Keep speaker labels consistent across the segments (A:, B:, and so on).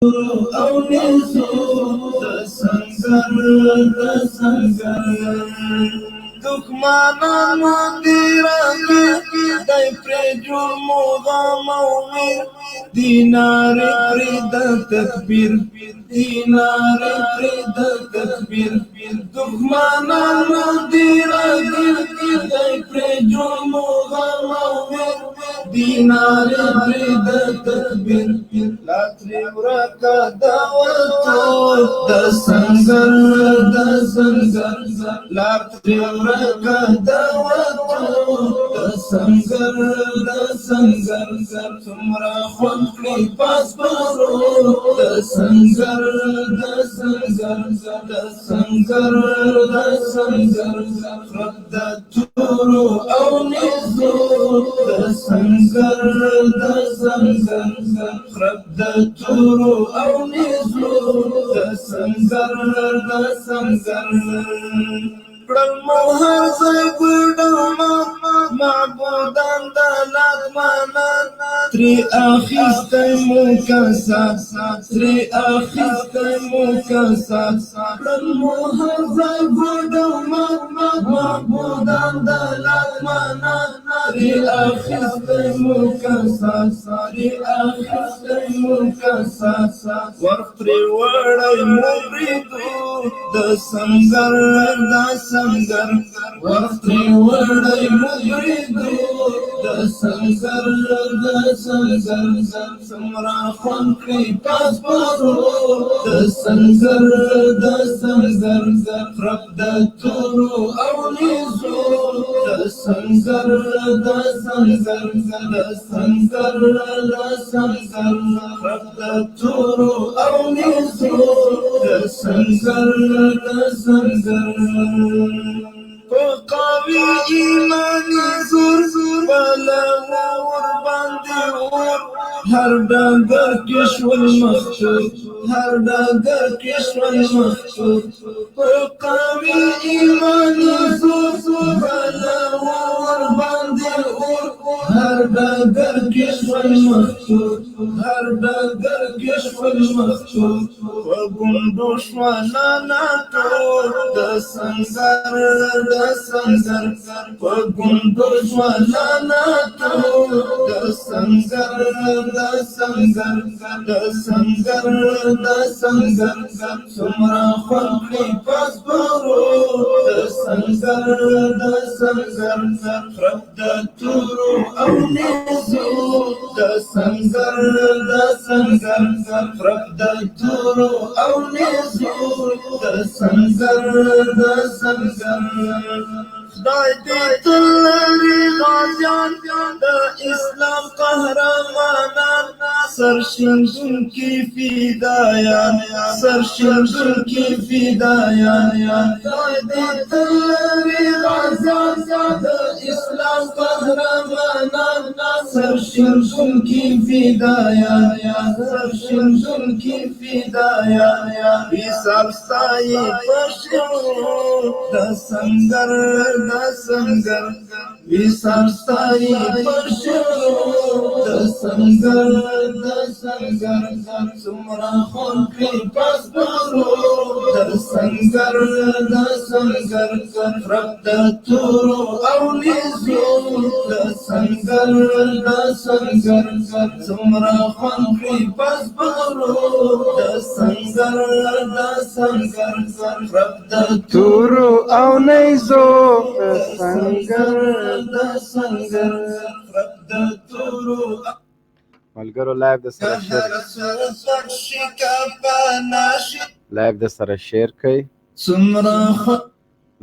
A: او نیزو د سنگر دښمنانو دې راکړي دی پرې جوړ مغام او میر دینارې پرې د تکبیر دینارې پرې د تکبیر دښمنانو دې راکړي دی پرې جوړ مغام او میر دینارې پرې د تکبیر لا ترې ورکه دعوتو د سنگر لا ترې ورکه دعوتو د سنگر څومره خوند کړي پاسپورو د سنگر خرد د تورو او نیزو د سنگر خرد د تورو او نیزو د سنگر کړل مو هر ځای ګډوما معبودان د لغمانان ترې اخیستی مو کسات کړل مو هر ځای ګډوما معبودان د لغمانان ترې اخیستی مو کسات ور پرې وړی مو بریدو د سنگر وخت وړی مګریدو د سنگر څومره خوند کړي پاسپورو د سنگر خرد د تورو او نیزو د سنگر خرد د تورو او نیزو د سنگر په قوي ایماني زور بلا ور باندې اور هر ډګر کې شول مخطوط په قوي ایماني زور بلا ور باندې اور هر ډګر کې شول مخطوط وګوندو شوانا ټول د سنگر وګوندو شوانا ټول د سنگر څومره خوند کړي پاسپورو د سنگر خرد د تورو او نیزو د سنگر خرد د تورو او نیزو د سنگر خدای دې تل لري غازیان د اسلام قهرمانان سرشیندونکي فدایان خدای دې تل لري غازیان د اسلام قهرمانان سرشیندونکي فدایان وصال ستایي پښو د سنگر وصال ستایي پښو د سنگر څومره خوند کړي پاسپورو د سنگر خرد د تورو او نیزو د سنگر څومره خوند کړي پاسپورو د سنگر خرد د
B: تورو او نیزو د
A: سنگر خرد د تورو
B: ملګرو لایو د سره شیر کوي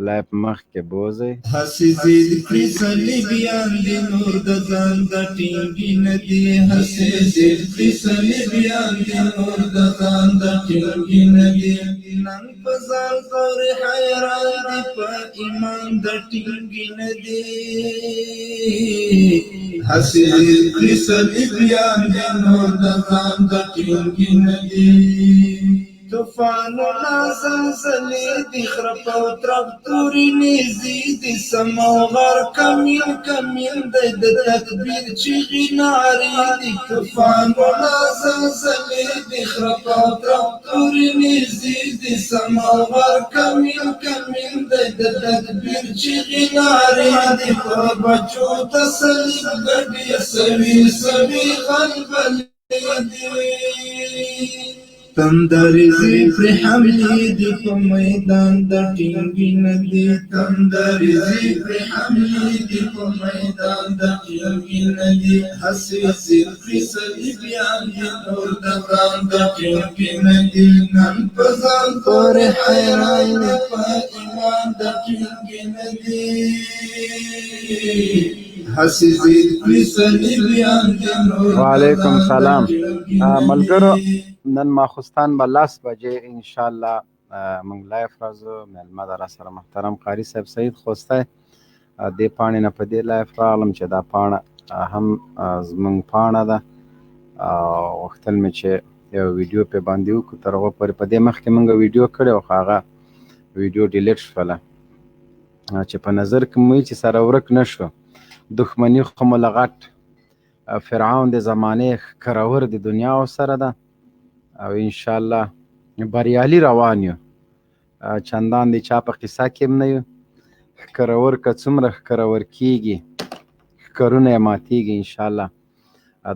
B: لایو مخ کې بوزي
A: هسې زید کړي صلیبیان دي نور د ځان د ټینګي نه دي هسې زید کړي صلیبیان دي نور د ځان د ټینګي نه دي نن په ځان پورې حیران دي په ایمان د ټینګي نه دي هسې زید کړي صلیبیان دي نور د ځان د ټینګي نه دي طوفانونه زلزلې دي خرپ او ترکتورې نیزې دي سم او غر کمین کمین دی د تکبیر چیغې نارې دي طوفانونه زلزلې دي خرپ او ترکتورې نیزې دي سم او غر کمین کمین دی د تکبیر چیغې نارې دي په بچو تسلي ګډې سوي سوي غلبلې دي تندرزي پر حملې دي په میدان د ټینګې نه دي تندرزي پر حملې دي په میدان د ټینګې نه دي هسې صرفي صلیبیان دي نور د ځان د ټینګې نه دي نن په ځان پورې حیران دي په ایمان د ټینګې نه دي هسې صرفي صلیبیان دي نور
B: وعلیکم سلام ملګرو نن ماخوستان به 10 بجې ان شاء الله موږ لایف راځو مېلمه ده راسره محترم قاري صاحب سعید خوستی دې پاڼې نه په دې لایف راغلم چې دا پاڼه هم زموږ پاڼه ده غوښتل مې چې یو ویډیو پې باندې وکړو تر هغو پورې په دې مخکې موږ ویډیو کړې وه خو هغه ویډیو ډیلیټ شوله چې په نظر کې مو چې سره ورک نه شو دښمني خو مو له غټ فرعون د زمانې ښکرور د دنیا سره ده او انشاءالله بریالي روان یو چندان د چا په قصه کې هم نه یو ښکرور که څومره ښکرور کیږي ښکرونه یې ماتیږي انشاءالله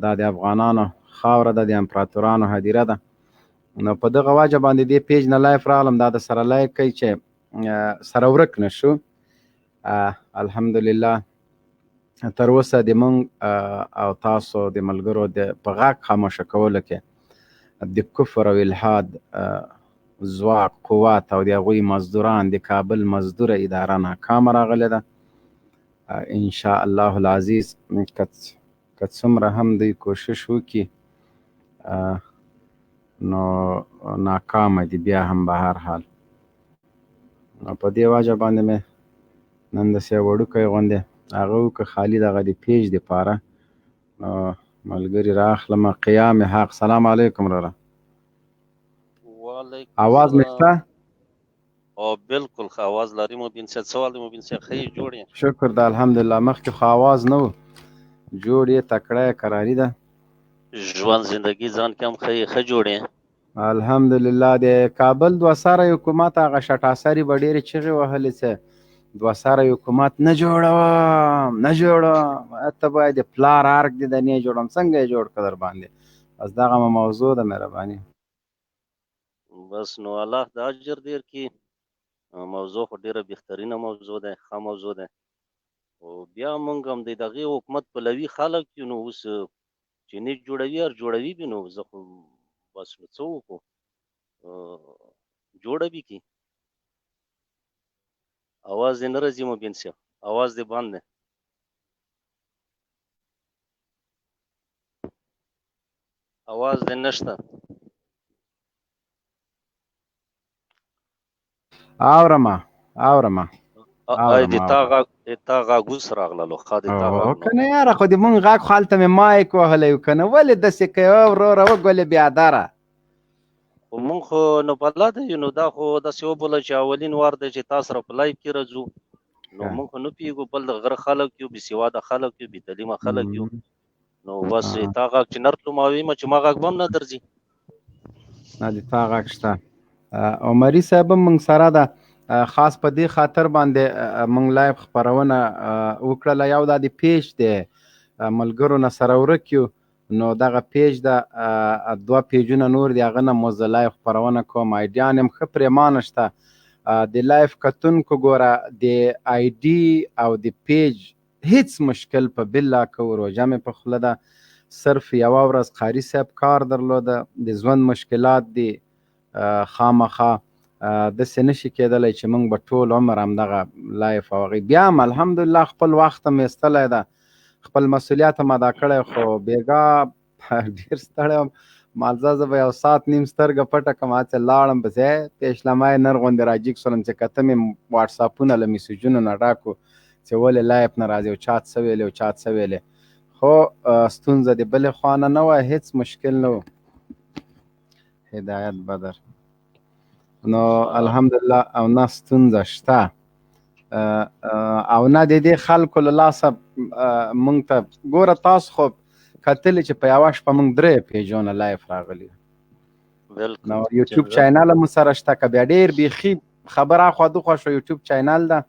B: دا د افغانانو خاوره ده د امپراتورانو هدیره ده نو په دغه وجه باندې دې پیج نه لایف راغلم دا د سره لایک کوي چې سره ورک نه شو الحمدلله تر اوسه د مونږ او تاسو د ملګرو د په غږ خاموشه کولو کې د کفر او الحاد ځواک قوت او د هغوی مزدوران د کابل مزدوره اداره ناکامه راغلې ده ان شاء الله العزیز که څومره هم دوی کوشش وکړي نو ناکامه دي بیا هم به هر حال په دې وجه باندې مې نن داسې وړوکی غوندې هغه وکړه خالي دغه د پیج دپاره نو ملګري راخلم قیام حق سلام علیکم راره آواز مې شته
C: او بالکل ښه آواز لري مبین صاحب سوال دی مبین صاحب ښه جوړ یې
B: شکر ده الحمدلله مخکې خو آواز نه و جوړ یې تکړه یې کراري ده
C: ژوند زندگی ځان کې هم ښه جوړ یې
B: الحمدلله د کابل دوه سره حکومت هغه شټاسري به ډېرې چغې وهلې چې دوه سره حکومت نه جوړوم نه جوړوم ته باید د پلار ارګ دې د نه جوړم څنګه یې جوړ کړه در باندې بس دغه موضوع ده مهرباني
C: بس نو الله د اجر ډېر کړي موضوع خو ډېره بهترینه موضوع ده ښه موضوع ده او بیا موږ هم د دغې حکومت پلوي خلک یو نو اوس چې نه جوړوي هر جوړوي به نو زه خو بس نو څه وکړو جوړوي کې आवाज دې نه راځي مبین صاحب आवाज دې بند دی आवाज دې نشته
B: اورم
C: د تا غږ اوس راغللو ښه د تا غږ
B: کنه یاره خو د مونږ غږ خو هلته مې مایک وهلی و کنه ولې داسې کوې وروره وګولې بېادره
C: خو مونږ خو نو بلده یو نو دا خو داسې وبوله چې اولین وار دی چې تا سره په لایف کې راځو نو مونږ خو نه پوهېږو بل د غره خلک یو بې سواده خلک یو بې تعلیمه خلک یو نو بس تا غږ چې نرتلو ما ویمه چې ما غږ به هم نه درځي
B: نه د تا غږ شته عمري صاحب هم مونږ سره ده خاص په دې خاطر باندې مونږ لایف خپرونه وکړله یو دا د پیج دی ملګرو نه سره ورک یو نو دغه پیج ده دوه پیجونه نور دی هغه نه مو زه لایف خپرونه کوم آیډیان هم ښه پرېمانه شته د لایف کتونکو ګوره د آی ډي او د پیج هیڅ مشکل په بالله که روژه مې په خوله ده صرف یوه ورځ قاري صاحب کار درلوده د ژوند مشکلات دي خامخا داسې نشي کېدلی چې موږ به ټول عمر همدغه لایف او هغې بیا هم الحمدلله خپل وخت هم ایستلی ده خپل مسؤلیت هم ادا کړی خو بېګا ډېر ستړی وم مالزه زه به یو ساعت نیم سترګه پټه کړم هسې لاړم په ځای پیشلمای نر غوندې راجیګ شولم چې کته مې واټساپونه له میسیجونو نه ډاکو چې ولې لایف نه راځي او چا څه ویلې او چا څه ویلې خو ستونزه د بلې خوا نه وه هېڅ مشکل نه و هدایت بدر نو الحمدلله او نه ستونزه شته او نه د دې خلکو له لاسه موږ ته ګوره تاسو خو کتلې چې په یوه شپه موږ 3 پیجونه لایف راغلي
C: بالکل
B: نو یوټیوب چینل هم سره شته که بیا ډېر بیخي خبره اخوا دخوا شو یوټیوب چینل ده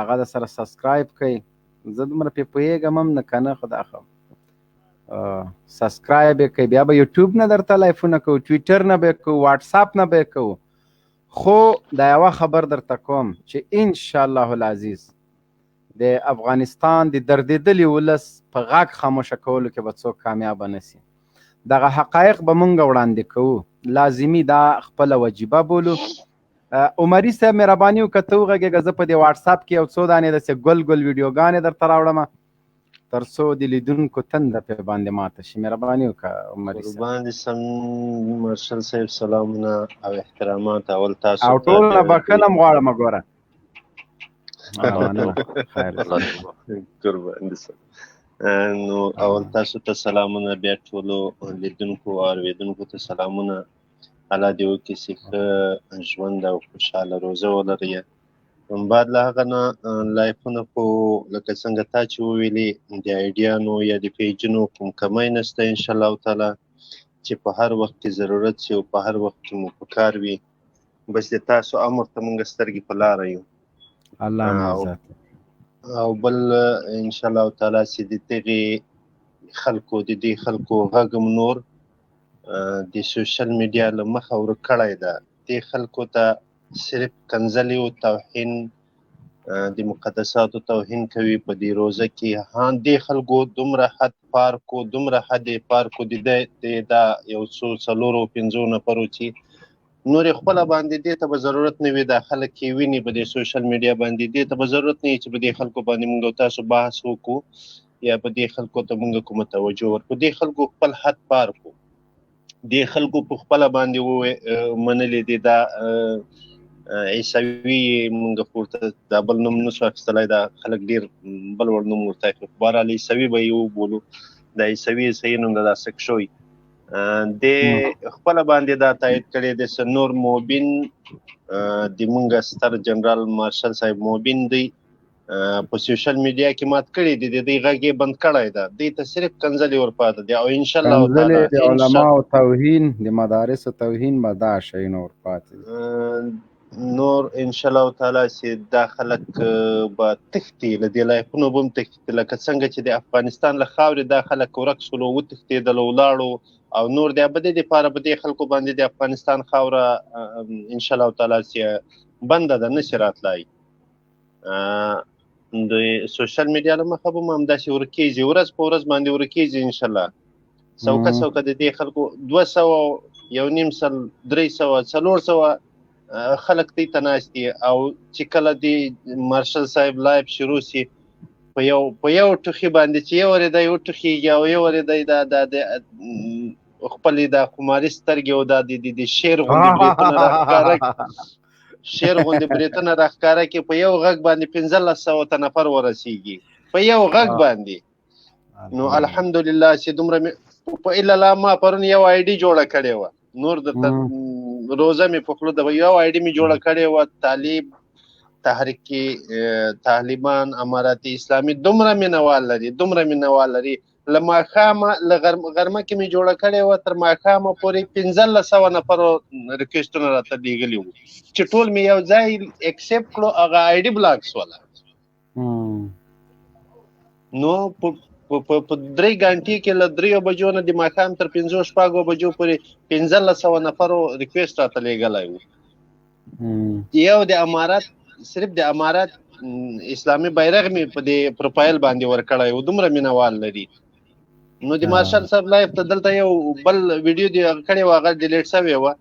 B: هغه د سره سبسکرایب کوئ زه دومره پې پوهېږم هم نه که نه خو دا خو سبسکرایب یې کوئ بیا به یوټیوب نه درته لایفونه کوو ټویټر نه به یې کوو واټساپ نه به یې کوو خو دا یوه خبر درته کوم چې انشاءالله العزیز د افغانستان د دردېدلي ولس په غږ خاموشه کولو کې به څوک کامیابه نه سي دغه حقایق به مونږ وړاندې کوو لازمي دا خپله وجیبه بولو عمري صاحب مهرباني وکړه ته وغږېږه زه په دې واټساپ کې یو څو دانې داسې ګل ګل ویډیوګانې درته راوړم تر څو د لیدونکو تنده پې باندې ماته شي مهرباني وکړه عمري صاحب
D: باندې سم مارشل صاحب سلامونه او احترامات اول تاسو
B: او ټول نه بخښنه هم غواړم ګوره
D: قربان دي نو اول تاسو ته سلامونه بیا ټولو لیدونکو او اوریدونکو ته سلامونه الله دې وکړي چې ښه ژوند او خوشحاله روزه ولرئ بعد له هغه نه لایفونه خو لکه څنګه تا چې وویلې د ایډیانو یا د پیجونو کوم کمی نشته انشاءالله تعالی چې په هر وخت کې ضرورت شي او په هر وخت کې مو په کار وي بس د تاسو امر ته موږ سترګې په لاره یو
B: الله عزت
D: او بل انشاءالله تعالی چې د دغې خلکو د دې خلکو غږ نور د سوشل میډیا له مخه ورک کړی ده دې خلکو ته صرف کنځلې او توهین د مقدساتو توهین کوي په دې روزه کې دې خلکو دومره حد پار کو دومره حد پار کو دا یو څو 4 او 5 نفرو چې نور خپل باندې دې ته به ضرورت نه وي دا خلک کې ویني په دې سوشل میډیا باندې دې ته به ضرورت نه وي چې په دې خلکو باندې موږ تاسو بحث وکړو یا په دې خلکو ته موږ کوم توجه ورکړو دې خلکو خپل حد پار کو دې خلکو په خپل باندې منلې دي دا عیسوي موږ پورته دا بل نوم نشو اخیستلی دا خلک ډېر بل وړ نوم ورته اخلي بهرحال عیسوي به یې وبولو دا عیسوي صحیح نوم ده دا سک شوی د خپل باندې دا تایید کړی دی چې نور موبین د موږ ستر جنرال مارشل صاحب موبین دی په سوشل میډیا کې مات کړی دی د دې غږ یې بند کړی ده دې ته صرف کنځلې ورپاته دي او انشاءالله تعالی
B: د علماو توهین د مدارسو توهین به دا شی نور پاتې
D: نور انشاءالله تعالی چې دا خلک به تښتي له دې لایفونو به هم تښتي لکه څنګه چې د افغانستان له خاورې دا خلک ورک شولو وتښتېدل ولاړو او نور د ابدي دپاره به دې خلکو باندې د افغانستان خاوره انشاءالله تعالی چې بنده ده نشي راتلی د سوشل میډیا له مخه به هم همداسې ورکېږي ورځ په ورځ باندې ورکېږي انشاءالله څوکه د دې خلکو 200 1.5 300 400 خلک دې ته ناست دي او چې کله د مارشل صاحب لایف شروع سي په یو ټوخي باندې چې یو ورې یو ټوخیږي او یو ورې د خپلې د خماري سترګې او د شیر غوندې بریتونه راښکاره شیر غوندې بریتونه راښکاره کړي په یو غږ باندې 1500 نفر ورسیږي په یو غږ باندې نو الحمدلله چې دومره په الا لا ما پرون یو آی ډي جوړه کړې وه نور د روزه مې په خوله د یو آی ډي مې جوړه کړې وه طالب تحریک طالبان امارات اسلامي دومره مینوال لري له ماښامه له غرمه کې مې جوړه کړې وه تر ماښامه پورې 1500 نفرو ریکویسټونه راته لیږلي وو چې ټول مې یو ځای اکسپټ کړو هغه آی ډي بلاک شوله نو په 3 غنټې کې له 3 بجو نه د ماښام تر 5-6 بجو پورې 1500 نفرو ریکویسټ راته لیږلی وو یو د امارات صرف د امارات اسلامي بیرغ مې په دې پروفایل باندې ورکړی و دومره مینوال لري نو د مارشل صاحب لایف ته دلته یو بل ویډیو دی کړی و هغه ډیلیټ شوی و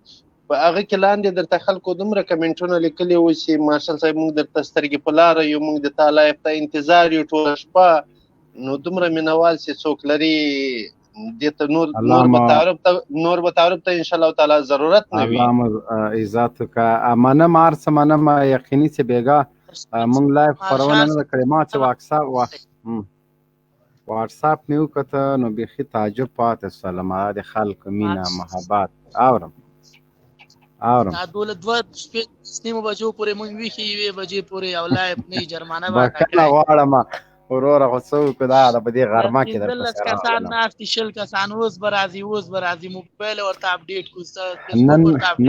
D: په هغه کې لاندې درته خلکو دومره کمنټونه لیکلي وو چې مارشل صاحب موږ درته سترګې په لاره یو موږ د تا لایف ته انتظار یو ټوله شپه نو دومره مینوال چې څوک لري دې ته نور به تعارف ته انشاءالله تعالی ضرورت نه وي
B: الله عزت وکړه منم هر منم یقیني چې بیګا موږ لایف خپرونه نه کړې ما چې واټساپ مې وکړه نو بیخي تعجب پاتې شولم د خلکو مینه محبت اورم اورم
E: دا 2:30 بجو پورې مونږ ویښې 1 بجې پورې او لایف نه جرمانه به ادا
B: بخښنه
E: کړی
B: غواړم وروره خو څه وکړو دا د په دې غرمه کې در
E: 15
B: پسې
E: کسان
B: راغلم
E: ناست دي 20 کسان اوس به راځي موبایل ورته اپډیټ کړو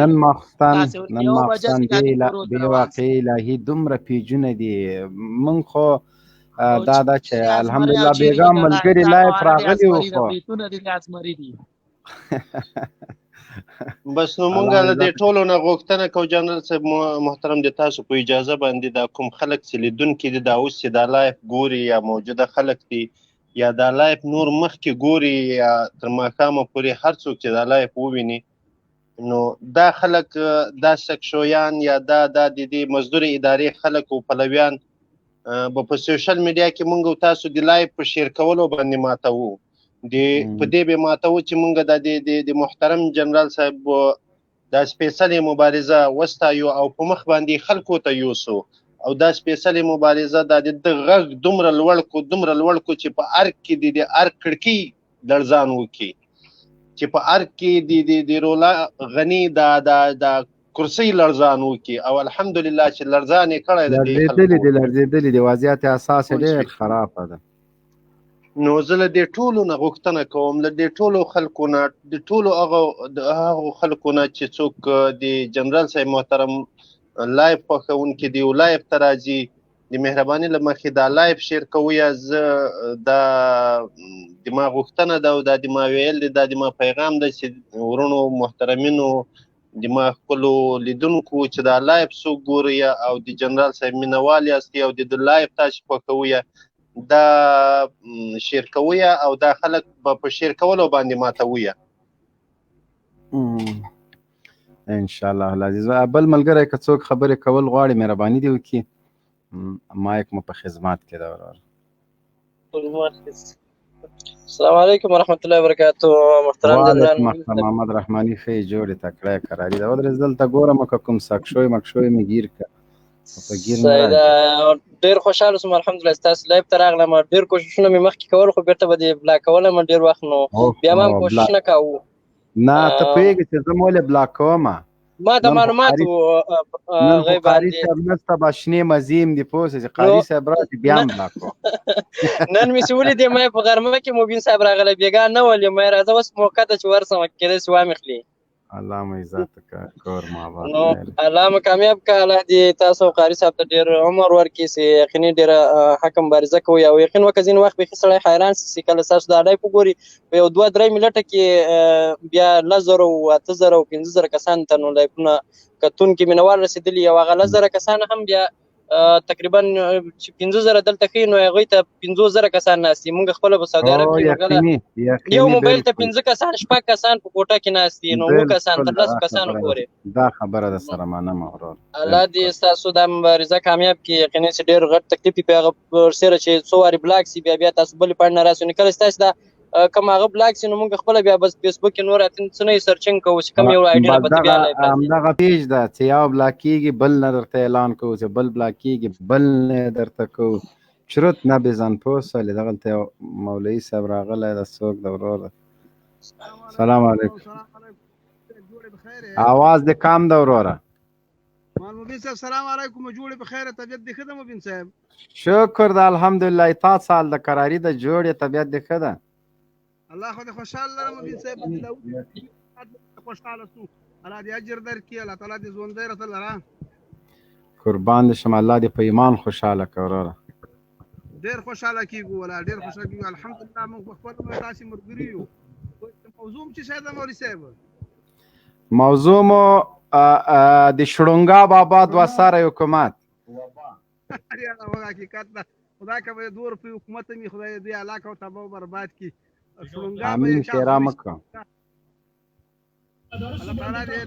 B: نن ماخستن
E: تاسې ورته یو بجه چې
B: بې
E: کاتې کورو ته روان
B: واقعي الهي دومره پیجونه دي موږ خو دا ده چې
E: زمري
B: الحمدلله
E: او چیرې
B: بیګم
E: لګا
B: ملګري
E: دا
B: لایف
E: قواره دي
B: راغلي وو
E: ازمري د
B: خو
E: بریتونه دي ازمري دي
D: بس نو مونږ له دې ټولو نه غوښتنه کوو جنرال صاحب محترم د تاسو په اجازه باندې دا کوم خلک چې لیدونکي دي دا اوس چې دا لایف ګوري یا موجوده خلک دي یا دا لایف نور مخکې ګوري یا تر ماښامه پورې هر څوک چې دا لایف وویني نو دا خلک دا سکشویان یا دا د دې مزدور ادارې خلک او پلویان په سوشل میډیا کې مونږ تاسو د لایف په شیر کولو باندې ماتوو په دې به ماتوو چې مونږ د محترم جنرال صاحب دا سپیشلي مبارزه وستایو او په مخ باندې خلکو ته یوسو او دا سپیشلي مبارزه د غږ دومره لوړ کو چې په ارګ کې د ارګ کړکۍ لړزان وکي چې په ارګ کې د رولا غنی د کرسي لړزان وکي او الحمدلله چې لړزان یې کړی د
B: لړزېدلې د وضعیت اساس ډېر خراب ده
D: نو زه له دې ټولو نه غوښتنه کوم له دې ټولو خلکو نه د ټولو هغو خلکو نه چې څوک د جنرال صاحب محترم لایف خوښونکي دي او لایف ته راځي د مهرباني له مخې دا لایف شیر کوئ زه دا د ما غوښتنه ده او دا د ما ویل دی دا د ما پیغام ده چې ورونو محترمینو د ما خپلو لیدونکو چې دا لایف څوک ګوري او د جنرال صاحب مینوال یاست او د لایف تاسو خوښوئ دا شیر کوي او دا خلک په شیر کولو باندې ماتوي
B: ان شاء الله العزیز بل ملګری که څوک خبرې کول غواړي مهرباني دی وکړي مایک مو په خدمت کې ده ورور
F: السلام علیکم ورحمۃ اللہ وبرکاتہ محترم جنرال
B: محمد رحمانی خې جوړې تکړه قراری دا ودرې دلته ګورم کوم سکشوي مکشوي می گیر کا په گیر نه
F: ډیر خوشاله سم الحمدلله تاسو لایف ته راغلم ډیر کوششونه مې مخکې کول خو بیرته به دې بلاک کولم ډیر وخت نو بیا ما کوشش نه کاوه
B: نه ته پیګ چې زه مولې بلاک کوم
F: ما د معلوماتو
B: غیب قاری صاحب نسته باشنی مزیم دی پوسه چې قاری صاحب راځي بیا بلاک کو
F: نن می سولې دې مې په غرمه کې مبین صاحب راغله بیګا نه ولې مې راځه اوس موقع ته ورسم کېده سوا مخلي
B: الله مې عزت کور ما با
F: نو الله مې کامیاب کا الله دې تاسو قاری صاحب ته ډیر عمر ورکړي سي یقیني ډیر حکم بارزه کوي او یقین وکزین وخت به سړی حیران سي کله تاسو دا لای پګوري په یو 2-3 منټه کې بیا 1000 او 8000 او 15000 کسان ته نو لایفونه کتون کې منوال رسیدلی او غل 1000 کسان هم بیا تقریبا 15000 دلته کې نو هغه ته 15000 کسان ناسي مونږ خپل په سعودي عرب کې یو موبایل ته 15 کسان شپږ کسان په کوټه کې ناسي نو کسان تر 10 کسان پورې
B: دا خبره ده سره معنا مغرور
F: الله دې تاسو د مبارزه کامیاب کې یقیني چې ډېر غټ تکلیف پیغه سره چې څواري بلاک سی بیا تاسو بل پړ نه راسو نکله تاسو دا کوم هغه بلاک سي نو موږ خپل بیا بس فیسبوک کې نور اتن څه نه سرچینګ کوو چې کوم یو آیډیا نه پته بیا لای
B: همدغه پیج ده چې یو بلاک کیږي بل نه درته اعلان کوو چې بل بلاک کیږي بل نه درته کوو شروط نه بزن پوسه لدغه مولوی صاحب راغله د څوک د ورور سلام علیکم आवाज دې کام ده وروره
G: مبین صاحب سلام علیکم جوړې په خیر طبیعت دې ښه ده مبین صاحب
B: شکر د الحمدلله تا سال د قراری د جوړې طبیعت دې ښه ده
G: الله خو دې خوشاله لرم مبین صاحب خوشاله سو الله دې اجر درکړي الله تعالی دې ژوند دې رسل را
B: قربان دې شم الله دې په ایمان خوشاله کړه وروره
G: ډېر خوشاله کیږو ولا ډېر خوشاله کیږو الحمدلله موږ خپل تاسو مرګري یو موضوع چې شاید مولوی صاحب
B: موضوع مو د شړونګا بابا د وساره حکومت
G: اړیا هغه حقیقت ده خدای کوي دور په حکومت می خدای دې علاقه او تباہ برباد کی شړونګا
B: امين شیرا مکه
G: الله تعالی دې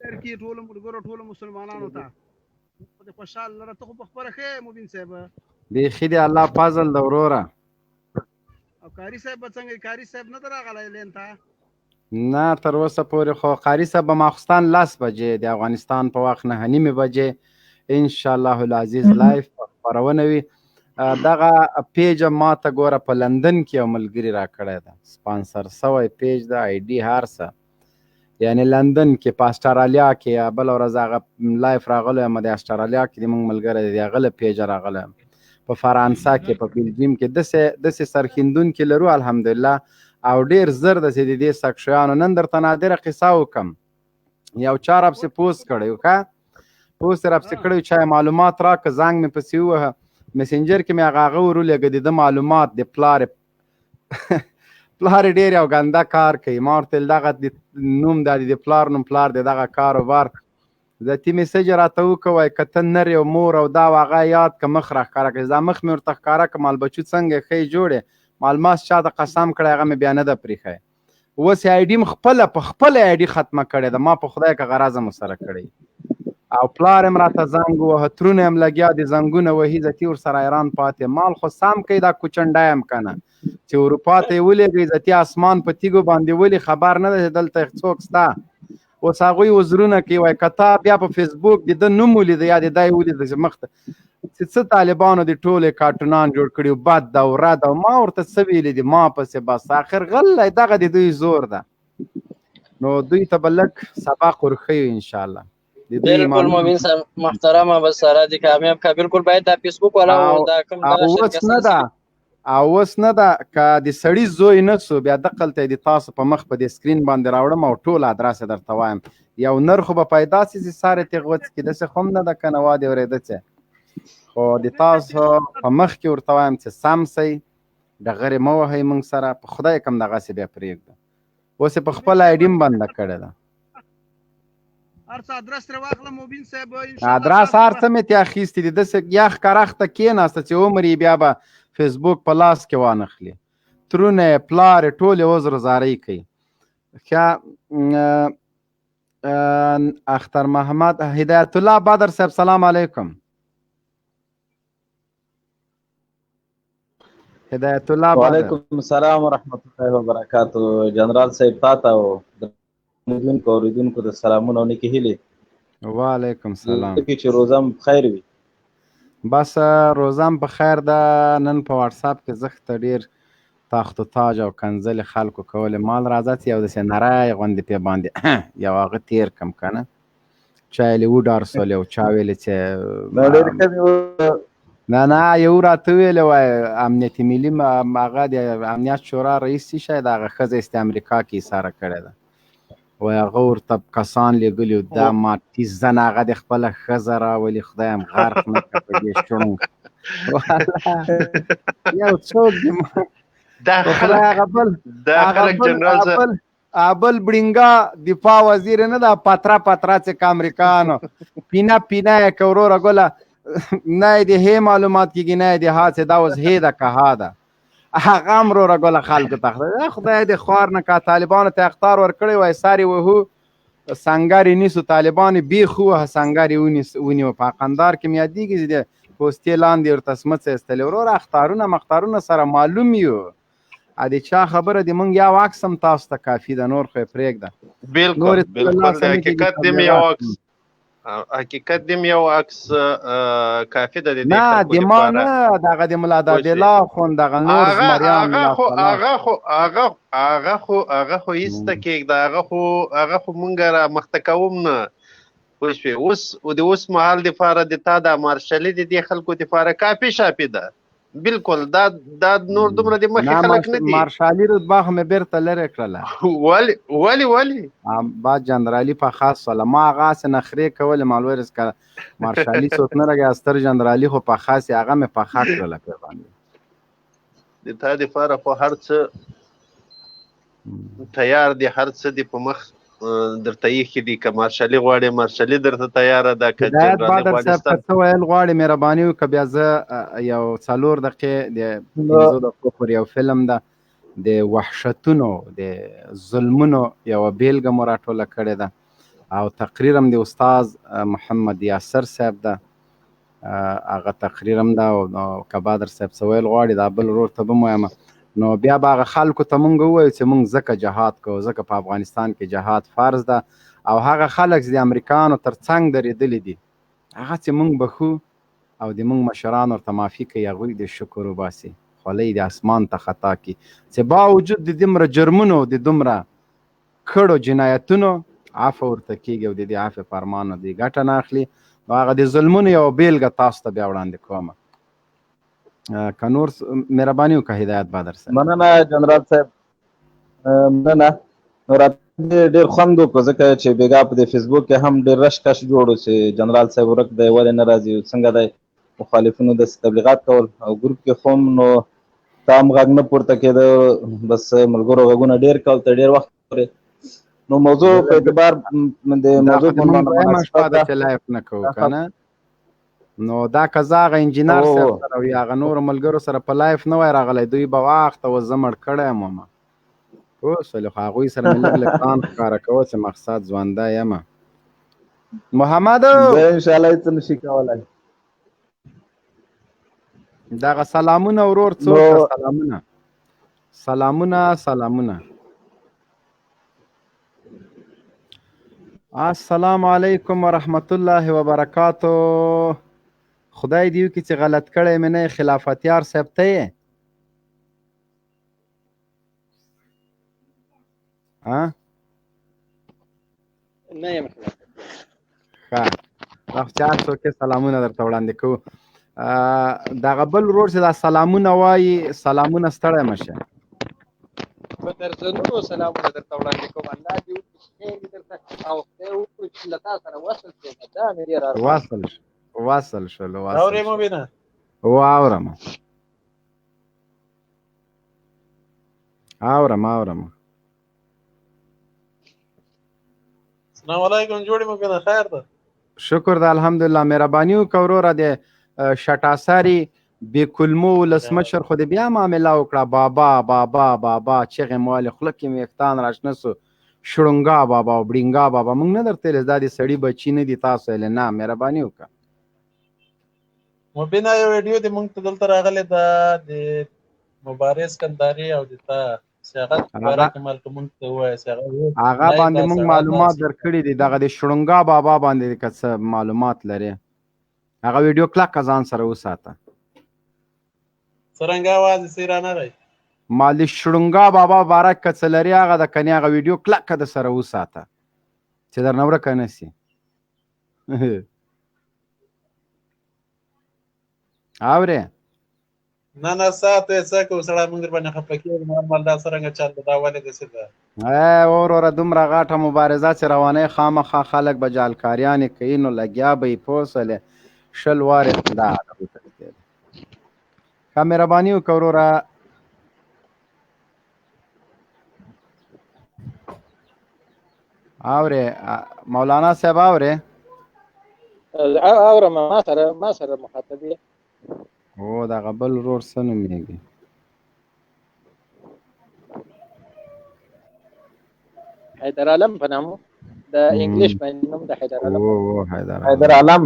G: ترکی ټول مرګرو ټول مسلمانانو ته د خوشاله لره ته په خبره خې مبین صاحب
B: دې خدای الله فضل د وروره
G: او قاری صاحب څنګه قاری صاحب نه راغلی لینتا
B: نه تر اوسه پورې خو قاری صاحب ماخستان 10 بجې د افغانستان په وخت 9:30 بجې ان شاء الله العزیز لایف خبرونه وي دغه پیج ما ته ګوره په لندن کې یو ملګری را کړی ده سپانسر سوی پیج ده آی ډي هر څه یعنی لندن کې په استرالیا کې بل ورځ هغه لایف راغلی یم د استرالیا کې د موږ ملګری دی هغه له پیجه راغلی یم په فرانسه کې په بلجیم کې داسې سرخیندونکي لرو الحمدلله او ډېر زر داسې د دې سک شیانو نن درته نادره قصه وکړم یو چا راپسې پوسټ کړی ښه پوسټ یې راپسې کړی چا معلومات راکړه زنګ مې پسې ووهه مسنجر کې مې هغه ورولېږه د ده معلومات د پلار ډېر یو ګنده کار کوي ما ورته ویل دغه نوم د پلار نوم پلار دی دغه کاروبار ذاتي میسج راته وکوئ که ته نر یو مور او دا هغه یاد که مخ راښکاره کړي دا مخ مې ورته ښکاره که مال بچو څنګه ښې جوړې مالماس چا ته قسم کړی هغه مې بیا نه ده پرېښی اوس یې آی ډي م خپله په خپله آی ډي ختمه کړې ده ما په خدای که غرضه مو سره کړی او پلار یم راته زنګ ووهه ترونه یم لګیا د زنګونه وهي ذاتي ورسره حیران پاتې مال خو سم کوي دا کوچنډی یم که نه چې اروپا ته یې ولېږئ ذاتي اسمان په تیږو باندې ولې خبر نه ده چې دلته څوک شته اوس هغوی وزرونه کوي وایي که تا بیا په فیسبوک د ده نوم ولیده یا د دی ولیده چې مخ ته چې څه طالبانو د ټولې کارټونان جوړ کړي بد ده او رد او ما ورته څه ویلي دي ما پسې بس آخر غلی دغه د دوی زور ده نو دوی ته به لږ سبق ورښیو انشاءالله
F: بالکل مومن صاحب محترمه بس سره دي کامیاب کا بالکل باید دا فیسبوک والا دا کوم دغه
B: شرکت نه ده او اوس نه ده که د سړي زوی نه سو بیا دقل ته د تاسو په مخ په د سکرین باندې راوړم او ټول ادرس یې درته وایم یو نر خو به پیدا سي چې سارې تېغ وڅکي داسې خو هم نه ده که نه وا دې اورېده چې خو د تاسو په مخ کې ورته وایم چې سم سئ ډغرې مه وهئ موږ سره په خدای کم دغسې بیا پرېږده اوس یې په خپله آی ډي م بنده کړې ده
G: ارڅ ادرس ترې واخله مبین صاحب
B: ادرس هر څه مې ترې اخیستي دي داسې یخ کرخته کېناسته چې عمر یې بیا به فیسبوک په لاس کې وانخلي ترونه یې پلار یې ټول یې عذر زارۍ کوي ښه اختر محمد هدایت الله بدر صاحب سلام علیکم هدایت الله بدر
H: وعلیکم السلام ورحمت الله وبرکاتو جنرال صاحب تا ته او لیدونکو اوریدونکو د سلامونه او نیکې هیلې
B: وعلیکم السلام
H: چې روزه خیر وي
B: بس روزم په خیر ده نن په واتساپ کې زخته ډیر تاخت و تاج او کنځلې خلکو کولې مال راځه چې یو داسې نری غوندې پې باندې یو هغه تیر کم که نه چا یې وډارسولې او چا ویلې چې نه یو راته ویلې وایي امنیتي ملي هغه د امنیت شورا رئیس چې شاید هغه ښځه است امریکا کې ایساره کړې ده وایي هغه ورته کسان لېږلي دا ماتي زن هغه د خپله ښځه راولي خدایم غرق نه کړه په دې شړونګ یو څوک بل بړینګا دفاع وزیر نه ده پترا چې که امریکانو پینا یې که وروره ګله نه یې د هې معلومات کېږي نه یې د ها چې دا اوس هې ده که ها ده هغه هم وروره ګله خلکو ته خدای د خوار نه که طالبانو ته اخطار ورکړی وای سارې وهو سنګر یې نیسو طالبان یې بیخ ووهه سنګر یې ونیو په قندار کې مې یادېږي چې د پوستې لاندې ورته سمڅه ایستلې وروره اخطارونه سره معلوم یو د چا خبره د موږ یو عکس هم تاسو ته کافي ده نور خو یې پرېږده
D: بالکل حقیقت دیم یو عکس کافی ده د
B: نه د ما نه دغه د ملا د الله خوند دغه نور زمریان
D: هغه خو ایسته کېږده هغه خو مونږ را مخته کوم نه پوه شوې اوس د اوس مهال دپاره د تا دا مارشلي د دې خلکو دپاره کافي شافي ده بالکل دا نور دومره د مخې خلک نه دي
B: مارشالي رتبه خو مې بیرته لرې کړله
D: ولې
B: بعد جنرالي په خاص وله ما هغه هسې نخرې کولې مالورس که مارشالي څوک نه راګي استر جنرالي خو په خاص یې هغه مې په خا کړله پرې باندې
D: د تا دپاره خو هر څه تیار دي هر څه دي په مخ درته ایښي دي که مارشالي غواړې مارشالي درته تیاره ده که
B: بدر صاحب که څه ویل غواړې مهرباني وکړه بیا زه یو 4 دقیقې د 15 دقیقو پورې یو فلم ده د وحشتونو د ظلمونو یوه بیلګه مو راټوله کړې ده او تقریر هم د استاد محمد یاسر صاحب ده هغه تقریر هم ده او که بدر صاحب څه ویل غواړي دا بل ورور ته به م وایم نو بیا به هغه خلکو ته مونږ ووایو چې مونږ ځکه جهاد کوو ځکه په افغانستان کې جهاد فرض ده او هغه خلک چې د امریکایانو تر څنګ درېدلي دي هغه چې مونږ بخو او د مونږ مشران ورته معافي کوي هغوی د شکر وباسي خولۍ د اسمان ته خطا کړي چې باوجود د دومره جرمونو د دومره کړو جنایتونو عفو ورته کېږي او د دې عفو فرمان نه دوی ګټه نه اخلي. نو هغه د ظلمونو یوه بېلګه تاسو ته بیا وړاندې کومه. که نور مهرباني وکړه هدایت بدر صاحب.
H: مننه جنرال صاحب، مننه. نو راته ډېر خوند وکړو ځکه چې بېګا په دې فیسبوک کې هم ډېر رش کش جوړ و چې جنرال صاحب ورک دی، ولې نه راځي، څنګه دی مخالفینو داسې تبلیغات کول او ګروپ کې خو هم نو تا هم غږ نه پورته کېده، بس ملګرو غږونه ډېر کول ته ډېر وخت پورې. نو موضوع په اعتبار د موضوع په
B: دویمه شپه ده چې لایف نه کوو که نه، نو دا که زه هغه انجینر صاحب سره او یا هغه نورو ملګرو سره په لایف نه وای راغلی، دوی به وخته و زه مړ کړی یم ومه پوه شولې، خو هغوی سره مې لږ لږ ځان ښکاره کوه چې مقصد ژوندی یمه. محمد
H: زه انشاءالله هېڅ نه شي کولی.
B: دغه سلامونه ورور څوک ته سلامونه سلامونه سلامونه. السلام علیکم ورحمت الله وبرکاتو. خدای دې وکړي چې غلط کړی مې نه یې، خلافتیار صاحب ته یې
F: نه یم
B: ښه دا خو چې هر څوک یې سلامونه درته وړاندې کوو. دغه بل ورور چې دا سلامونه وایي، سلامونه ستړی مه شه.
F: په درځنونو سلامونه درته وړاندې کوم. الله دې وکړي چې خیر دې درته او خدای وکړي چې له تا سره وصل شو. دا مې ډېر
B: وصل شولو
H: اورې مبینه
B: واورم
H: السلام علیکم جوړې مبینه خیر ده؟
B: شکر ده الحمدلله. مهرباني وکړه وروره د شټاساري بې کلمو ولسمشر خو دې بیا معامله وکړه، بابا بابا بابا چغې مو والې، خوله کې مې ویښتان راشنه سو، شړونګا بابا او بړینګا بابا. موږ نه درته ویلې دا د سړي بچي نه دي، تاسو ویلې نه. مهرباني وکړه
I: مبینه یو ویډیو دې موږ ته دلته راغلی ده د مبارز کندهاري او د تا سیاغت باره کې مالته موږ ته ووایه چې
B: هغه باندې موږ معلومات درکړي دي. دغه د شړونګا بابا باندې که څه معلومات لرې هغه ویډیو کلکه ځان سره وساته.
I: څرنګه اواز یې رانه دی
B: ما د شړونګا بابا باره که څه لري هغه د کنې هغه ویډیو کلکه د سره وساته چې درنه ورکه نه سي. اورې
I: نه ساعت یې څه کوو سړی موږ باندې خفه کېږي نورمال دا څرنګه چلته دا ولې داسې ده.
B: وروره دومره غاټه مبارزه چې روانۍ خامخا خلک به جالکاریانې کوي نو لګیا به یې پوه سولې 20 وارې دا ښه مهرباني وکړه وروره. اورې مولانا صاحب اورې
F: اورم ما سره مخاطب یې
B: او دغه بل ورور څه نومېږي
F: حیدر عالم په نامو د انګلیش باندې نوم د حیدر عالم.
H: حیدر عالم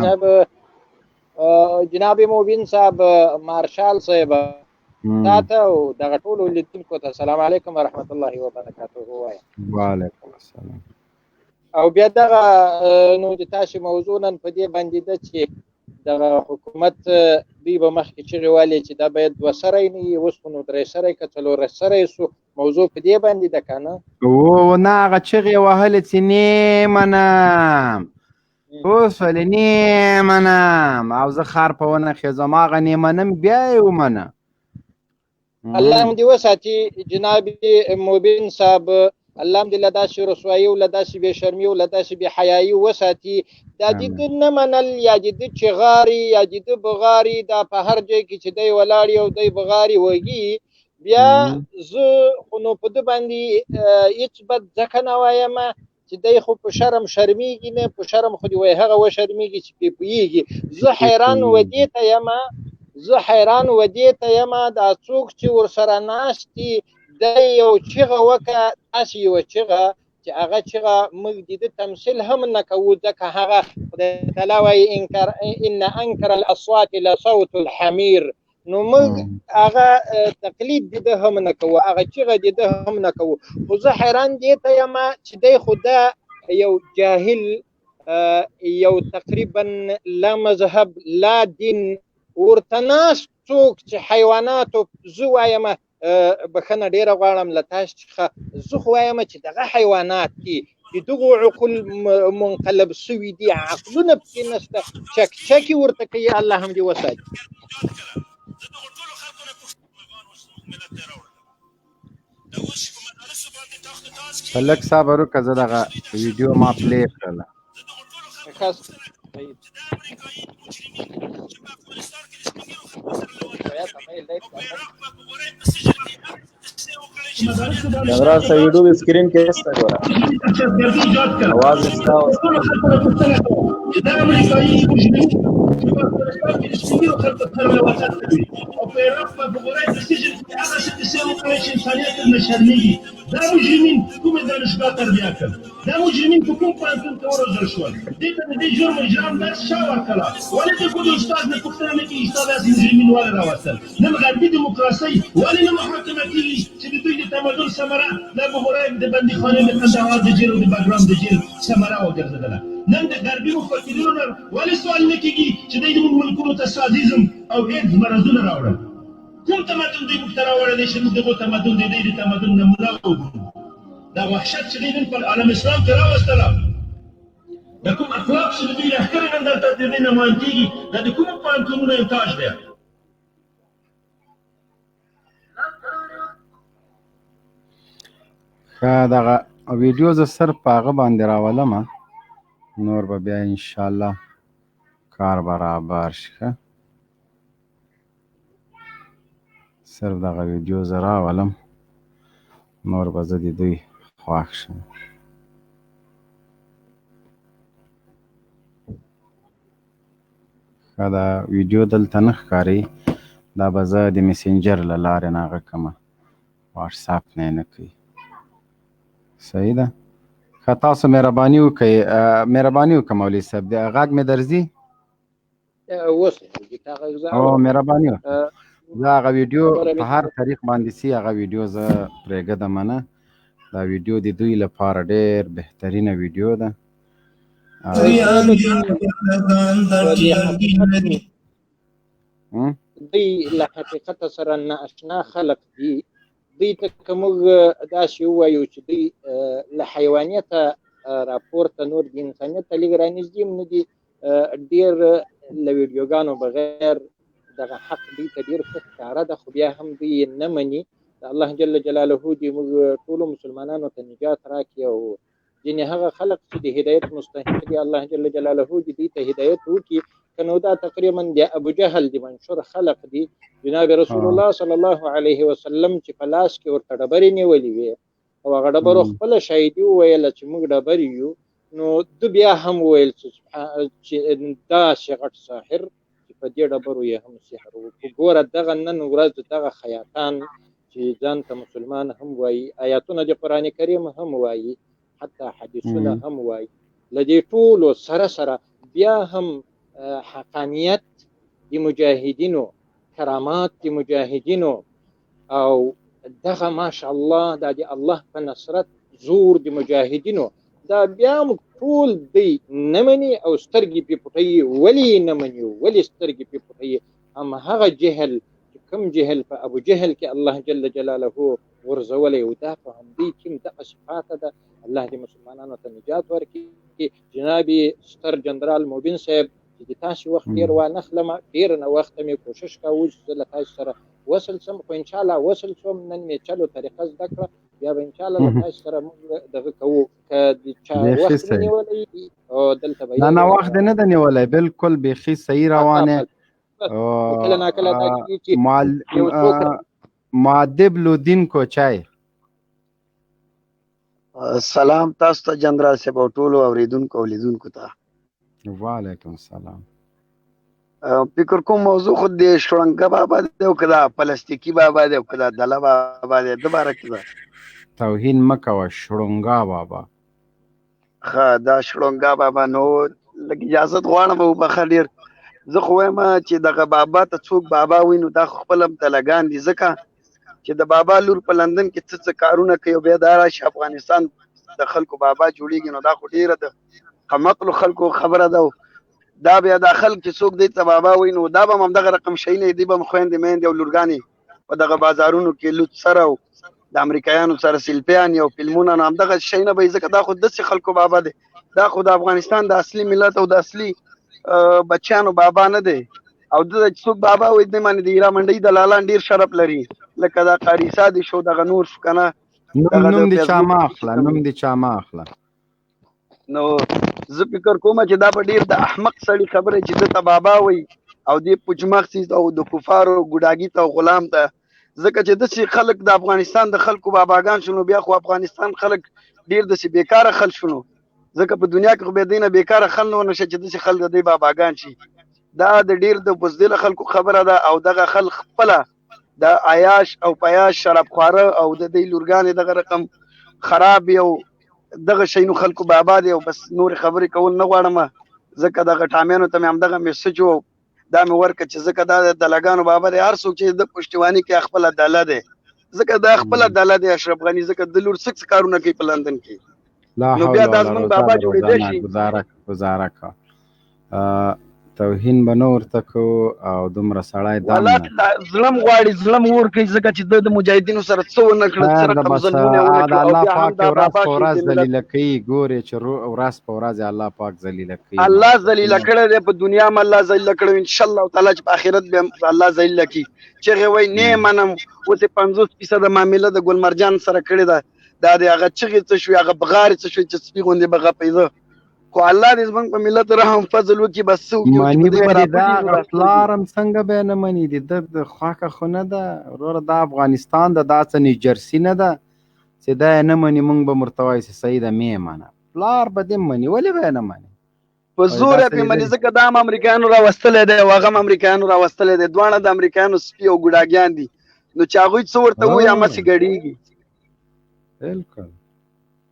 F: صاحب جناب مبین صاحب مارشال صاحب تاته او دغه ټولو لیدونکو ته السلام علیکم ورحمت الله وبرکاته وایه.
B: وعلیکم السلام.
F: او بیا دغه نو د تاسو موضوع نن په دې باندې ده چې دغه حکومت دوی به مخکې چغې والې چې دا باید 2 سری نه وي، اوس خو نو 3 سری که 4 سری سو. موضوع په دې باندې ده که نه؟
B: نه هغه چغې وهلې چې نه منم اوس ولې نه منم او زه خر په ونه خېزم هغه نه منم بیا یې ومنه.
F: الله هم دې وساتي جناب مبین صاحب، الله هم دې له داسې رسوایي او له داسې بې شرمي او له داسې بې حیایي وساتي. دا د ده نه منل یا د ده چغاري یا د ده بغاري دا په هر ځای کې چې دی ولاړ او دی بغاري وږي بیا زه خو نو په ده باندې هېڅ بد ځکه نه وایم چې دی خو په شرم شرمېږي نه، په شرم خو دې وایي هغه وشرمېږي چې پرې پوهېږي. زه حیران و دې ته یم دا څوک چې ورسره ناست دي دی یو چغه وکړه داسې یوه چغه چې هغه چغه موږ د ده تمثیل هم نه کوو ځکه هغه خدای تعالی وایي ان انکر الاصوات لصوت الحمیر. نو موږ هغه تقلید د ده هم نه کوو، هغه چغه د ده هم نه کوو. خو زه حیران دې ته یم چې دی خو دا یو جاهل یو تقریبا لا مذهب لا دین ورته ناست څوک چې حیواناتو زه وایم
J: بخښنه ډیره غواړم له تاسو څخه. زه خو وایم چې دغه حیوانات دي د دغو عقول منقلب سوي دي، عقلونه پکې نشته، چکچکې ورته کوي. الله هم دې وساتي.
B: په لږ صبر وکړه، زه دغه ویډیو ما پلی کړله.
H: جنرال صاحب ویډیو د سکرین کې نشته ګوره، اواز نشته.
A: دا امریکایي مجرمین په افغانستان کې د سپینو خلکو سره لواطت کوي او په عراق په بغورای په سجن کې هغه څه کیسې وکړي چې انسانیت نه شرمېږي. دا مجرمین کومې دانشګاه تربیه کړل؟ دا مجرمین په کوم پوهنتون کې وروزل شول؟ دې ته د دې جرم اجرام درس چا ورکړه؟ ولې د کوم استاد نه پوښتنه نه کېږي ستا داسې مجرمین ولې راوستل؟ نن غربي دیموکراسۍ ولې نه محاکمه کېږي چې د دوی د تمدن ثمره دا بغورای د بندیخانې د کندهار د جیل او د بګرام د جیل ثمره وګرځېدله؟ نن د غربي مفکرینو نه ولې سوال نه کېږي چې دوی زموږ ملکونو ته سادیزم او ایډز مرضونه راوړل؟ کوم تمدن دوی موږ ته راوړی دی چې موږ دغو تمدن د دوی د تمدن نمونه وګورو؟ دا وحشت چې دوی نن په عالم اسلام کې راوستله، د کوم اخلاق چې د دوی لښکرې نن دلته د دوی نمایان کېږي، دا د کومو پوهنتونونو انتاج دی؟
B: ښه، دغه ویډیو زه صرف په هغه باندې راولم، نور به بیا انشاءالله کار برابر شي. ښه، صرف دغه ویډیو زه راولم، نور به زه د دوی خوښ شم. ښه، دا ویډیو دلته نه ښکاري، دا به زه د میسنجر له لارې نه هغه کومه، واټساپ نه یې نه کوي. صحیح ده. ښه، تاسو مهرباني وکړئ، مهرباني وکړه مولوي صاحب، غږ مې درځي؟ او مهرباني وکړه، زه هغه ویډیو په هر طریق باندې سي هغه ویډیو زه پرېږدم نه. دا ویډیو د دوی لپاره ډېر بهترینه ویډیو ده.
J: دوی له حقیقت سره نااشنا خلق دي. دوی ته که موږ داسې ووایو چې دوی له حیوانیته راپورته نور د انسانیت ته لږ رانږدې هم نه دي، ډېر له ویډیوګانو بغیر دغه حق دوی ته ډېر ښه ښکاره ده، خو بیا هم دوی یې نه مني. د الله جل جلاله دې موږ ټولو مسلمانانو ته نجات راکړي او ځینې هغه خلق چې د هدایت مستحق دي الله جل جلاله دې دوی ته هدایت وکړي. که نو دا تقریبا د ابو جهل د منشور خلق دي. جناب رسول الله صلی الله علیه وسلم چې په لاس کې ورته ډبرې نیولې وې او هغه ډبرو خپله شاهدي وویله چې موږ ډبرې یو، نو ده بیا هم وویل چې داسې غټ ساحر چې په دې ډبرو یې هم سحر وکړو. ګوره دغه نن ورځ دغه خیاطان چې ځان ته مسلمان هم وایي، آیاتونه د قرآن کریم هم وایي، حتی حدیثونه هم وایي، له دې ټولو سره سره بیا هم حقانیت د مجاهدینو، کرامات د مجاهدینو او دغه ماشاءالله دا د الله په نصرت زور د مجاهدینو دا بیا موږ ټول دی نه مني او سترګې پې پټوي. ولې نه مني؟ ولې سترګې پې پټوي؟ همهغه جهل چې کوم جهل په ابو جهل کې الله جل جلاله غورځولی و، دا په همدې کې هم دغه صفاته ده. الله دې مسلمانانو ته نجات ورکړي. جناب ستر جنرال مبین صاحب چې د تاسو وخت ډېر وانخلمه، ډېر نه وخته مې کوشش کوو چې زه له تاسو سره وصل شم، خو انشاءالله وصل شوم. نن مې چلو طریقه زده کړه، بیا به انشاءالله له تاسو سره موږ دغه کوو. که د چا وخت مې نیولی او دلته به
B: نه وخت دې نه ده نیولی، بلکل بیخي صحیح روانې.
J: کله ناکله دا کېږي چې
B: معدب لودین کوچای.
K: سلام تاسو ته جنرال صاحب او ټولو اوریدونکو او لیدونکو ته.
B: وعلیکم السلام.
K: فکر کوم موضوع خود د شړنګه بابا دی او که دا پلاستیکي بابا دی او که دا دله بابا دی، د باره کې ده
B: توهین مه کوه. شړنګا بابا.
K: ښه، دا شړنګا بابا. نو لږ اجازت غواړم وبخښه ډېر. زه خو وایم چې دغه بابا ته څوک بابا وایي نو دا خو خپل هم طلګان دي، ځکه چې د بابا لور په لندن کې څه کارونه کوي او بیا دا راشي افغانستان د خلکو بابا جوړېږي، نو دا خو ډېره د قمقلو خلکو خبره ده. دا بیا دا خلک چې څوک دی ته بابا وایي نو دا به هم همدغه رقم شی نه دي، به هم خویندې میندې او لورګانې په دغه بازارونو کې لوټ سره او د امریکایانو سره سیلفیان یو فلمونه نو همدغه شی نه به ځکه دا خو داسې خلکو بابا دی دا خو د افغانستان د اصلي ملت او د اصلي بچیانو بابا نه دی او د څوک بابا وای د معنی د ایرا منډي دلالان ډیر شرف لري لکه دا قاری سادي شو دغه نور شو کنه
B: نوم دي چا ما اخلا
K: نو زه فکر کوم چې دا په ډیر د احمق سړي خبره چې د بابا وای او د پوجمخ او د کفارو ګډاګي ته غلام ته ځکه چې د خلک د افغانستان د خلکو باباګان شنو بیا خو افغانستان خلک ډیر د بیکاره خل شنو ځکه په دنیا کې به دینه بیکاره خل نه نشه چې د خلک د باباګان شي دا د ډیر د بزدل خلکو خبره ده او دغه خلک خپل د عیاش او پیاش شراب خواره او د دې لورګانې دغه رقم خراب یو دغه شینو خلکو بابا دی او بس نور خبرې کول نه غواړم ځکه دغه ټامیانو ته مې هم دغه میسج و دا مې ورکړه چې ځکه دا د دلګانو بابا دی هر څوک چې د پښتواني کې خپل عدالت دی ځکه دا خپل عدالت دی اشرف غنی ځکه د لور سکس کارونه کوي په لندن کې نو بیا دا زموږ بابا جوړېدی شي
B: گزاره کا توهین بنور تکو او دومره سړای دام
K: نه ظلم غواړي ظلم ور کوي ځکه چې د مجاهدینو سره څو نه کړل سره قبضونه ونه
B: الله پاک ورځ په ورځ ذلیل کوي ګوري چې ورځ په ورځ الله پاک ذلیل کوي
K: الله ذلیل کړی دی په دنیا م الله ذلیل کړی ان شاء الله تعالی چې په آخرت به الله ذلیل کوي چې غوي نه منم اوس 50% معاملې د ګلمرجان سره کړی دا د هغه چغې څه شو هغه بغار څه شو چې سپي غوندې بغه پیدا کو الله دې زمونږ په ملت رحم فضل وکي بس
B: مانی به دا خپلارم څنګه به نه مني د خواکه خونه ده ورور د افغانستان د داسې نیوجرسي نه ده چې دا نه مني مونږ به مرتوای سي سید مې معنا پلار به دې مني ولې به نه مني
K: په زور په مني ځکه دا امریکایانو راوستل دي واغه امریکایانو راوستل دي دوانه د امریکایانو سپي او ګډاګیان دي نو چا غوي څو ورته وي یا مسی ګډيږي
B: بالکل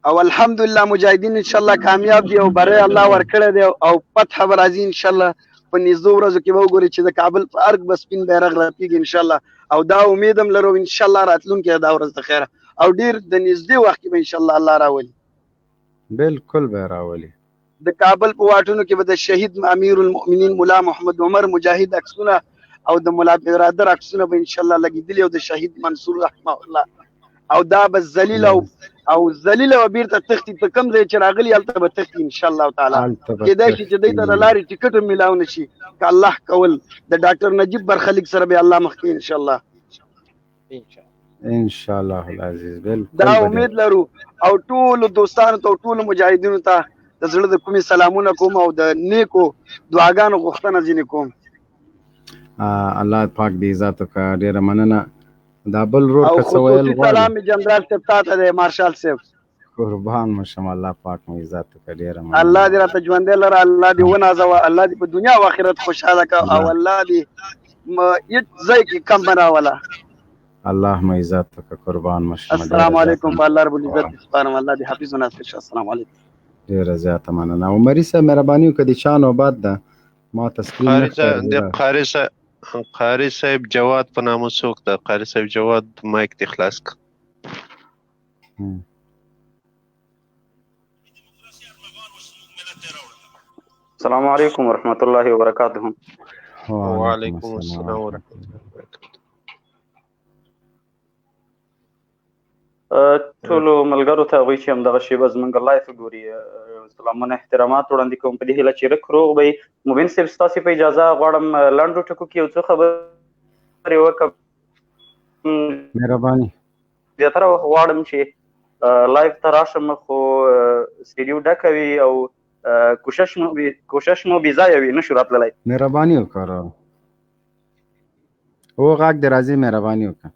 K: او الحمدلله مجاهدین ان شاء الله کامیاب دي او بره الله ورکړه دي او فتح راځي ان شاء الله په نږدې ورځو کې به وګوري چې د کابل په ارګ بس سپین بیرغ راپیږي ان شاء الله او دا امیدم لرو ان شاء الله راتلونکي دا ورځ د خیره او ډیر د نږدې وخت کې ان شاء الله راولي
B: بالکل به راولي
K: د کابل په واټونو کې به د شهید امیر المؤمنین مولا محمد عمر مجاهد عکسونه او د مولا برادر عکسونه به ان شاء الله لګیدلی او د شهید منصور رحمه الله او دا بس ذلیل او ذلیل او بیرته تختی ته کم ځای چې راغلی هلته به تختی ان شاء الله تعالی کېدای شي چې دوی ته د لارې ټیکټ هم میلاو نه شي که الله کول د ډاکټر نجیب برخلیک سره به الله مخکې ان شاء الله
B: ان شاء الله العزیز بالکل
K: دا امید لرو او ټول دوستانو ته ټول مجاهدینو ته د زړه د کومې سلامونه کوم او د نیکو دعاګانو غوښتنه ځینې کوم
B: الله پاک دې عزت وکړي ډېره مننه دا بل روډ
K: او خصوصي سلام جنرال صاحب ته دی مارشال صاحب
B: قربان مشم الله پاک مو عزت وکړي ډېره
K: الله دې راته ژوندی لره الله دې ونازوه الله دې په دنیا او آخرت خوشحاله کړه او الله دې هېڅ ځای کې کم نه راوله
B: الله مو عزت وکړه قربان مشم
K: السلام علیکم په الله رب العزت سپارم الله دې حافظ و ناصر شه السلام علیکم
B: ډېره زیاته مننه عمري صاحب مهرباني وکړه د چا نوبت ده ما تسکین
L: قاری صاحب جواد په نامه څوک ده قاری صاحب جواد مایک دې خلاص کړه
M: السلام علیکم ورحمۃ اللہ وبرکاتہ
L: وعلیکم السلام ورحمۃ اللہ وبرکاتہ
M: ټولو ملګرو ته وایي چې همدغه شیبه زموږ لایف ګوري سلامونه احترامات وړاندې کوم په دې هیله چې رک روغ به مبین صاحب ستاسې په اجازه غواړم لنډو ټکو کې یو څه خبرې وکړم
B: مهرباني
M: زیاتره غواړم چې لایف ته راشم خو سټډیو ډکه وي او کوشش مو بې ځایه وي نشو راتللی
B: مهرباني وکړه او غږ دې راځي مهرباني وکړه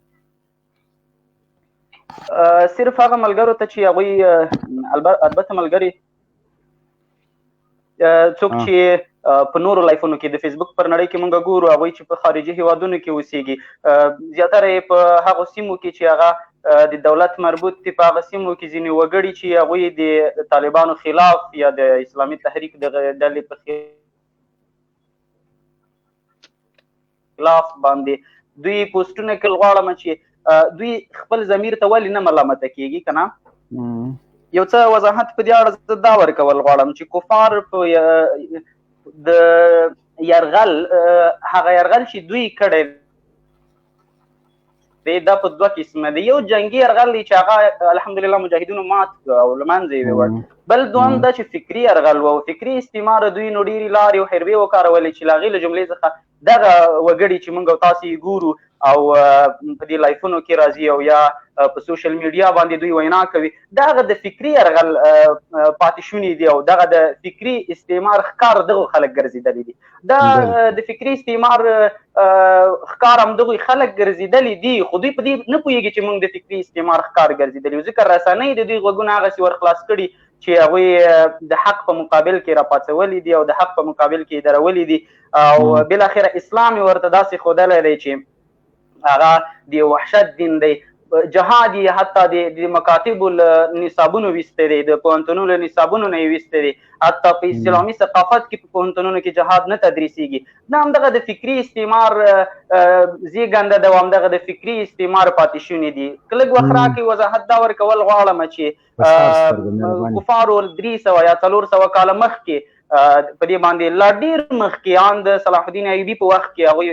M: صرف هغه ملګرو ته چې هغوی البته ملګري څوک چې په نورو لایفونو کې د فیسبوک پر نړۍ کې مونږ ګورو هغوی چې په خارجي هیوادونو کې اوسېږي زیاتره یې په هغو سیمو کې چې هغه د دولت مربوط دي په هغه سیمو کې ځینې وګړي چې هغوی د طالبانو خلاف یا د اسلامي تحریک د ډلې په خلاف باندې دوی پوسټونه کول غواړم چې دوی خپل ضمیر ته ولې نه ملامته کیږي که نه یو څه وضاحت په دې اړه زه دا ورکول غواړم چې کفار په د یرغل هغه یرغل چې دوی کړی دی دا په دوه قسمه دی. یو جنګي یرغل دی چې هغه الحمدلله مجاهدینو مات کړ او له منځه یې ووړ. بل دوم دا چې فکري یرغل و او فکري استعمار دوی نو ډېرې لارې او حربې وکارولې چې له هغې له جملې څخه دغه وګړي چې موږ او تاسې یې ګورو او په دې لایفونو کې راځي او یا په سوشل میډیا باندې دوی وینا کوي، دغه د فکري یرغل پاتې شوني دي او دغه د فکري استعمار ښکار دغه خلک ګرځېدلي دي. دا د فکري استعمار ښکار همدغوی خلک ګرځېدلي دي، خو دوی په دې نه پوهېږي چې موږ د فکري استعمار ښکار ګرځېدلي یو، ځکه رسنۍ د دوی غوږونه هغسې ورخلاص کړي چې هغوی د حق په مقابل کې راپاڅولي دي او د حق په مقابل کې یې درولي دي او بالاخره اسلام یې ورته داسې ښودلی دی چې هغه د وحشت دین دی. جهاد یې حتی د مکاتبو له نصابونو ویستی دی، د پوهنتونونو له نصابونو نه یې ویستی دی، حتی په اسلامي ثقافت کې په پوهنتونونو کې جهاد نه تدریسیږي. دا همدغه د فکري استعمار زیږنده ده او همدغه د فکري استعمار پاتې شوني دي. که لږ وخت راکړئ وضاحت دا ورکول غواړم چې کفارو 300 یا 400 کاله مخکې په دې باندې لا ډېر مخکې ان د صلاح الدین ایوبي په وخت کې هغوی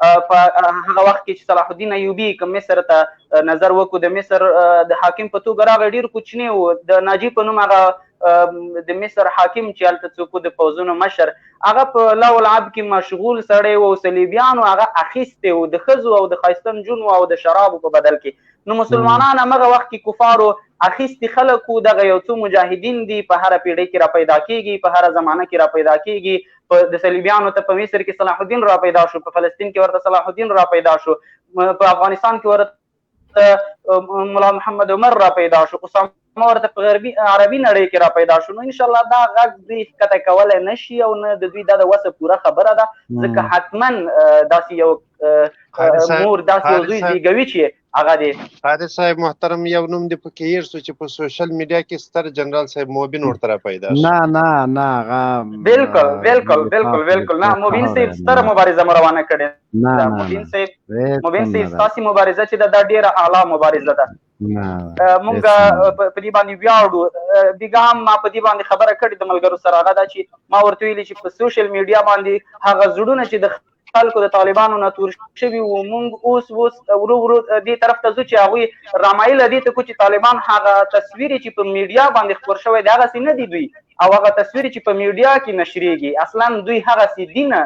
M: په هغه وخت کې چې صلاح الدین ایوبي که مصر ته نظر وکړو د مصر د حاکم په توګه راغی ډېر کوچنی و، د ناجي په نوم هغه د مصر حاکم چې هلته څوک د پوځونو مشر هغه په لو لعب کې مشغول سړی و او صلیبیانو هغه اخیستی و د ښځو او د ښایسته نجونو او د شرابو په بدل کې. نو مسلمانان همغه وخت کې کفارو اخیستي خلک و، دغه یو څو مجاهدین دي په هره پیړۍ کې را پیدا کېږي، په هره زمانه کې را پیدا کېږي. د صلیبیانو ته په مصر کې صلاح الدین را پیدا شو، په فلسطین کې ورته صلاح الدین را پیدا شو، په افغانستان کې ورته ملا محمد عمر را پیدا شو، اسامه ورته په غربي عربي نړۍ کې را پیدا شو. نو انشاءالله دا غږ دوی ښکته کولی نه شي او نه د دوی دا د وسه پوره خبره ده، ځکه حتما داسې یو مور داسې یو زوی زیږوي چې هغه دی.
L: قادر صاحب محترم، یو نوم دې پکې هېر شو چې په سوشل میډیا کې ستر جنرال صاحب موبین ورته را پیدا شو.
B: نه هغه
M: بالکل بالکل بالکل بالکل نه، موبین صاحب ستره مبارزه مو روانه کړې. موبین صاحب ستاسې مبارزه چې ده دا ډېره اعلی مبارزه ده. مونږ په دې باندې ویاړو. بیګا هم ما په دې باندې خبره کړې د ملګرو سره، هغه دا چې ما ورته ویلي چې په سوشل میډیا باندې هغه زړونه چې د خلکو د طالبانو نه تور شوي وو، مونږ اوس ورو ورو دې طرف ته ځو چې هغوی رامایله دې ته کړو چې طالبان هغه تصویر چې په میډیا باندې خپور شوی دی هغسې نه دي دوی، او هغه تصویر چې په میډیا کې نشریږي اصلا دوی هغسې دي نه.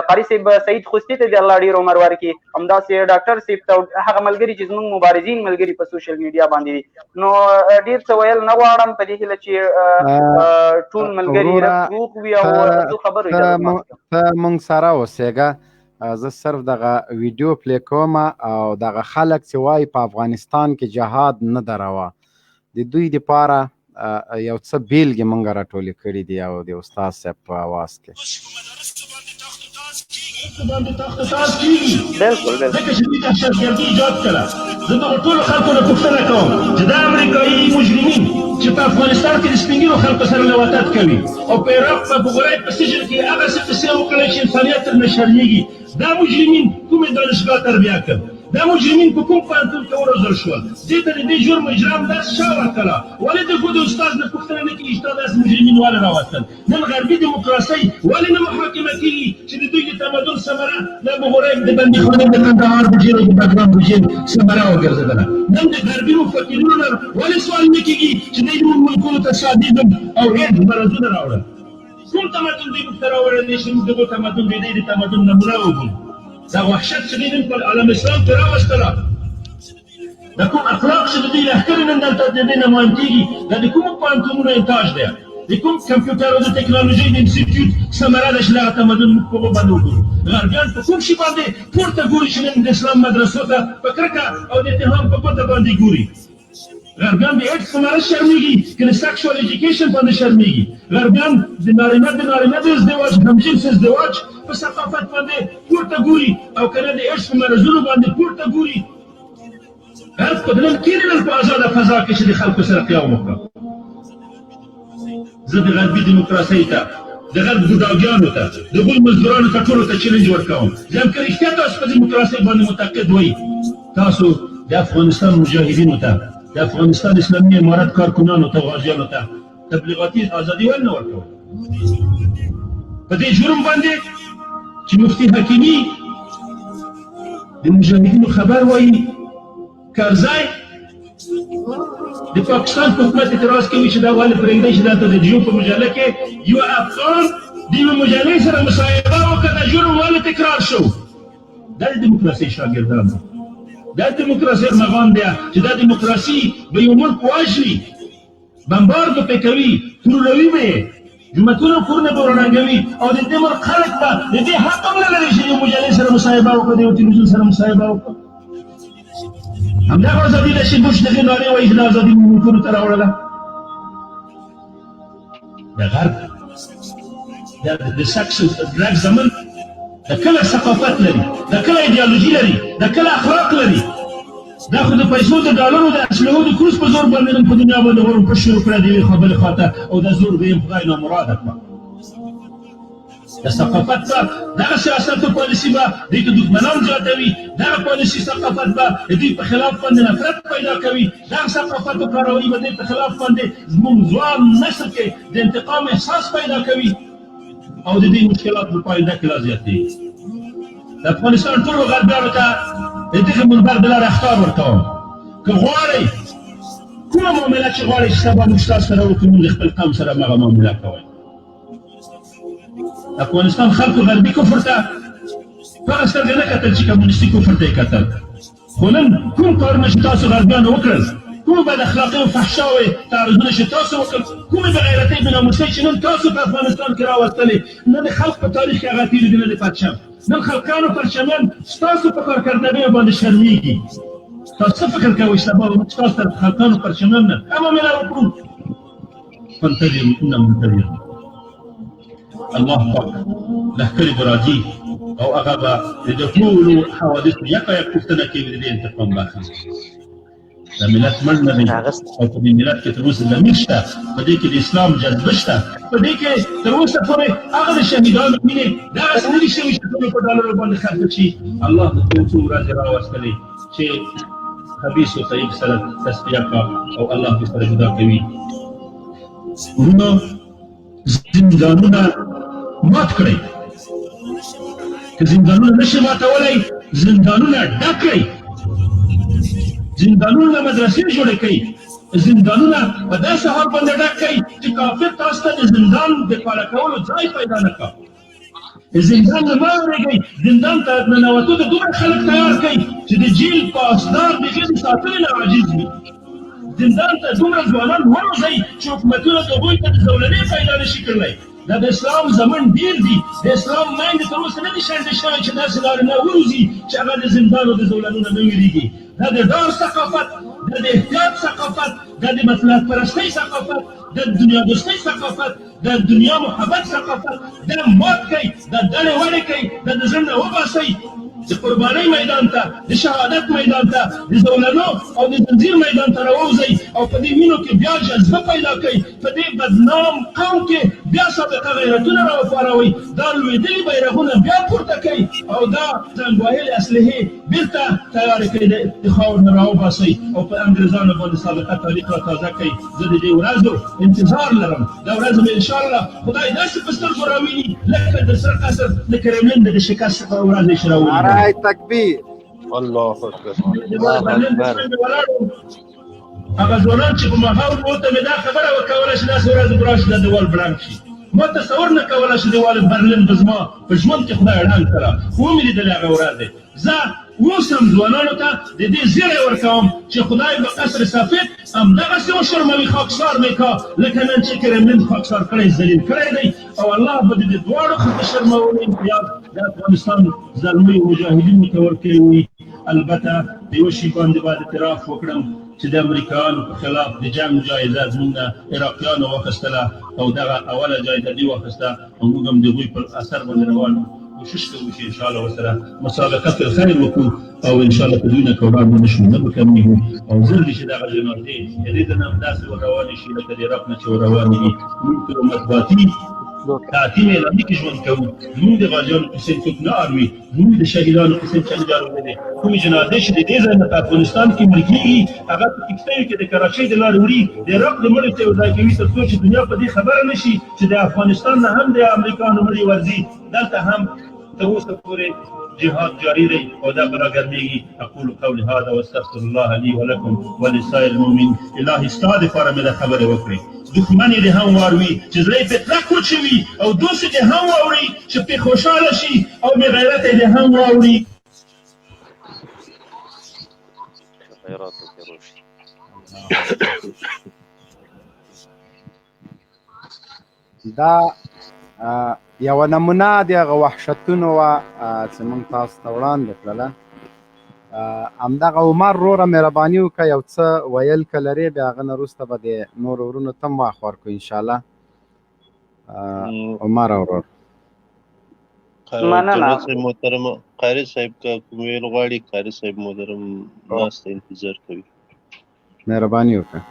M: قاري صاحب سعید خوستي ته د الله ډېر عمر ورکړي، همداسې ډاکټر صاحب ته هغه ملګري چې زموږ مبارزین ملګري په سوشل میډیا باندې دي. نو ډېر څه ویل نه غواړم په دې هیله چې ټول ملګري روغ وي او زه خبرو
B: ته مونږ سره اوسېږه. زه صرف دغه ویډیو پلی کوم او دغه خلک چې وایي په افغانستان کې جهاد نه ده روا، د دوی دپاره یو څه بیلګې مونږ راټولې کړي دي او د استاد صاحب په اواز کې.
A: بالکل ځکه چې دوی دهشتګردي ایجاد کړه. زه دغو ټولو خلکو نه پوښتنه کوم چې دا امریکایي مجرمین چې په افغانستان کې د سپین ږیرو خلکو سره لواطت کوي او په عراق په بغرای په سجن کې هغسې قصې وکړی چې انسانیت ترنه شرمېږي، دا مجرمین کومې دانشګاه تربیه کړ؟ دا مجرمین په کوم پوهنتون کې وروزل شول؟ دې ته د دې جرم اجرام درس چا ورکړه؟ ولې د استاد نه پوښتنه نه کېږي چې تا داسې مجرمین ولې راوستل؟ نن غربي دیموکراسۍ ولې نه محاکمه کېږي چې د دوی د تمدن ثمره د بغرای د بندیخانې د کندهار د جیل او د بګرام د جیل ثمره وګرځېدله؟ نن د غربي مفکرینو نه ولې سوال نه کېږي چې دوی نور ملکونو ته سادیزم او هند مرضونه راوړل؟ کوم تمدن دوی موږ ته راوړی دی چې موږ دغو تمدن د دوی د تمدن نمونه وګورو؟ دا وحشت چې دوی نن په عالم اسلام کې راوستله، دا کوم اخلاق چې د دوی لښکرې نن دلته د دوی نه مهم کېږي، دا د کومو پوهنتونونو انتاج دی؟ د کوم کمپیوټر او د ټکنالوژۍ د انسټیټیوټ ثمره ده چې دغه تمدن موږ په هغو باندې وګورو؟ غربیان په کوم شي باندې پورته ګوري چې نن د اسلام مدرسو ته په کرکه او د اتهام په پته باندې ګوري؟ غربیان د ایډز په مرض شرمېږي که د سیکشوال ایجوکیشن باندې شرمېږي؟ غربیان د نارینه د ازدواج همجنس ازدواج په ثقافت باندې پورته ګوري او که نه د ایډز په مرضونو باندې پورته ګوري؟ غرب خو نن کېنې نن په ازاده فضا کې چې د خلکو سره قیام وکړه. زه د غربي دیموکراسۍ ته د غرب بوډاګانو ته د غول مزدورانو ته ټولو ته چیلنج ورکوم، ځکه که رښتیا تاسو په دیموکراسۍ باندې معتقد وئ، تاسو د افغانستان مجاهدینو ته، د افغانستان اسلامي امارت کارکنانو ته، غازیانو ته تبلیغاتي ازادي ولې نه ورکوئ؟ په دې جرم باندې چې مفتي حکیمي د مجاهدینو خبر وایي
N: کرزی د پاکستان په حکومت اعتراض کوي چې دا ولې پرېږدي چې دلته د جیو په مجله کې یو افغان د یوې مجلې سره مصاحبه وکړه د جرم ولې تکرار شو. دا د دیموکراسۍ شاګردان دي، دا دیموکراسۍ ارمغان دی چې دا دیموکراسي به یو ملک واجلي، بمبار به پې کوي، تروروي به یې، جوماتونه کورونه به ورړنګوي او د دې ملک خلک به د دې حق هم نه لري چې یو مجلې سره مصاحبه وکړي، د یو تلویزیون سره مصاحبه وکړي. همدغه ازادي ده چې بوش دغې نارې وایي چې دا ازادي ملکونو ته راوړله. د غرب د سکس ډرګ زمن د کله ثقافت لري، د کله ایډیالوژي لري، د کله اخلاق لري. دا خو د پیسو د ډالرو د اسلحو د کروز په زور باندې په دنیا باندې غورم پش شروع کړه د یوې خوا بلې خوا ته، او دا زور به یې خدای نامراده کړه. د ثقافت به دغه سیاست او پالیسي به دوی ته دښمنان زیاتوي، دغه پالیسي ثقافت به د دوی په خلاف باندې نفرت پیدا کوي، دغه ثقافت او کارولي به دوی په خلاف باندې زموږ ځوان نسل کې د انتقام احساس پیدا کوي او د دې مشکلات په پایله کې لا زیاتېږي. د افغانستان ټولو غربیانو ته د دغه منبر د لارې اخطار ورکوم، که غواړئ کومه معامله چې غواړئ چې سبا موږ ستاسو سره وکړو، موږ د خپل قوم سره همغه معامله کوئ. افغانستان خلکو غربي کفر ته په هغه سترګه نه کتل چې کمونیستي کفر ته یې کتل، خو نن کوم کارونه چې تاسو غربیانو وکړل، کومې بد اخلاقۍ او فحشاوې تعرضونه چې تاسو وکړل، کومې بې غیرتۍ بېناموسۍ چې نن تاسو په افغانستان کې راوستلې، نه د خلق په تاریخ کې هغه تېرې دي، نه د پات شم. نن خلقانو پرچمیان ستاسو په کارکردګیو باندې شرمېږي. تاسو څه فکر کوئ چې سبا به موږ ستاسو تر خلقانو پرچمیان نه ښه معامله وکړو؟ فانتظروا انا منتظرون. الله پاک لښکرې به راځي او هغه به د ټولو حوادثو یکایک پوښتنه کوي، د دې انتقام به اخلي. د ملت مړ نه دی او په دې ملت کې تر اوسه ضمیر شته، په دې کې د اسلام جذبه شته، په دې کې تر اوسه پورې هغه د شهیدانو مینې دغسې نه دي شوي چې ټولو په ډالرو باندې خرڅ شي. الله د ټول څو ورځې راوستلې چې خبیث و طیب سره تصفیه کړه او الله دې سره جدا کوي. وروڼو زندانونه مات کړئ، که زندانونه نشي ماتولی زندانونه ډک کړئ، زندانونه مدرسې جوړې کړئ، زندانونه په داسې حال باندې ډک کړئ چې کافر تاسو ته د زندان د پاله کولو ځای پیدا نه کړه. زندان نه مه اورېږئ، زندان ته ننوتو ته دومره خلک تیار کړئ چې د جیل پاسدار د ښځې ساتلو نه عاجز وي. زندان ته دومره ځوانان وروځئ چې حکومتونه د هغوی ته د زولنې پیدا نه شي کړلی. دا د اسلام زمن ډېر دي، د اسلام میندې تر اوسه نه دي شنډې شوې چې داسې نارینه وروځي چې هغه د زندان او د زولنونه نه وېرېږي. دا د ډار ثقافت، دا د احتیاط ثقافت، دا د مصلحت پرستۍ ثقافت، د دنیا دوستۍ ثقافت، د دنیا محبت ثقافت، دا مات کړئ، دا ډلې وړې کړئ، دا د زړه نه وباسئ، د قربانۍ میدان ته، د شهادت میدان ته، د زولنو او د زنځیر میدان ته راووځئ او په دې وینو کې بیا جذبه پیدا کړئ، په دې بدنام قوم کې بیا سابقه غیرتونه راوپاروئ، دا لوېدلي بیرغونه بیا پورته کړئ او دا زنګ وهلې اسلحې بېرته تیارې کړئ، د خاورو نه راوباسئ او په انګریزانو باندې سابقه تاریخ را تازه کړئ. زه د دې ورځو انتظار لرم، دا ورځ به انشاءالله خدای داسې په سترګو راویني لکه د سر قصر د کرملین د شکست څخه ورځ چې راوویني.
B: نعره تکبیر.
L: الله اکبر.
N: هغه ځوانان چې په ماحول ورته مې دا خبره وکوله چې داسې ورځ به راشي دا دیوال بړنګ شي، ما تصور نه کوله چې دیوال برلین به زما په ژوند کې خدای ړنګ کړه، خو ومې لیدلې هغه ورځې. زه اوس هم ځوانانو ته د دې زیری ورکوم چې خدای به قصر سفید همدغسې وشرموي، خاکسار مې کا لکه نن چې کرملین خاکسار کړی ذلیل کړی دی، او الله به د دې دواړو خلکو شرمولو امتیاز د افغانستان زلمیو مجاهدینو ته ورکړی وي. البته د یوه شي باندې باید اعتراف وکړم چې د امریکایانو په خلاف د جنګ جایزه زموږ نه عراقیانو واخیستله او دغه اوله جایزه دوی واخیسته او موږ هم د هغوی په اثر باندې روان کوشش کوو چې انشاءالله ورسره مسابقه فی الخیر وکړو او انشاءالله په دوی نه که وړاندې نه شو نه به کمیږو او زر دي چې دغه جنازې د دې ته نه همداسې ورروانې شي لکه د عراق نه چې ورروانې دي. موږ په مطبوعاتي تعتیم اعلامي کې ژوند کوو، موږ د غازیانو قصې څوک نه اروي، موږ د شهیدانو قصې چا نه اورېدې. کومې جنازې چې د دې ځای نه په افغانستان کې مړه کېږي هغه په کښتیو کې د کراچۍ د لارې وړي، د عراق د مړو ته یو ځای کوي تر څو چې دنیا په دې خبره نه شي چې د افغانستان نه هم د امریکایانو مړي ورځي، دلته هم تر اوسه پورې جهاد جاری دی او دا به راګرمېږي. اقول قولي هذا واستغفر الله لي ولكم ولسائر المؤمنين. الهي ستا دپاره مې دا خبرې وکړې. دښمن یې دې هم واوري چې زړه یې پرې کلک وچوي، او دوست یې دې هم واوري چې پرې خوشحاله شي، او بې غیرته یې دې هم واوري.
B: دا یوه نمونه د هغه وحشتونو وه چې موږ تاسو ته وړاندې کړله. همدغه عمر وروره مهرباني وکړه یو څه ویل که لرې، بیا هغه نه وروسته به د نورو ورونو ته هم وخت ورکړو انشاءالله. عمر ورور
L: جناب صاحب محترم قاري صاحب که کوم ویل غواړي، قاري صاحب محترم ناسته انتظار کوي.
B: مهرباني وکړه.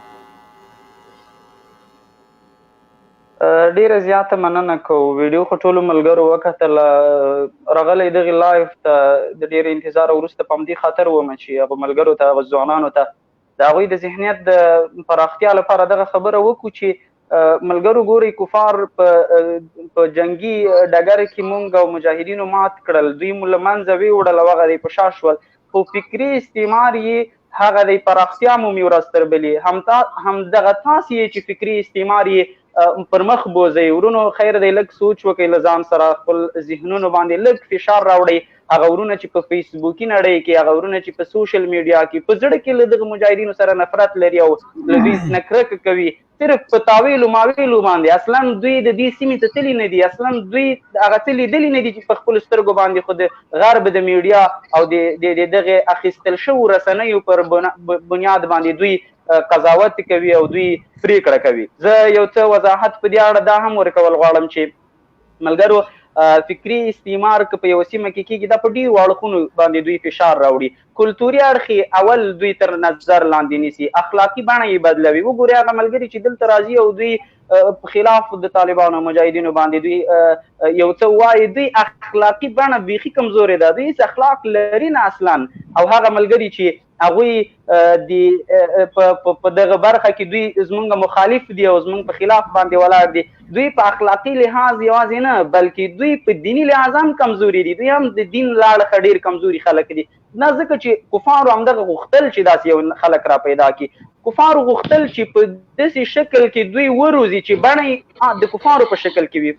M: ډیره زیاته مننه کوو. ویډیو خو ټولو ملګرو وکتله. راغلی دغې لایف ته د ډېر انتظار وروسته په همدې خاطر ومه چې هغو ملګرو ته، هغو ځوانانو ته د هغوی د ذهنیت د پراختیا لپاره دغه خبره وکړو چې ملګرو ګورئ کفار په جنګي ډګر کې مونږ او مجاهدینو مات کړل، دوی مو له منځه ویوړل او هغه دی په شا شول، خو فکري استعمار یې هغه دی پراختیا مومي ورځ تر بلې. همدغه تاسې یې چې فکري استعمار یې پر مخ بوځئ. ورونو خیر دی لږ سوچ وکئ له ځان سره، خپل ذهنونو باندې لږ فشار راوړئ. هغه ورونه چې په فیسبوکي نړۍ کې، هغه ورونه چې په سوشل میډیا کې په زړه کې له دغه مجاهدینو سره نفرت لري او له دوی نه کرکه کوي، صرف په تاویلو ماویلو باندې. اصلا دوی د دې سیمې ته تللي نه دي، اصلا دوی هغه څه لیدلي نه دي چې په خپلو سترګو باندې خو د غرب د میډیا او د دغې اخیستل شوو رسنیو پر بنیاد باندې دوی قضاوت کوي او دوی پریکړه کوي. زه یو څه وضاحت په دې اړه دا هم ورکول غواړم چې ملګرو فکري استعمار که په یوه سیمه کې کېږي دا په ډېرو اړخونو باندې دوی فشار راوړي. کلتوري اړخ اول دوی تر نظر لاندې نیسي، اخلاقي بڼه یې بدلوي. وګورئ هغه ملګري چې دلته راځي او دوی په خلاف د طالبانو مجاهدینو باندې دوی یو څه وایي، دوی اخلاقي بڼه بیخي کمزورې ده، دوی هېڅ اخلاق لري نه اصلا. او هغه ملګري چې هغوی په دغه برخه کې دوی زمونږ مخالف دي او زمونږ په خلاف باندې ولاړ دي، دوی په اخلاقي لحاظ یوازې نه بلکې دوی په دیني لحاظ هم کمزوري دي. دوی هم د دین له اړخه ډېر کمزوري خلک دي. نه ځکه چې کفارو همدغه غوښتل چې داسې یو خلک را پیدا کړي، کفارو غوښتل چې په داسې شکل کې دوی وروزي چې بڼه د کفارو په شکل کې وي،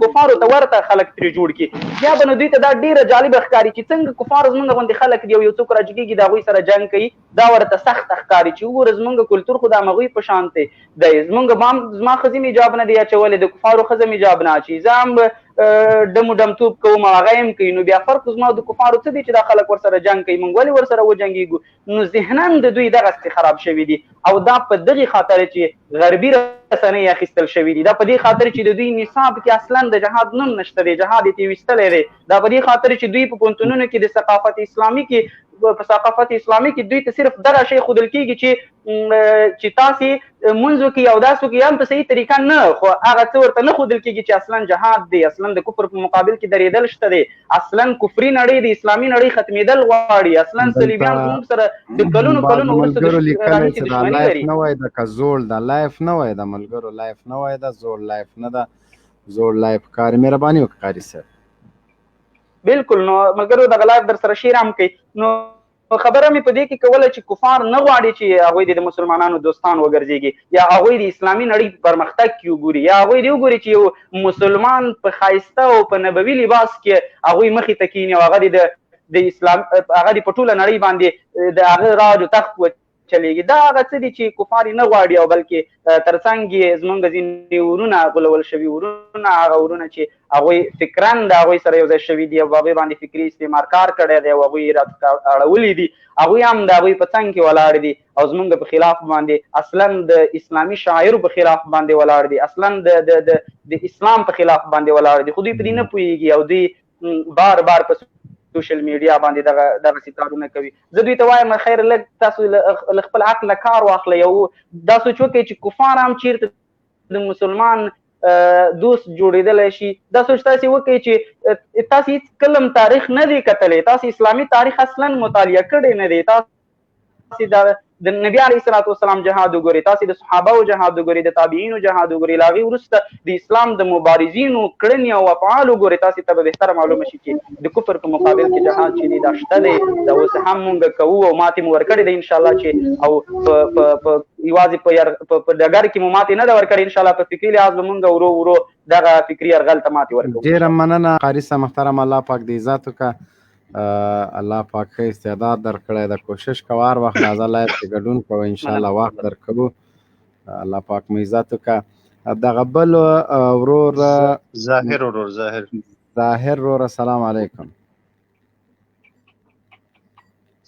M: کفارو ته ورته خلک ترې جوړ کړي. بیا به نو دوی ته دا ډېره جالبه ښکاري چې څنګه کفار زمونږ غوندې خلک دي او یو څوک راجګېږي د هغوی سره جنګ کوي، دا ورته سخته ښکاري چې وګوره زمونږ کلتور خو د همغوی په شان دی. زما ښځې مې حجاب نه دی اچولی، د کفارو ښځه مې حجاب نه اچوي، زه هم ډم ډمتوب کوم او هغه هم کوي. نو بیا فرق زما د کفارو څه دی چې دا خلک ورسره جنګ کوي، موږ ولې ورسره وجنګېږو؟ نو ذهنا د دوی دغسې خراب شوي دي او دا په دغې خاطر چې غربي رسنۍ اخیستل شوي دي، دا په دې خاطر چې د دوی نصاب کې اصلا د جهاد نوم نشته دی، جهاد یې ویستلی دی، دا په دې خاطر چې دوی په پوهنتونونو کې د ثقافت اسلامي کې په ثقافت اسلامي کې دوی ته صرف دغه شی ښودل کېږي چې تاسې مونځ وکړئ او داسې وکړئ، هم په صحیح طریقه نه، خو هغه څه ورته نه ښودل کېږي چې اصلا جهاد دی، اصلا د کفر په مقابل کې درېدل شته دی، اصلا کفري نړۍ د اسلامي نړۍ ختمېدل غواړي، اصلا صلیبیان زموږ سره د کلونو وروسته
B: راهیسې لایف نه وای ده که زوړ ده، لایف نه وای ده ملګرو، لایف نه وای ده، زوړ لایف نه ده، زوړ لایف کار. مهرباني وکړه قاري صاحب.
M: بالکل. نو ملګرو دغه لایف در سره شیر هم کوي. نو خبره مې په دې کې کوله چې کفار نه غواړي چې هغوی د مسلمانانو دوستان وګرځېږي یا هغوی د اسلامي نړۍ پرمختګ کې وګوري یا هغوی دې وګوري چې یو مسلمان په ښایسته او په نبوي لباس کې هغوی مخې ته کښېني او هغه د اسلام هغه د په ټوله نړۍ باندې د هغه راج و تخت چلیږي. دا هغه څه دي چې کفار نه غواړي او بلکې ترڅنګ یې زموږ ځینې ورونه غولول شوي ورونه، هغه ورونه چې هغوی فکراً د هغوی سره یو ځای شوي دي او هغوی باندې فکري استعمار کار کړی دی او هغوی یې اړولي دي، هغوی هم د هغوی په څنګ کې ولاړ دي او زموږ په خلاف باندې اصلا د اسلامي شاعرو په خلاف باندې ولاړ دي، اصلا د اسلام په خلاف باندې ولاړ دي، خو دوی په دې نه پوهېږي او دوی بار بار په سوشل میډیا باندې دغه کارونه کوي. زه دوی ته وایم خیر لږ تاسو له خپل عقله کار واخلئ او دا سوچ وکړئ چې کفار هم چیرته د مسلمان دوست جوړېدلی شي. دا سوچ تاسې وکړئ چې تاسې هېڅ کله تاریخ نه دی کتلی، تاسې اسلامي تاریخ اصلا مطالعه کړی نه دی، تاسې د نبی علیه الصلاۃ والسلام جهاد وګورئ، تاسې د صحابهو جهاد وګورئ، د تابعینو جهاد وګورئ، له هغې وروسته د اسلام د مبارزینو کړنې او افعال وګورئ، تاسې ته به بهتره معلومه شي چې د کفر په مقابل کې جهاد چې دی دا شته دی، دا اوس هم مونږ کوو او ماتې مو ورکړې ده انشاءالله چې او یوازې په ډګر کې مو ماتې نه ده ورکړې، انشاءالله په فکري لحاظ به مونږ ورو ورو دغه فکري یرغل ته ماتې ورکوو.
B: ډېره مننه قاري صاحب محترم، الله پاک دې عزت وکړه، الله پاک ښه استعداد درکړی ده، کوشش کوه هر وخت راځه لایف کې ګډون کوه، انشاءالله وخت درکوو، الله پاک مو عزت وکړه. دغه بل ورور ظاهر ورور السلام علیکم.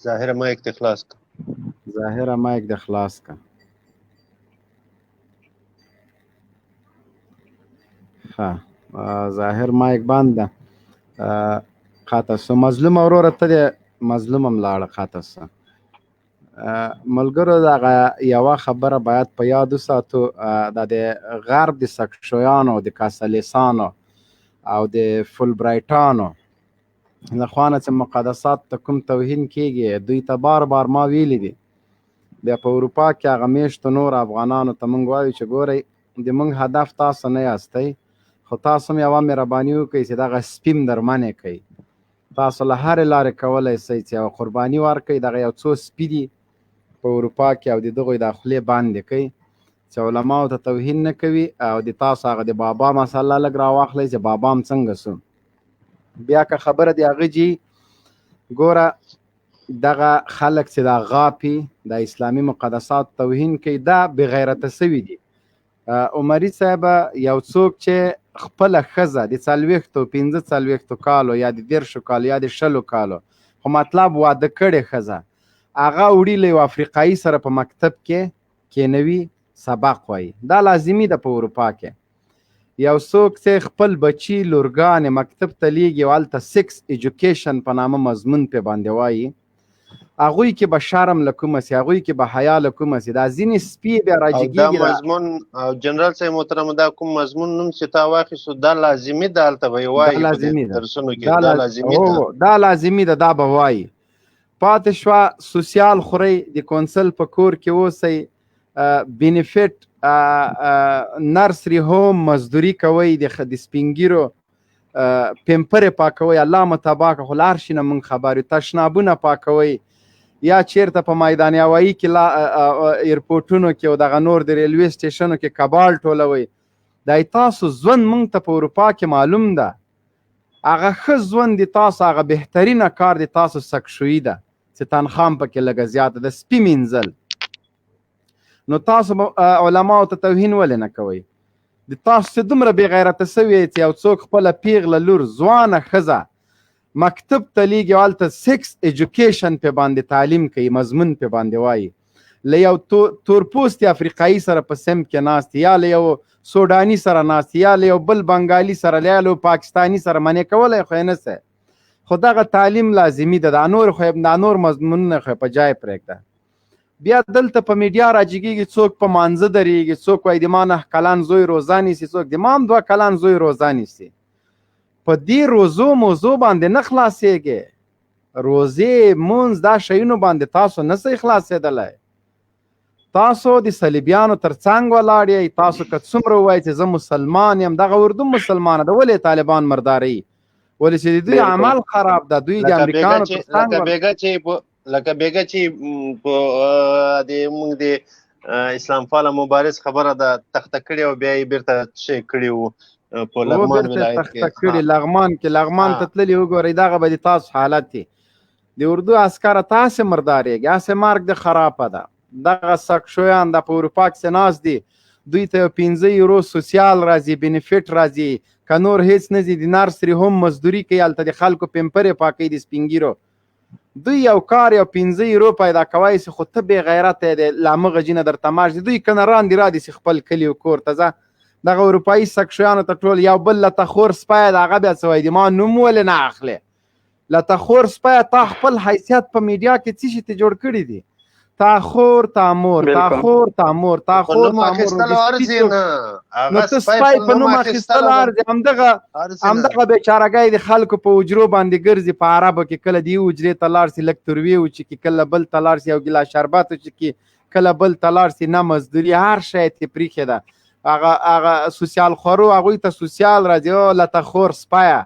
D: ظاهره مایک ته خلاص کړه.
B: ظاهره مایک د خلاص کړه. ښه ظاهر مایک بند ده. خاطه سو مظلوم وروره ته دې مظلوم هم لاړه خاطه سه. ملګرو دغه یوه خبره باید په یاد وساتو، دا د غرب د سکشویانو، د کاسلیسانو او د فولبرایټانو له خوا نه چې مقدسات ته کوم توهین کیږي، دوی ته بار بار ما ویلي دي. بیا په اروپا کې هغه میشتو نور افغانانو ته موږ وایو چې ګورئ د موږ هدف تاسو نه یاستئ، خو تاسو هم یوه مهرباني وکړئ چې دغه سپیم در منې کوئ. تاسو له هرې لارې کولی شئ چې یوه قرباني ورکړئ، دغه یو څو سپي دي په اروپا کې او د دغوی د خولې بندې کوئ چې علماو ته توهین نه کوي، او د تاسو هغه د بابا مسله لږ راواخلئ چې بابا هم څنګه سو. بیا که خبره د هغه جي ګوره دغه خلک چې دا غاپي د اسلامي مقدسات توهین کوي، دا بغیرته سوي دي. عمري صاحب یو څوک چې خپله ښځه د 45 کالو یا د 10 کالو یا د 20 کالو خو مطلب واده کړې ښځه، هغه وړي له یو افریقایي سره په مکتب کې کینوي سبق وایي، دا لازمي ده په اروپا کې. یو څوک چې خپل بچي لورګانې مکتب ته لیږي او هلته سیکس ایجوکیشن په نامه مضمون پې باندې وایي، هغوی کې به شرم له کومه سي، هغوی کې به حیا له کومه سي. دا ځینې سپي بیا راجګېږي.
D: دا مضمون او جنرال صاحب محترم دا کوم مضمون نوم چې تا واخیستو دا لازمي ده هلته به یې وایي په درسونو کې، دا لازمي ده،
B: دا لازمي ده، دا به وایي. پاتې شوه سوسیال خورئ، د کونسل په کور کې اوسئ، بینیفټ نرسري هوم مزدوري کوئ، د سپینګیرو پیمپرې پاکوئ، الله مو تباه کړه، خو له هر شي نه موږ خبر یو، تشنابونه پاکوئ، یا چیرته په میدان هوایي کې ایرپورټونو کې او دغه نور د ریلوی سټیشنو کې کبال ټولوئ. دا تاسو ژوند موږ ته په اروپا کې معلوم ده، هغه ښه ژوند د تاسو هغه بهترینه کار د تاسو سکشویي ده چې تنخوا هم پکې لږه زیاته ده، سپي مینځل. نو تاسو علماو ته توهین ولې نه کوئ؟ د تاسو چې دومره بې غیرته سوي چې یو څوک خپله پیغله لور ځوانه ښځه مکتب ته لیږي او هلته سیکس ایجوکیشن پې باندې تعلیم کوي، مضمون پې باندې وایي، له یو تورپوستي افریقایي سره په سمت کې ناست، یا له یو سوډاني سره ناست، یا له یو بل بنګالي سره، یا له پاکستاني سره منې کولی خو یې نه سي. خو دغه تعلیم لازمي ده، دا نور مضمونونه خو په جای پرېږده. بیا دلته په میډیا راجګېږي، څوک په مانځه درېږي، څوک وایي د ما 9 کلن زوی روزه نیسي، څوک د ما هم 2 کلن زوی روزه نیسي. په دې روزو موضوع باندې نه خلاصېږي، روزې مونځ دا شیونو باندې تاسو نه سئ خلاصېدلی. تاسو د صلیبیانو تر څنګ ولاړ یئ. تاسو که څومره ووایئ چې زه مسلمان یم، دغه اردو مسلمانه ده، ولې طالبان مرداروي؟ ولې چې د دوی عمل خراب ده، دوی د امریکانو تر څنګ
D: لکه بیګه چې د موږ د اسلام فاله مبارز خبره ده تخته کړې او بیا یې بیرته شی کړي وو په لغمان ولایت کې،
B: لغمان کې لغمان ته تللي وګورئ، دغه به د تاسو حالت دی. د اردو عسکره تاسې مردارېږي، هسې مرګ د خرابه ده. دغه سکشویان د په اروپا کې ناست دي، دوی ته 15 یورو سوسیال راځي، بینیفټ راځي، که نور هیڅ نه ځي، د نرسري هم مزدوري کوي، هلته د خلکو پیمپرې پاکوي د سپینګیرو. دوی یو کار یو 15 یورو پیدا کوی سي، خو ته بې غیرته یې، له همغه جینه درته معاش دي. دوی کنه راندې را دي سي خپل کلي و کور ته ځه. دغه اروپایي سکشویانو ته ټول یو بل لتخور سپی د هغه بیا څه وایي د ما نوم ولې نه اخلې؟ لتخور سپی تا خپل حیثیت په میډیا کې څه شي ته جوړ کړي دي؟ تا خور تا مور تا خور تا مور تا
D: خو
B: خور
D: نوم
B: تا
D: اخیستل
B: مور
D: ارزي نه
B: نو
D: هغه
B: ته
D: سپی
B: سپی
D: په
B: په
D: نوم
B: نوم
D: اخیستل
B: اخیستل ارزي همدغه بیچارهګۍ د خلکو په حجرو باندې ګرځي په عربو کې کله د یو حجرې ته لاړ سي لږ ترویې وچکي کله بل ته لاړ سي یو ګیلاس شربت وچکي کله بل ته لاړ سي نه مزدوري هر شی ترې پرېښې ده هغه سوسیال خورو هغوی ته سوسیال راځي او لته خور سپیه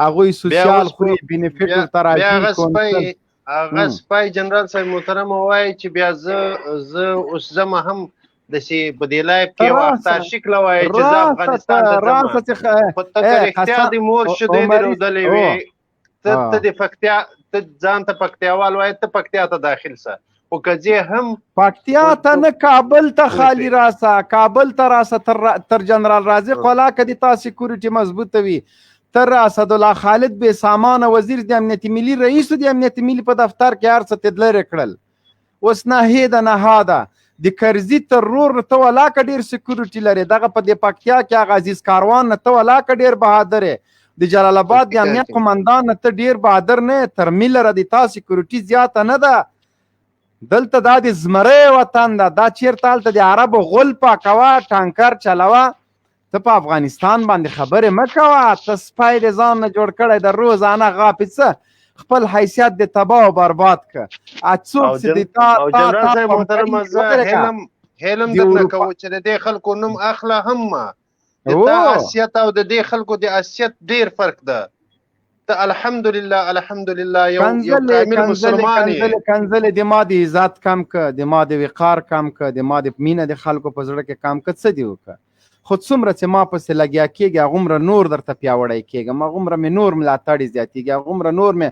B: هغوی سوسیال خوري بینیفیټ ورته
D: بیا هغه
B: راځي
D: سپی جنرال صاحب محترم وایي چې بیا زه اوس ځمه هم داسې په دې لایف کې یو اختار شکله وایي چې زه افغانستان ته ځمه خو ته که رښتیا د مور شیدې دې رودلې وې ته د پکتیا ته ځان ته پکتیاوال وایي ته پکتیا ته داخل سه خو که ځې هم
B: پکتیا ته نه کابل ته خالی راسه کابل ته راسه تر جنرال رازق ولاکه د تا سیکورټي مضبوطه وي تر اسدالله خالد بې سامانه وزیر د امنیت ملي رئیس د امنیت ملي په دفتر کې هر څه تدلرې کړل اوس ناهیده نهاده د کرزي تر رور نه ته ولاکه ډېر سیکورټي لري دغه په دې پکتیا کې هغه عزیز کاروان نه ته ولاکه ډېر بهادر یې د جلال آباد د امنیت قمندان نه ته ډېر بهادر نه یې تر میلره د تا سیکورټي زیاته نه ده دلته دا د زمری وطن ده دا چیرته هلته د عربو غول پاکوه ټانکر چلوه ته په افغانستان باندې خبرې مه کوه ته سپی د ځان نه جوړ کړی د روزانه غاپې څه خپل حیثیت د تباه او برباد که څوک چې د تا
D: جنرال صاحب محترمه زه هیلم درنه کوو چې د دې خلکو نوم اخله هم ما د تا حیثیت او د دې خلکو د حیثیت ډېر فرق ده ته الحمدلله یو کامل مسلمان یې
B: کنځلې د ما د عزت کم که د ما د وقار کم که د ما د مینه د خلکو په زړه کې کم که څه دې وکړه خو څومره چې ما پسې لګیا کېږي هغومره نور درته پیاوړی کېږم هغومره مې نور ملاتړي زیاتېږي هغومره نور مې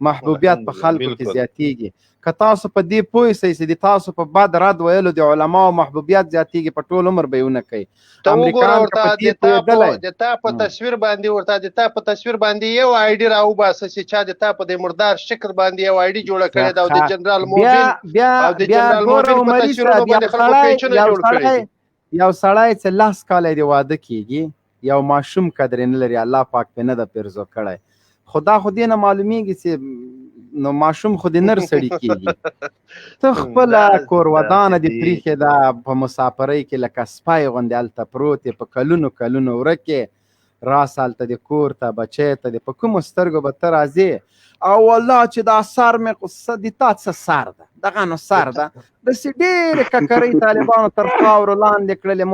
B: محبوبیت په خلکو کې زیاتېږي که تاسو په دې پوه سئ چې د تاسو په بد رد ویلو د علماو محبوبیت زیاتېږي په ټول عمر به یې ونه کوي
D: د تا په تصویر باندې ورته د تا په تصویر باندې یو آیډي راوباسه چې چا د تا په دې مردار شکل باندې یو آیډي جوړه کړې ده او د جنرال موبین او د جنرال موبین په تصویرونو باندې خلکو پیچونه جوړ کړي
B: یو سړی چې 10 کاله د واده کېږي یو ماشوم قدرې نه لري الله پاک پې نه ده پیرزو کړی خو دا خو دې نه معلومیږي چې نو ماشوم خو د نر سړي کېږي ته خپله کور ودانه دې پریښې ده په مسافرۍ کې لکه سپی غوندې هلته پروت یې په کلونو ورک یې راسه هلته د کور ته بچی ته د په کومو سترګو به ته راځې او والله چې دا سر مې د تا څه سر ده دغه نو سر ده داسې ډېرې ککرۍ طالبانو تر خاورو لاندې کړلې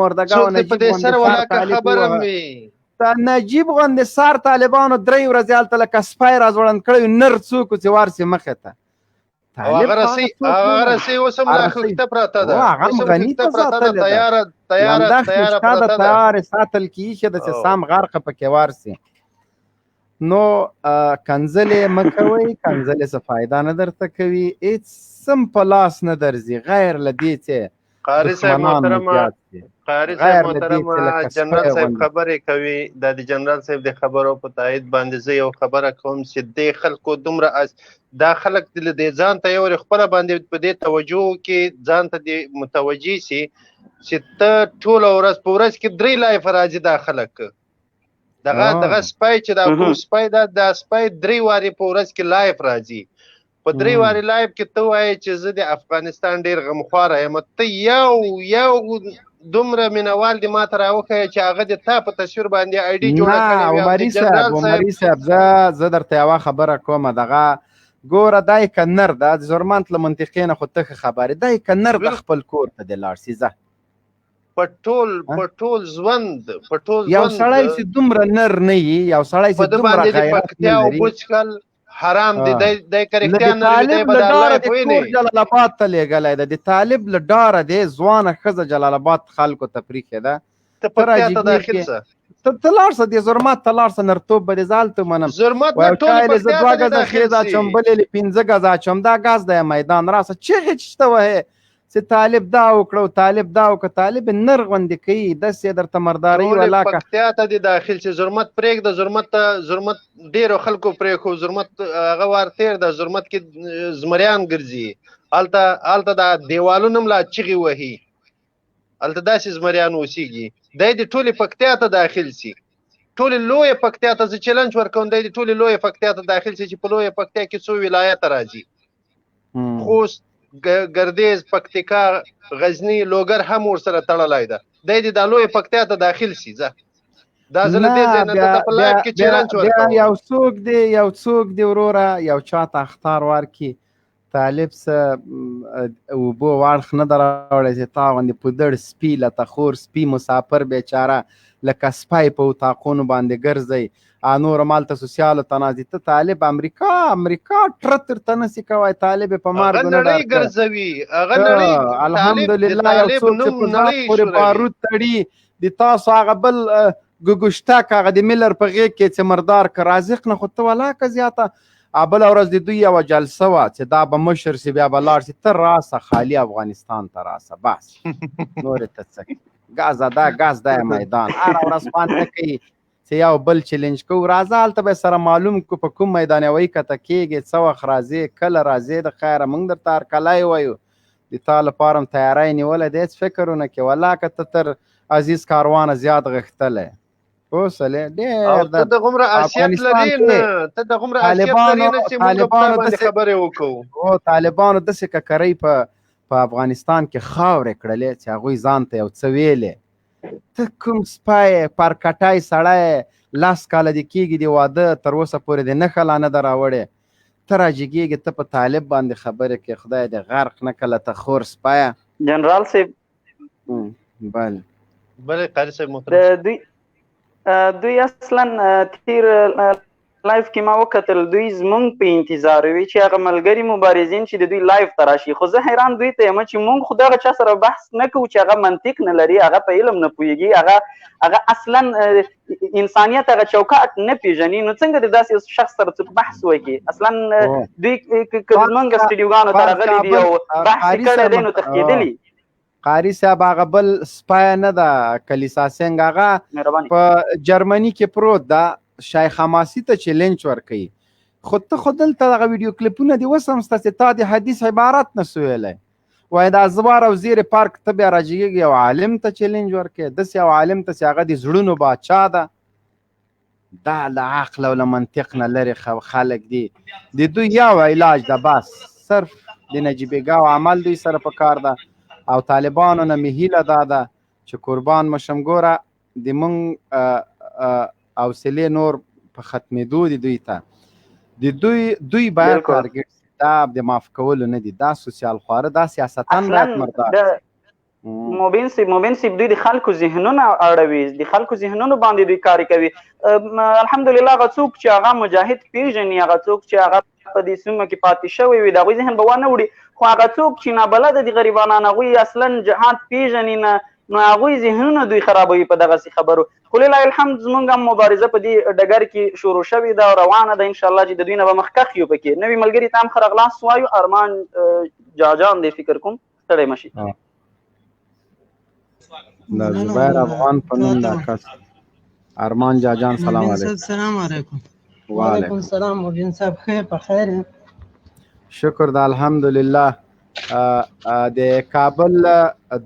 B: نجیب غوندې سر طالبانو 3 ورځې هلته لکه سپی راځوړند کړی نر څوک چې ورسې مخې ته
D: هغه رسۍ اوس هم لا خښته پراته ده
B: هغه هم غني ته ساتلې ده تیاره ساتل کېږي داسې سم غرقه پکې ورسي نو کنځلې مه کوئ کنځلې څه فایده نه درته کوي هېڅ سم په لاس نه درځي غیر له دې چې
D: قاري صاحب محترمه جنرال صاحب خبرې کوي دا د جنرال صاحب د خبرو په تایید باندې زه یو خبره کوم چې د خلکو دومره دا خلک د ځان ته یو خپله باندې په دې توجه کې ځان ته متوجه سي چې ته ټوله ورځ په ورځ کې 3 لایف راځي دا خلک دغه سپی چې دا کوم سپی دا سپی 3 وارې په ورځ کې لایف راځي په 3 وارې لایف کې ته وایې چې زه د افغانستان ډېر غمخواره یم ته یو دومره مینوال دې ما ته راوښیه چې هغه د تا په تصویر باندې آیډي جوړه کړې وي
B: عمري صاحب زه درته یوه خبره کومه دغه ګوره دا یې که نر ده د زرمنت له منطقې نه خو ته ښه خبرې دا یې که نر د خپل کور ته دې لاړ سي ځه
D: په ټول ژوند
B: یو سړی چې دومره نر نه وي یو سړی چې دومره غیرت نه لري
D: حرام دی د کرکټیا نه دی په الله کوي نه
B: جلال آباد ته لګلای د طالب له ډاره دی ځوانه ښځه جلال آباد خلکو ته پریښې ده
D: ته پکتیا ته داخل شه
B: ته لاړ شه د زرمت ته لاړ شه نرتوب به دې زالته منم
D: زرمت نه ټول پکتیا ته داخل
B: شه چم بلې 15 غزا چم دا غاز د میدان راسه چیغې چشته وه چې طالب دا وکړو طالب دا وکړه طالب نر غوندې کوي داسې درته مردارۍ ولاکه
D: پکتیا ته دې داخل چې زرمت پرېږده زرمت ډېرو خلکو پرېښو زرمت هغه وار تېر ده زرمت کې زمریان ګرځي هلته دا دیوالونه هم لا چغې وهي هلته داسې زمریان اوسېږي دی د ټولې پکتیا ته داخل سي ټولې لویه پکتیا ته زه چلنج ورکوم دی د ټولې لویه پکتیا ته داخل سي چې په لویه پکتیا کې څو ولایته راځي خوست ګردیز پکتیکا غزنی لوګر هم ورسره تړلی ده دی د دا لویې پکتیا ته داخل سي ځه دا زه له دې ځای نه درته په لایف کې چیلنج ورکوم
B: یو څوک دی وروره یو چاته اخطار ورکړي طالب څه اوبو واړخ نه ده راوړی چې تا غوندې پودړ سپي لته خور سپي مسافر بیچاره لکه سپی په اتاقونو باندې ګرځئ نور مالته سوسیالو تنازي ته طالب امریکا ټره ترته نسي کوی طالب په مارګو نه ډار الحمدلله یو څوک چې په ځان پورې بارود تړي د تاسو هغه بل ګوګشتک هغه د میلر په غېږ کې چې مردار که رازق نه خو ته ولاکه زیاته بله ورځ د دوی یوه جلسه وه چې دا به مشر سي بیا به لاړ سي ته راسه خالي افغانستان ته راسه بس نورې ته څه ګاز دا میدان هره ورځ خوند نه کوي چې یو بل چلنج کوو راځه هلته به سره معلوم کو په کوم میدان یوی کته کېږي څه وخت راځې کله راځې د خیره موږ درته هرکلی وایو د تا لپاره هم تیاری نیولی دی هېڅ فکر ونه کړې ولاکه ته تر عزیز کاروانه زیات غښتلی اوسلې ډېر
D: ته د غومره حیثیت لرې نه ته د غومره حیثیت لرې نه چې موږ په تا باندې خبرې وکړو
B: طالبانو داسې ککرۍ په افغانستان کې خاورې کړلې چې هغوی ځان ته یو څه ویلې ته کوم سپی پرکټی سړی لس کاله دې کېږي د واده تر اوسه پورې د نښه لا نه ده راوړې ته راجګېږې ته په طالب باندې خبرې کې خدای دې غرق نه کله ته خور سپیه
M: جنرال صاحب
D: بله قاري صاحب محترم
M: دوی اصلا تیر لایف کې ما وکتل دوی زمونږ په انتظار وي چې هغه ملګري مبارزین چې د دوی لایف ته راشي خو زه حیران دوی ته یم چې مونږ خو دغه چا سره بحث نه کوو چې هغه منطق نه لري هغه په علم نه پوهېږي هغه اصلا انسانیت هغه چوکاټ نه پیژني نو څنګه د داسې شخص سره څوک بحث وکړي اصلا دوی که زمونږ سټډیوګانو ته راغلي دي او بحث یې کړی دی نو تښتېدلي
B: قاری صاحب هغه بل سپای نه ده کلیسا سنګ هغه په جرمني کې پروت ده شیخ حماسي ته چیلنج ورکوي خو ته خو دلته دغه ویډیو کلیپونه دې اوس هم شته چې تا د حدیث عبارت نه سو ویلی وایي د ازوار او زیر پارک ته بیا راجګېږي یو عالم ته چیلنج ورکوي داسې یو عالم ته چې هغه د زړونو باچا ده دا له عقل او له منطق نه لرې خلک دي د دوی یو علاج ده بس صرف د نجیبګاو عمل دوی سره په کار ده او طالبانو نه مې هیله دا ده چې قربان مشم ګوره د مونږ حوصلې نور په ختمېدو دي دوی ته د دوی باید تارګټ دا د معاف کولو نه دي دا سوسیال خواره دا سیاستان باید مردار
M: موبین صاحب دوی د خلکو ذهنونه اړوي د خلکو ذهنونو باندې دوی کار کوي الحمدلله هغه څوک چې هغه مجاهد پیژني هغه څوک چې هغه په دې سیمه کې پاتې شوی وي د هغوی ذهن به وانه وړي خو هغه څوک چې نابلده دي غریبانان هغوی اصلا جهاد پیژني نه نو هغوی ذهنونه دوی خرابوي په دغسې خبرو خو لله الحمد زموږ هم مبارزه په دې ډګر کې شروع شوې ده او روانه ده انشاءالله چې د دوی نه به مخکښ یو پکې نوي ملګري ته هم ښه راغلاست وایو ارمان جاجان دی فکر کوم ستړی مه شي
B: د زبیر افغان په نوم دا کس ارمان جاجان سلام علیکم
O: السلام علیکم
B: وعلیکم
O: السلام مبین صاحب خیر په خیر
B: شکر د الحمدلله د کابل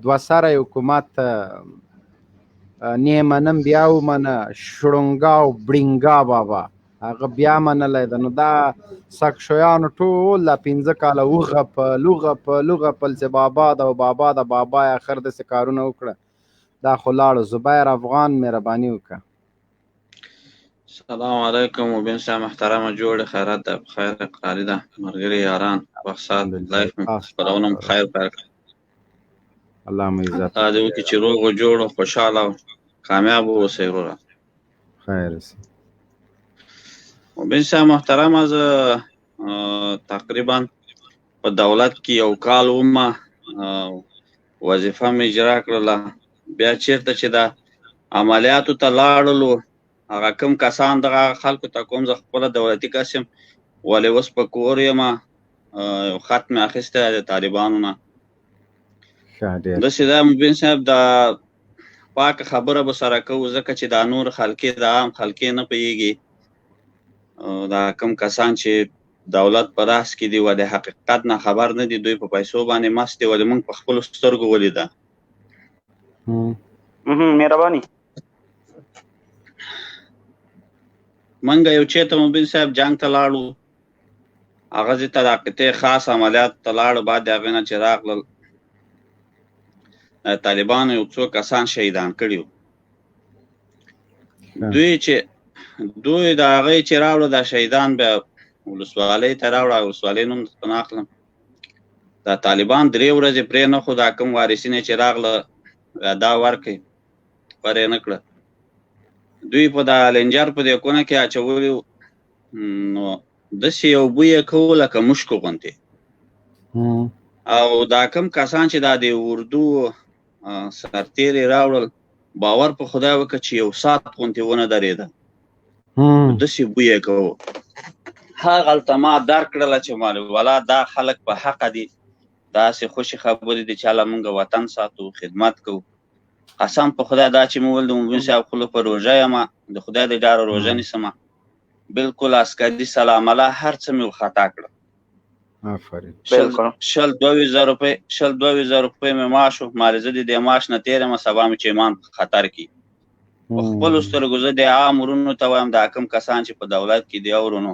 B: دوه سره حکومت نه منم بیا ومنه شړونګا او بړینګا بابا هغه بیا منلی ده نو دا سکشویانو ټول لا 15 کاله وغپل چې بابا ده او بابا د بابا اخر داسې کارونه وکړه دا خو لاړو زبیر افغان مهرباني وکړه
P: سلام علیکم مبین صاحب محترمه جوړ خیرات ده بخیر قراری ده مرګري یاران وخت لایف خپلونه بخیر پر
B: اللهم عزت
P: دا دې وکړي چې روغ او جوړ او خوشاله او کامیاب اوسئ وروره
B: خیر
P: مبین صاحب محترمه زه تقریبا په دولت کې یو کال ومه وظیفه مې اجرا کړله بیا چېرته چې د عملیاتو ته لاړلو هغه کوم کسان دغه خلکو ته کوم زه خپله دولتي کس یم ولې اوس په کور یم یو خط مې اخیستی د طالبانو نه داسې دا مبین صاحب د پاکه خبره به سره کوو ځکه چې دا نور خلکې د عام خلکې نه پوهېږي دا کوم کسان چې دولت په راس کې دي و د حقیقت نه خبر نه دي دوی په پیسو باندې مست دي ولې موږ په خپلو سترګو ولیده
M: مهرباني
P: منګه یو چېرته مبین صاحب جنګ ته لاړو هغه ځای ته د قطع خاص عملیات ته لاړ. بعد د هغې نه چې راغلل طالبانو یو څو کسان شهیدان کړي وو. دوی د هغې چې راوړه دا شهیدان بیا ولسوالۍ ته راوړه. ولسوالۍ نوم په نه اخلم. دا طالبان 3 ورځې پرې نه خو دا کوم وارثین چې راغله دا ورکړي پرې نه کړه. دوی په دا لنجر په دې کونه کې اچولي نو داسې یو بوی یې کوو لکه مشکو غوندې. او دا کوم کسان چې دا د اردو سرتېرې راوړل باور په خدای وکړه چې یو ساعت غوندې ونه درېده. داسې بوی یې کوو. هغلته ما درک کړله چې والا دا خلک په حقه دي. داسې خوشې خبرې دي چې هله مونږ وطن ساتو خدمت کوو. قسم په خدای دا چې مې ویل د مبین صاحب خو په روژه یم د خدای د ډاره روژه نیسم بالکل عسکري سلام الله هر څه مې خطا کړه. 22,000 روپۍ مې معاش و. مالې زه د دې معاش نه تېر یم سبا مې چې ایمان په خطر کړي. په خپلو سترګو زه د عام ورونو ته وایم دا کوم کسان چې په دولت کې دي ورونو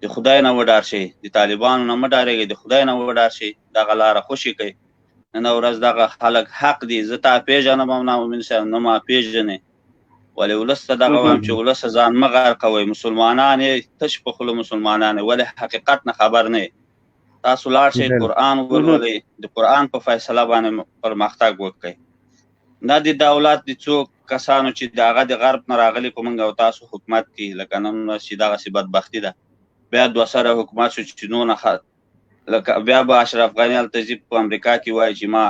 P: د خدای نه وډار شئ. د طالبانو نه مه ډارېږئ. د خدای نه وډار شئ. دغه لاره خوشي کوئ. نن ورځ دغه خلک حق دي. زه تا پېژنم هم نه مبین صاحب نه ما پېژنې. ولې ولس ته دغه وایم چې ولس ځان مه غرقوئ. مسلمانان یې تش په خوله مسلمانان یې ولې حقیقت نه خبر نه یې. تاسو لاړ شئ قرآن ولولئ. د قرآن په فیصله باندې پرمختګ وکړئ. نه د دولت د څو کسانو چې د هغه د غرب نه راغلي په موږ او تاسو حکومت کې لکه نن چې دغسې بدبختي ده. بیا 2 سره حکومت شو چې نونه لکه بیا به اشرف غني هلته ځي په امریکا کې وایي چې ما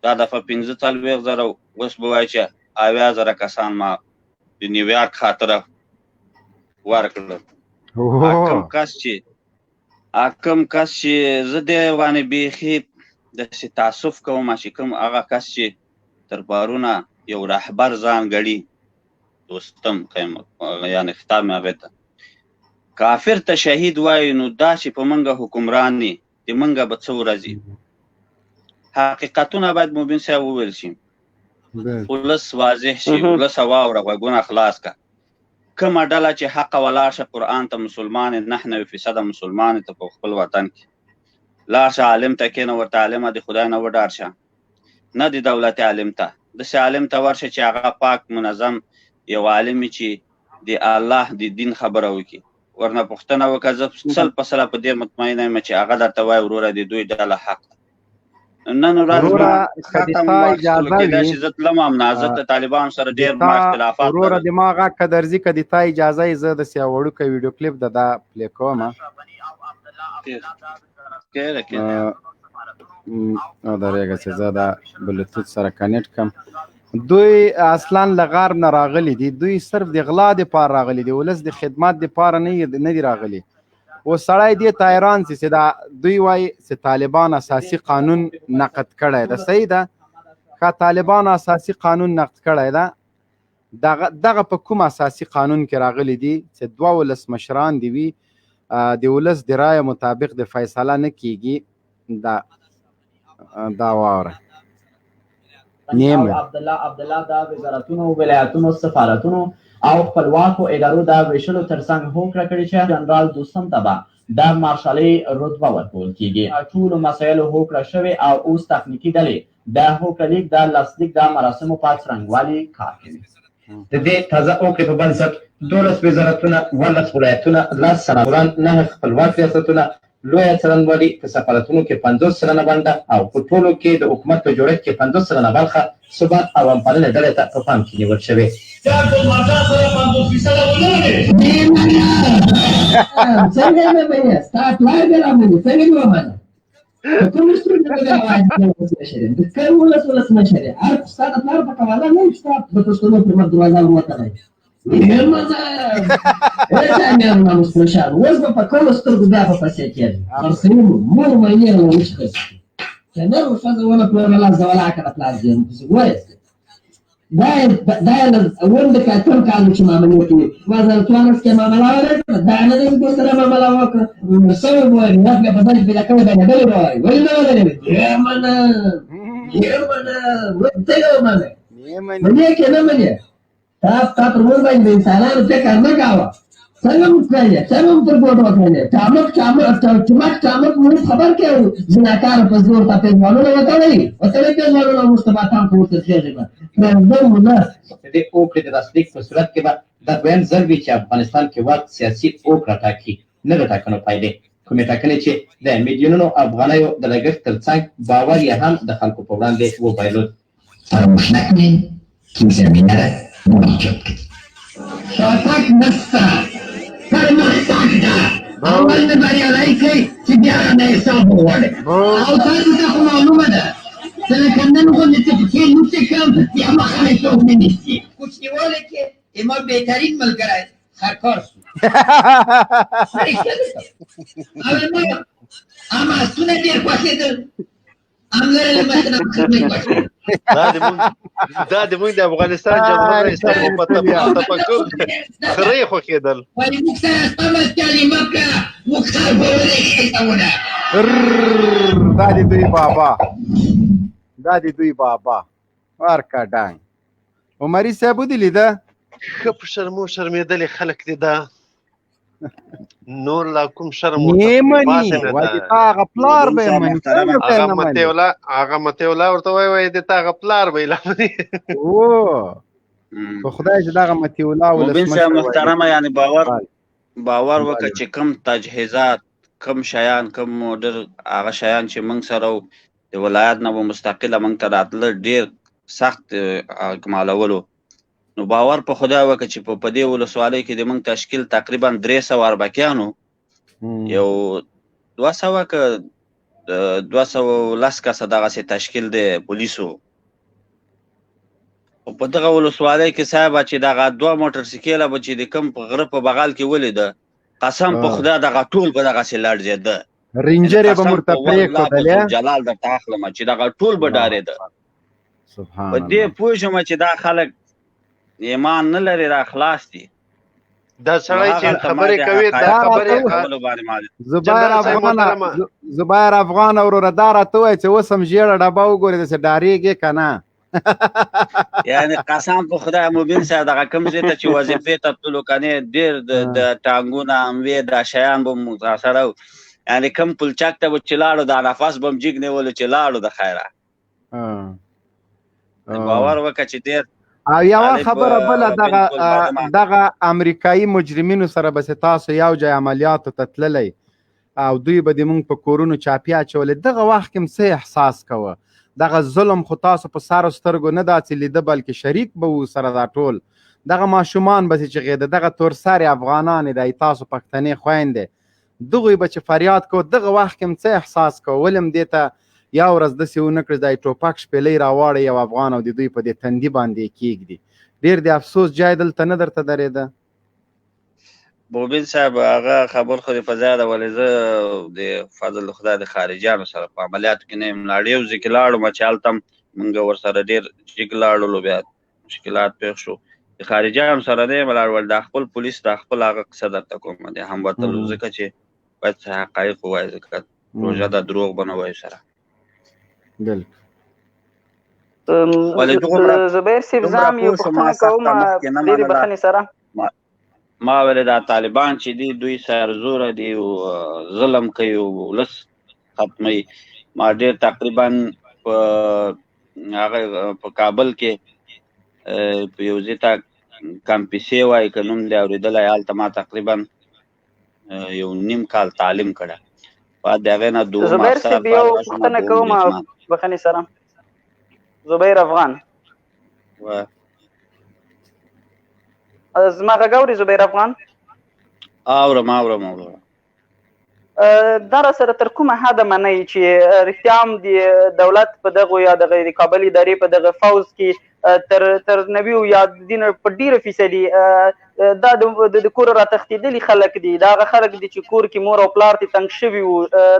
P: دا دفعه 45,000 اوس به وایي چې 80,000 کسان ما د نیویارک خاطره ورکړل. کوم کس چې زه دې باندې بیخي داسې تعصف کوم چې کوم هغه کس چې تر پرونه یو رهبر ځان ګڼي دوستم یعنې خطاب مې هغې ته کافر ته شهید وایي نو دا چې په موږ حکمران دي د موږ به څه ورځي. حقیقتونه باید مبین صاحب وویل شي. ولس واضح شي. ولس واوره غوږونه خلاص کړه. کومه ډله چې حقه ولاړ شه قرآن ته مسلمان 99% مسلمان ته په خپل وطن کې لاړ شه عالم ته کښېنه ورته عالمه د خدای نه وډار شه. نه د دولت عالم ته داسې عالم ته ورشه چې هغه پاک منظم یو عالم چې د الله د دین خبره وکړي. ورنه پوښتنه وکړه. زه 100% په دې مطمئنه یم چې هغه درته وایي وروره د دوی ډله حق ده. نن ورځ ختم کېدای شي زه تلم همدا زه د طالبانو سره ډېر ما اختلافات
B: وروره د ما غږ که درځي که د تا اجازه یې زه داسې یو وړوکی ویډیو کلیپ د دا پلی کوم. درېږه چې زه دا بلوتوث سره کنیکټ کړم. دوی اصلا له غرب نه راغلي دي. دوی صرف د غلا دپاره راغلي دي. ولس د خدمت دپاره نه دي راغلي. اوس سړی دې ته حیران سي چې دا دوی وایي چې طالبان اساسي قانون نقد کړی ده. صحیح ده که طالبان اساسي قانون نقد کړی ده دغه په کوم اساسي قانون کې راغلی دي چې 2 ولسمشران دي وي د ولس د رایې مطابق د فیصله نه کیږي. دا واوره
Q: عبدالله دا وزارتونو ولایتونو سفارتونو او خپلواکو ادارو دا ویشلو ترڅنګ هوکړه کړې چې جنرال دوستم ته به د مارشالۍ رتبه ورکول کیږي. ټولو مسایلو هوکړه شوې او اوس تخنیکي ډلې د هوکړه لیک د لاسلیک د مراسمو په څرنګوالي کار کوي.
R: د دې تازه هوکړې په بنسټ 12 وزارتونه 19 ولایتونه 10 سناتوران 9 خپلواک ریاستونه لویه څرنګوالي په سفارتونو کې 50 سلنه ونډه او په ټولو کې د حکومت په جوړښت کې 50 سلنه برخه ثبات او همپالنې ډلې ته په پام کې نیول شوې. څنګه مې وایي ستا پلار دې رامنې څنګه مې ومنه په کوم ستونزه کې د کوم ولسمشر یې هر ستا د پلار په کواله نه ستا د پښتنو پر مخ دروازه ووتلی ولسمشر اوس به په کومو سترګو بیا په پسې کېږي خرڅوي مور مینې له وچښه چې نر ښځه ونه پلورله زولا که د پلار دې پسې وایست دا یې ونډه که اتم کالو چې معاملې کوي وزارتوانس کې معامله ولري دا نه دی دوی سره معامله وکړه سوی به وایي نف بیا په ځان پیدا کوي بیا ډلې به وایي ولې نه ولري یې منه څنګه ومنې منې که نه منې تا پر مور باندې د انسانانو فکر نه کوه څنګه مو کړی څنګه مو تر ګوټ وکړی ټمک مو خبر کړو زناکار په زور ته پیغامونه وتړئ پیغامونه موږ ته ماتام په ورته خېږي به پرېږدم مو نه
Q: دې اوکړې د تصدیق په صورت کې به دا دویم ځل وي چې افغانستان کې واک سیاسي اوکړه ټاکي نه د ټاکنو پایلې کومې ټاکنې چې د میلیونونو افغانیو د لګښت ترڅنګ باور یې هم د خلکو په وړاندې وبایلود.
R: فراموش نکنین که این زمینه را ما ایجاد کردیم. شاتک نسته پرمختګ ده اول نه بریالی کوي چې بیا رانه حساب وغواړي او تاسو ته خو معلومه ده چې لکه نن غوندې چې پکې لوټې کړم بیا مخه مې څوک نه نیسي کوچنیوالی کې زما بهترین ملګری خرکار سو اما اسونه ډېر خوښېدل
L: دا د موږ د افغانستان جمهور رئیس په تفکر خرې خوښېدل.
B: دا د دوی بابا ورکه ډنګ عمري صاحب ودې لیده
L: ښه په شرمېدلې خلک دي دا نور لا کوم شرم
B: هغه پلار به یې مني
L: هغه متې الله ورته وایي د تا هغه پلار به یې لا مني
B: په خدای چې دغه متې الله
P: ولسمشر محترمه یعنې باور وکړه چې کم تجهیزات کم شیان کم موډر هغه شیان چې موږ سره د ولایت نه به مستقله موږ ته راتله ډېر سخت اکمالولو نو باور په خدای وکړه چې په دې ولسوالۍ کې د موږ تشکیل تقریبا 300 اربکیانو یو 200 که 210 کسه دغسې تشکیل دی پولیسو په دغه ولسوالۍ کې صاحب چې دغه 2 موټر سیکله به چې د کوم په غره په بغل کې ولیده قسم په خدای دغه ټول به دغسې لړزېده
B: رینجر یې به ورته پرېښودل
P: جلال درته اخلم چې دغه ټول به ډارېده په دې پوه شوم چې دا خلک ایمان نه لري را خلاص دي
L: دا سړی چې خبرې کوي دا خبرې
B: زبیر افغان وروره دا راته وایي چې اوس هم ژېړه ډبه وګورې داسې ډارېږې که نه
P: یعنې قسم په خدای مبین صاحب دغه کوم ځای ته چې وظیفې ته تللو کنې ډېر د ټانګونه اموې دا شیان به مو سره یعنې کوم پلچک ته به چې لاړو دا نفس به م جګ نیولو چې لاړو د خیره باور وکړه چې ډېر
B: او یوه خبره بله دغه امریکایي مجرمینو سره بس تاسو یو ځای عملیاتو ته تللی او دوی به د موږ په کورونو چاپی اچولې دغه وخت کې څه احساس کوه دغه ظلم خو تاسو په سرو سترګو نه داسې لیده بلکې شریک به وو سره دا ټول دغه ماشومان به چې چغېده دغه تورسرې افغانان دی تاسو پښتنې خویندې دغوی به چې فریاد کوه دغه وخت کې څه احساس کوه ولې م دې ته یا ورځ داسې ونه کړي دا ټوپک شپېلۍ راواړی یو افغان او د دوی په دې تندي باندې یې کېږدي ډېر د افسوس جای دلته نه درته درېده
P: بوبین صاحب هغه خبر خو دې په ځای ده ولې زه د فضل خدای د خارجیانو سره په عملیاتو کې نه یم لاړ یو ځای کې لاړم چې هلته هم موږ ورسره ډېر جګ لاړلو بیا مشکلات پېښ شو د خارجیانو سره نه یم لاړ ول دا خپل پولیس دا خپل هغه قصه درته کوم د هموطنو ځکه چې باید څه حقایق ووایي ځکه روژه دا دروغ به نه وایو سره
M: زبیر صاحب زه هم یو پوښتنه کوم ډېرې بخښنې سره
P: ما ویل دا طالبان چې دي دوی سرزوره دي ظلم کوي ولس ختموي ما ډېر تقریبا هغه په کابل کې په یو ځای ته کمپیسې وایي که نوم دی اورېدلی هلته ما تقریبا یو نیم کال تعلیم کړی بعد د هغې نه
M: زبیر صاحب یو پوښتنه کوم بخښنې سره زبیر افغان زما غږ اوري زبیر افغان
P: اورم
M: دا راسره تر کومه حده منئ چې رښتیا هم د دولت په دغو یا د کابل ادارې په دغه فوز کې تر 90 یا په ډېره فیصدي دا د کوره راتښتېدلي خلک دي دا هغه خلک دي چې کور کې مور او پلار ترې تنګ شوي وو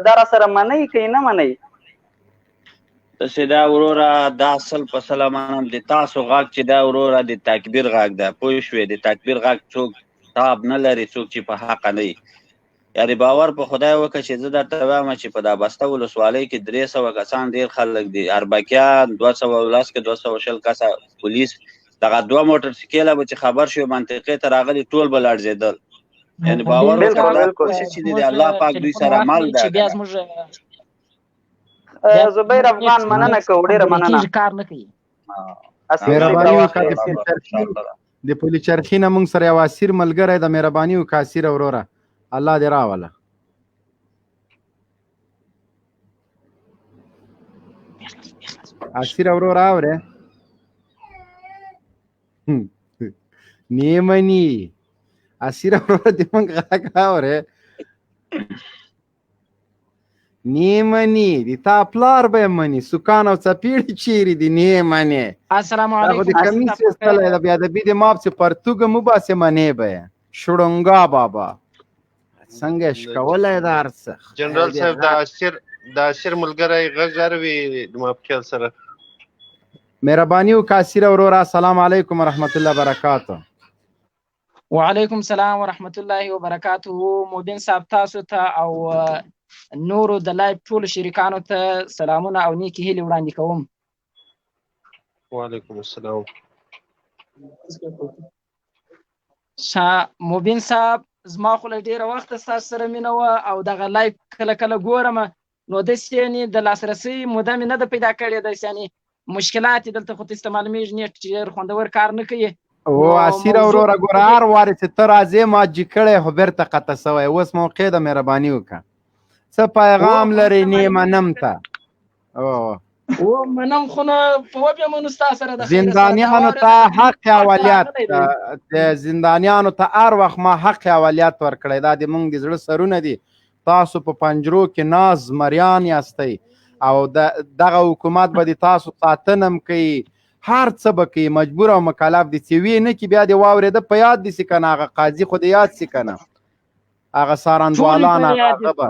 M: دا راسره منئ که یې نه منئ
P: داسې دا وروره دا سل په سله منم د تاسو غږ چې دا وروره د تکبیر غږ ده پوه شوې د تکبیر غږ څوک تاب نه لري څوک چې په حقه نه وي یعنې باور په خدای وکړه چې زه درته وایم چې په دا بسته ولسوالۍ کې 300 کسان ډېر خلک دي اربکیان 210 که 220 کسه پولیس دغه 2 موټر سیکله به چې خبر شوی منطقې ته راغلي ټول به لړزېدل یعنی باور وکړه کوشش چې د الله پاک دوی سره مل ده
S: چې بیا زموږ
M: زبیر افغان مننه کوو ډېره مننه
S: کار نه کوي
B: مهرباني وکړه د پولي چرخي نه موږ سره یو اسیر ملګری د مهرباني وکړه اسیر وروره الله دې راوله اسیر وروره اورې نیمني اسیر وروره دې موږ غږ اورې نیمني د تا پلار به مني سکان او څپېړې چیرې دي نیمنې
S: السلام علیکم
B: د کمیس وستلی د بیادبي د ماب چې پرتوګه مو باسې منې به یې شړونګا بابا څنګه یې شکولی دا هر څه
D: جنرال صاحب د اسیر ملګری غږ اروي د مافکیل سره
B: مهرباني وکړه اسیر وروره السلام علیکم ورحمت الله وبرکاته
S: وعلیکم السلام ورحمت الله وبرکاته مبین صاحب تاسو ته او نورو د لایف ټولو شریکانو ته سلامونه او نیکې هیلې وړاندې کوم
D: وعلیکم السلام
S: مبین صاحب زما خو له ډېره وخته ستاسو سره مینه وه او دغه لایف کله کله ګورم نو داسې یعنې د لاسرسۍ موده مې نه ده پیدا کړې داسې یعنې مشکلات یې دلته خو ته استعمالېږي نیټ ډېر خوندور کار نه کوي
B: او اسیر وروره ګوره هر وارې چې ته راځې ما جي کړی خو بېرته قطع سوی اوس موقع ده مهرباني وکړه څه پیغام لري نه منم ته
S: منم خو نه په وبېمنو ستا سره د
B: زندانیانو ته حق اوليات د زندانیانو ته هر وخت ما حق اوليات ورکړی دا د موږ د زړه سرونه دي تاسو په پنجرو کې ناز مریان یاستئ او دغه حکومت به د تاسو ساتنه هم کوي هر څه به کوي مجبور او مکلف دي چې وی نه کې بیا د واورېده په یاد دي سي که نه هغه قاضي خو د یاد سي که نه هغه سارندوالان هغه به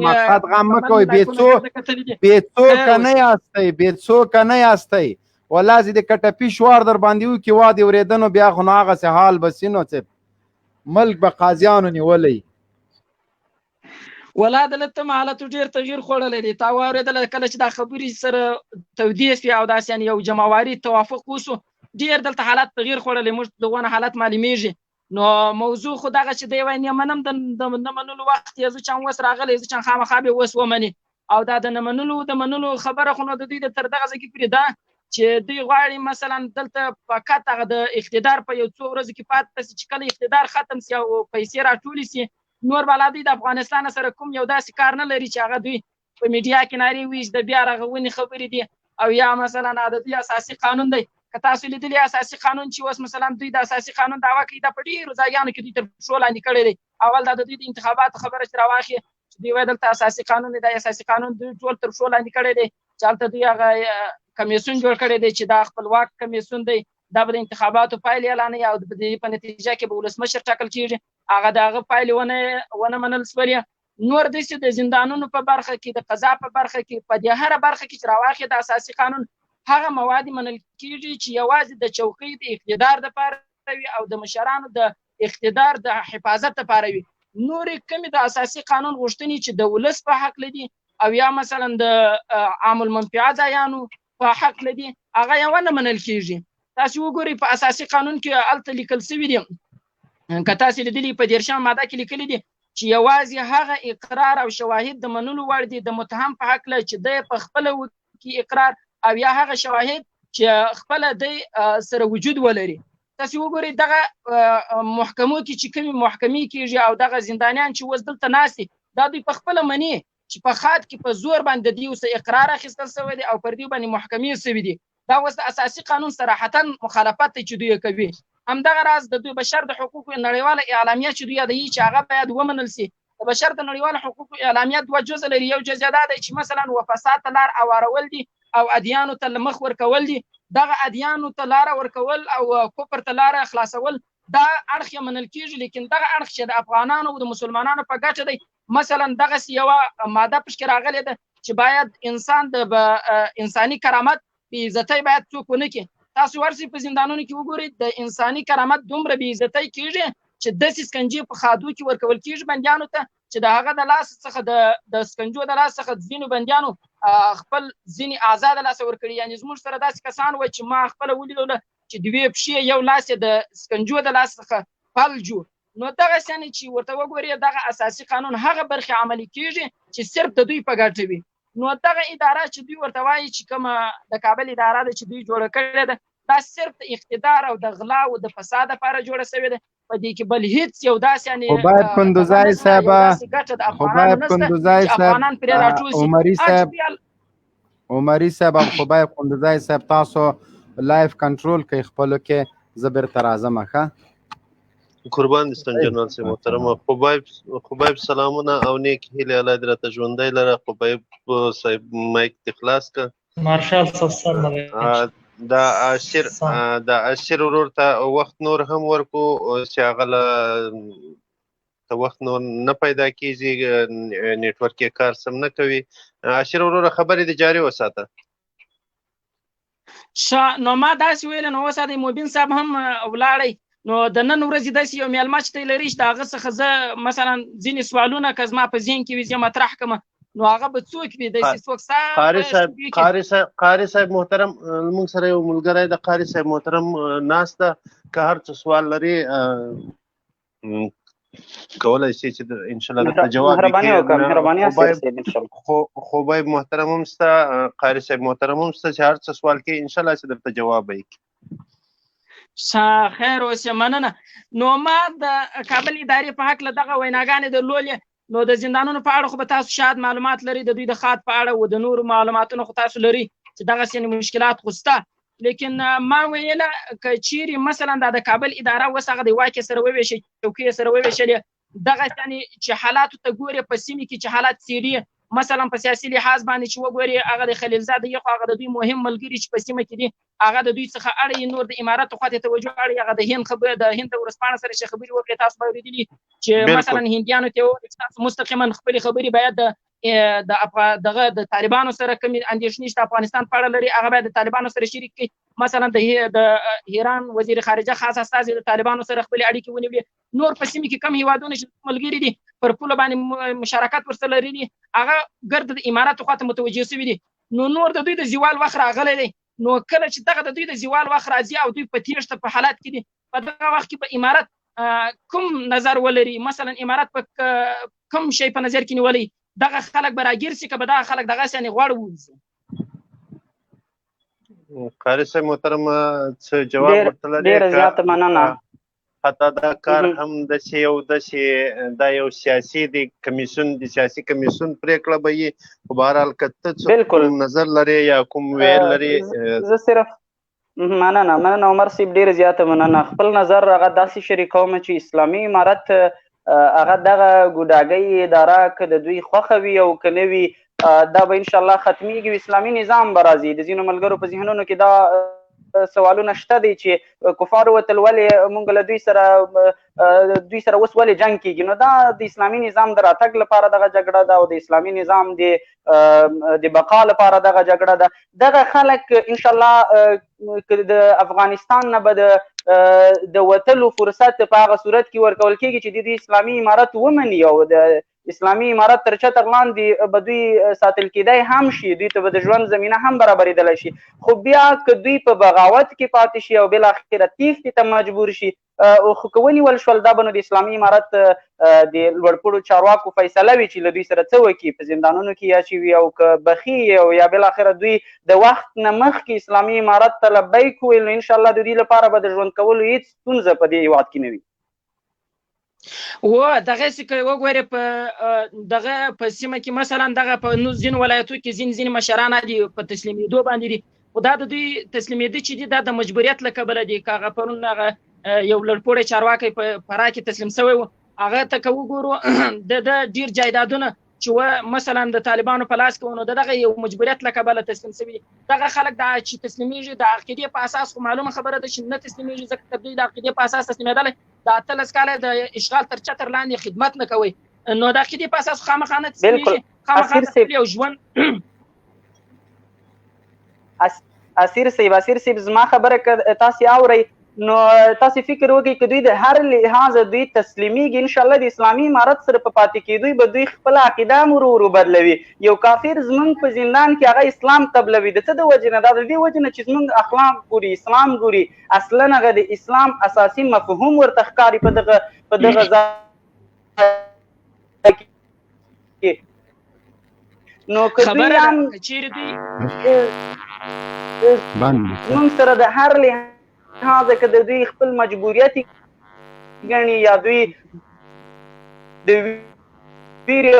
B: مقصد غم مه کوئ بېڅوکه نه یاستئ بېڅوکه نه یاستئ ولازې د کټپي شوار در باندې وکړي وا د اورېدنو بیا خو نو هغسې حال به سي نو چې ملک به قاضیانو نیولی
S: ولا دلته حالتو ډېر تغییر خوړلی دی تا واورېدله کله چې دا خبرې سره تودې سوې او داسې یعنې یو جمعواري توافق وسو ډېر دلته حالت تغییر خوړلی موږ دغونه حالت معلومیږي نو موضوع خو دغه چې دی وایي نه منم د نه منلو وخت یې زه چم اوس راغلی زه چم خامخا به اوس ومني او دا د نه منلو خبره خو نو د دوی د تر دغه ځای کې پرېږده چې دوی غواړي مثلا دلته فقط هغه د اقتدار په یو څو ورځو کې پاتې شي چې کله اقتدار ختم سي او پیسې راټولې سي نور بالا دوی د افغانستان سره کوم یو داسې کار نه لري چې هغه دوی په میډیا کې نارې ووایي چې د بیا رغونې خبرې دي او یا مثلا د دوی اساسي قانون دی که تاسو لیدلي اساسي قانون چې اوس مثلا دوی د اساسي قانون دعوا کوي دا په ډېرو ځایانو کې دوی تر پښو لاندې کړی دی اول دا د دوی د انتخاباتو خبره چې راواخلي چې دوی وایي دلته اساسي قانون دی دا اساسي قانون دوی ټول تر پښو لاندې کړی دی چې هلته دوی هغه کمیسیون جوړ کړی دی چې دا خپلواک کمیسیون دی دا به د انتخاباتو پایلې اعلانوي او د دې په نتیجه کې به ولسمشر ټاکل کېږي هغه د هغه پایلې ونه منل سولې نور داسې د زندانونو په برخه کې د قضا په برخه کې په دې هره برخه کې چې راواخلي د اساسي قانون هغه مواد منل کېږي چې یوازې د چوکۍ د اقتدار دپاره وي او د مشرانو د اقتدار د حفاظت دپاره وي نورې کمې د اساسي قانون غوښتنې چې د ولس په حق لدي او یا مثلا د عام المنفعه ځایانو په حق لدي هغه یې ونه منل کېږي تاسو وګورئ په اساسي قانون کې هلته لیکل سوي دي که تاسو لیدلي په 13 ماده کې لیکلي دي چې یوازې هغه اقرار او شواهد د منلو وړ دي د متهم په هکله چې دی په خپله وکړي اقرار او یا هغه شواهد چې خپله دی سره وجود ولري تاسو وګورئ دغه محکمو کې چې کومې محکمې کېږي او دغه زندانیان چې اوس دلته ناست دي دا دوی په خپله مني چې په خاد کې په زور باندې دوی اوس اقرار اخیستل سوی دی او پر دوی باندې محکمې سوي دي دا اوس د اساسي قانون صراحتا مخالفت دی چې دوی کوي همدغه راز د دوی بشر د حقوقو نړیواله اعلامیه چې دوی یادوي چې هغه باید ومنل سي د بشر د نړیواله حقوقو اعلامیه دوه جزء لري یو جزء دا دی چې مثلا فساد ته لار اوارول دي او ادیانو ته مخ ورکول دي دغه ادیانو ته لار ورکول او کفر ته لار خلاصول دا اړخ یې منل کېږي لیکن دغه اړخ چې د افغانانو او د مسلمانانو په ګټه دی مثلا دغسې یوه ماده پکې راغلې ده چې باید انسان د انساني کرامت بې عزتۍ باید څوک ونه کړي تاسو ورسئ په زندانونو کې وګورئ د انساني کرامت دومره بې عزتۍ کېږي چې داسې سکنجې په خادو کې ورکول کېږي بندیانو ته چې د هغه د لاس څخه د سکنجو د لاس څخه ځینو بندیانو خپل ځینې اعضا د لاسه ورکړي یعنې زموږ سره داسې کسان وایي چې ما خپله ولیدله چې دوې پښې یو لاس یې د سکنجو د لاس څخه فلج و نو دغه سنه چې ورته وګوري دغه اساسي قانون هغه برخه عملي کیږي چې صرف د دوی په ګټه وي. نو دغه اداره چې دوی ورته وایي چې کومه د کابل اداره ده چې دوی جوړه کړې ده دا صرف د اقتدار او د غلا او د فساد لپاره جوړه شوې ده. په دې کې بل هیڅ یو داسې یعنی
B: خبایب کندوزای صاحب خبایب کندوزای صاحب عمري صاحب او خبایب کندوزای صاحب تاسو لایف کنټرول کوي خپل کې زبر ترازم ښه
L: قربان دستان جنرال صاحب محترم خبایب سلامونه او نیک هیله الله دې راته ژوندی لره. خبایب صاحب مایک دې خلاص کړه.
I: مارشال صاحب
L: د اشر ورور ته وخت نور هم ورکو چې هغه ته وخت نور نه پیدا کیږي نیټورک یې کار سم نه کوي. اشر ورور خبرې د جاري وساته.
S: نو ما داسې ویل نو وساته موبین صاحب هم ولاړی نو د نن ورځې داسې یو میلمه چې لري چې د هغه څخه زه مثلا ځینې سوالونه که زما په ذهن کې وي زه مطرح کړم نو هغه به څوک وي داسې څوک
L: قاري صاحب محترم موږ سره یو ملګری د قاري صاحب محترم ناست ده که هر څه سوال لري کولی شي چې انشاءالله درته جواب وکړي. خبایب محترم هم شته قاري صاحب محترم هم شته چې هر څه سوال کوي انشاءالله چې درته جواب وکړي.
S: خیر اوسه مننه. نو ما د کابل ادارې په هکله دغه ویناګانې درلولې نو د زندانونو په اړه خو به تاسو شاید معلومات لري د دوی د خاط په اړه او د نورو معلوماتونو خو تاسو لري چې دغه سین مشکلات خو شته. لیکن ما ویله که چیرې مثلا د کابل اداره اوس هغه د واکې سره وویشي چوکۍ سره وویشلې دغه یعنې چې حالاتو ته ګورې په سیمې کې چې حالات څیړي مثلا په سیاسي لحاظ باندې چې وګوري هغه د خلیلزاد یو خو هغه د دوی مهم ملګري چې په سیمه کې دي هغه د دوی څخه اړ نور د امارات خواته توجه اړ هغه د هند خبره د هند ورسپانه سره چې خبري وکړي تاسو به ورېدلی چې مثلا هندیانو ته مستقیما خپل خبري باید د طالبانو سره کوم اندیشنې چې افغانستان په اړه لري هغه باید د طالبانو سره شریک کړي. مثلا د ایران وزیر خارجه خاص استازي د طالبانو سره خپل اړیکې ونیولې. نور په سیمه کې کم هیوادونه چې ملګري دي پر پوله باندې مشارکت ورسره لري دي هغه ګرد د امارات خواته متوجه شوي دي. نور د دوی د زوال وخت راغلی دی نو کله چې دغه د دوی د زوال وخت راځي او دوی په تیښته په حالات کې دي په دغه وخت کې په امارات کوم نظر ولري مثلا امارات په کوم شی په نظر کې نیولي دغه خلک به راګیر شي که به دغه خلک دغسې یعنې غوړ ووځي.
L: قاري صاحب محترم څه جواب ورته لري؟
M: ډېره زیاته مننه.
L: حتی دا کار هم دا یو سیاسي د کمیسیون د سیاسي کمیسیون پرېکړه به وي خو بهرحال که ته څه کوم نظر لرې یا کوم ویل لرې
M: زه صرف مننه عمر صاحب ډېره زیاته مننه. خپل نظر هغه داسې شریکوم چې اسلامي امارت هغه دغه ګوډاګۍ اداره که د دوی خوښه وي او که نه وي دا به انشاءالله ختمیږي اسلامي نظام به راځي. د ځینو ملګرو په ذهنونو کې دا سوالونه شته دي چې کفارو وتل ولې موږ له دوی سره اوس ولې جنګ کیږي. نو دا د اسلامي نظام د راتګ لپاره دغه جګړه ده او د اسلامي نظام د بقا لپاره دغه جګړه ده. دغه خلک انشاءالله د افغانستان نه به د وتلو فرصت په هغه صورت کې ورکول کیږي چې د اسلامي امارت ومني او د اسلامي امارت تر چتر لاندې به دوی ساتل کېدای هم شي دوی ته به د ژوند زمینه هم برابرېدلی شي. خو بیا که دوی په بغاوت کې پاتې شي او بالاخره تیښتې ته مجبور شي خو که ونیول شول دا به نو د اسلامي امارت د لوړپوړو چارواکو فیصله وي چې له دوی سره څه وکړي په زندانونو کې یا چې وي او که بخي او یا بالاخره دوی د وخت نه مخکې اسلامي امارت ته لبیک وویل نو انشاءالله د دوی لپاره به د ژوند کولو هېڅ ستونزه په دې هېواد کې نه وي.
S: دغسې که وګورې په دغه په سیمه کې مثلا دغه په ځینو ولایتو کې ځینې مشران دي په تسلیمېدو باندې دي خو دا د دوی تسلیمېده چې دي دا د مجبوریت له کبله دي که هغه پرون هغه یو لوړپوړی چارواکی په فراه کې تسلیم شوی و هغه ته که وګورو د ډېر جایدادونه چې مثلا د طالبانو په لاس کې و نو دغه یو مجبوریت له کبله تسلیم شوي دي. دغه خلک دا چې تسلیمیږي د عقیدې په اساس خو معلومه خبره ده چې نه تسلیمیږي ځکه که دوی د عقیدې په اساس تسلیمېدلی د 18 کاله د اشغال تر چتر لاندې خدمت نه کوئ نو د عقیدې په اساس خامخا نه تسلیمیږي خامخا یو ژوند.
M: اسیر صاحب زما خبره که تاسې اورئ نو تاسو فکر وکړئ که دوی د هر لحاظ دوی تسلیمیږي انشاءالله د اسلامي امارت سره په پاتې کېدوی به دوی خپله عقیده هم ورو ورو بدلوي. یو کافر زمونږ په زندان کې هغه اسلام قبلوي د څه د وجې نه؟ دا د دې وجې نه چې زمونږ اخلاق ګوري، اسلام ګوري، اصلا هغه د اسلام اساسي مفهوم ورته ښکاري په دغه ځای کې. نو که دوی هم زمونږ سره د هر لحاظه که د دوی خپل مجبوریت ګڼي یا دوی د ویرې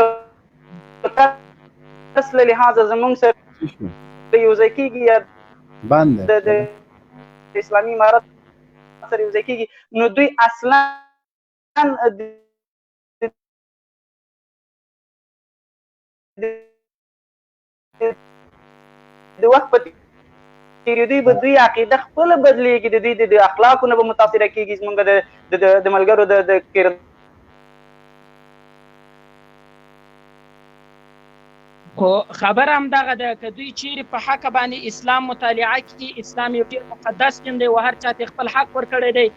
M: ترس له لحاظه زمونږ سره یو ځای کېږي یا د اسلامي امارت سره یو ځای کېږي نو دوی اصلا د وخت په تېرېدوی به دوی عقیده خپله بدلېږي، د دوی د اخلاقو نه به متاثره کېږي، زموږ د ملګرو د کردار.
S: خو خبره همدغه ده که دوی چیرې په حق باندې اسلام مطالعه کړي، اسلام یو ډېر مقدس دین دی او هر چا ته خپل حق ورکړی دی،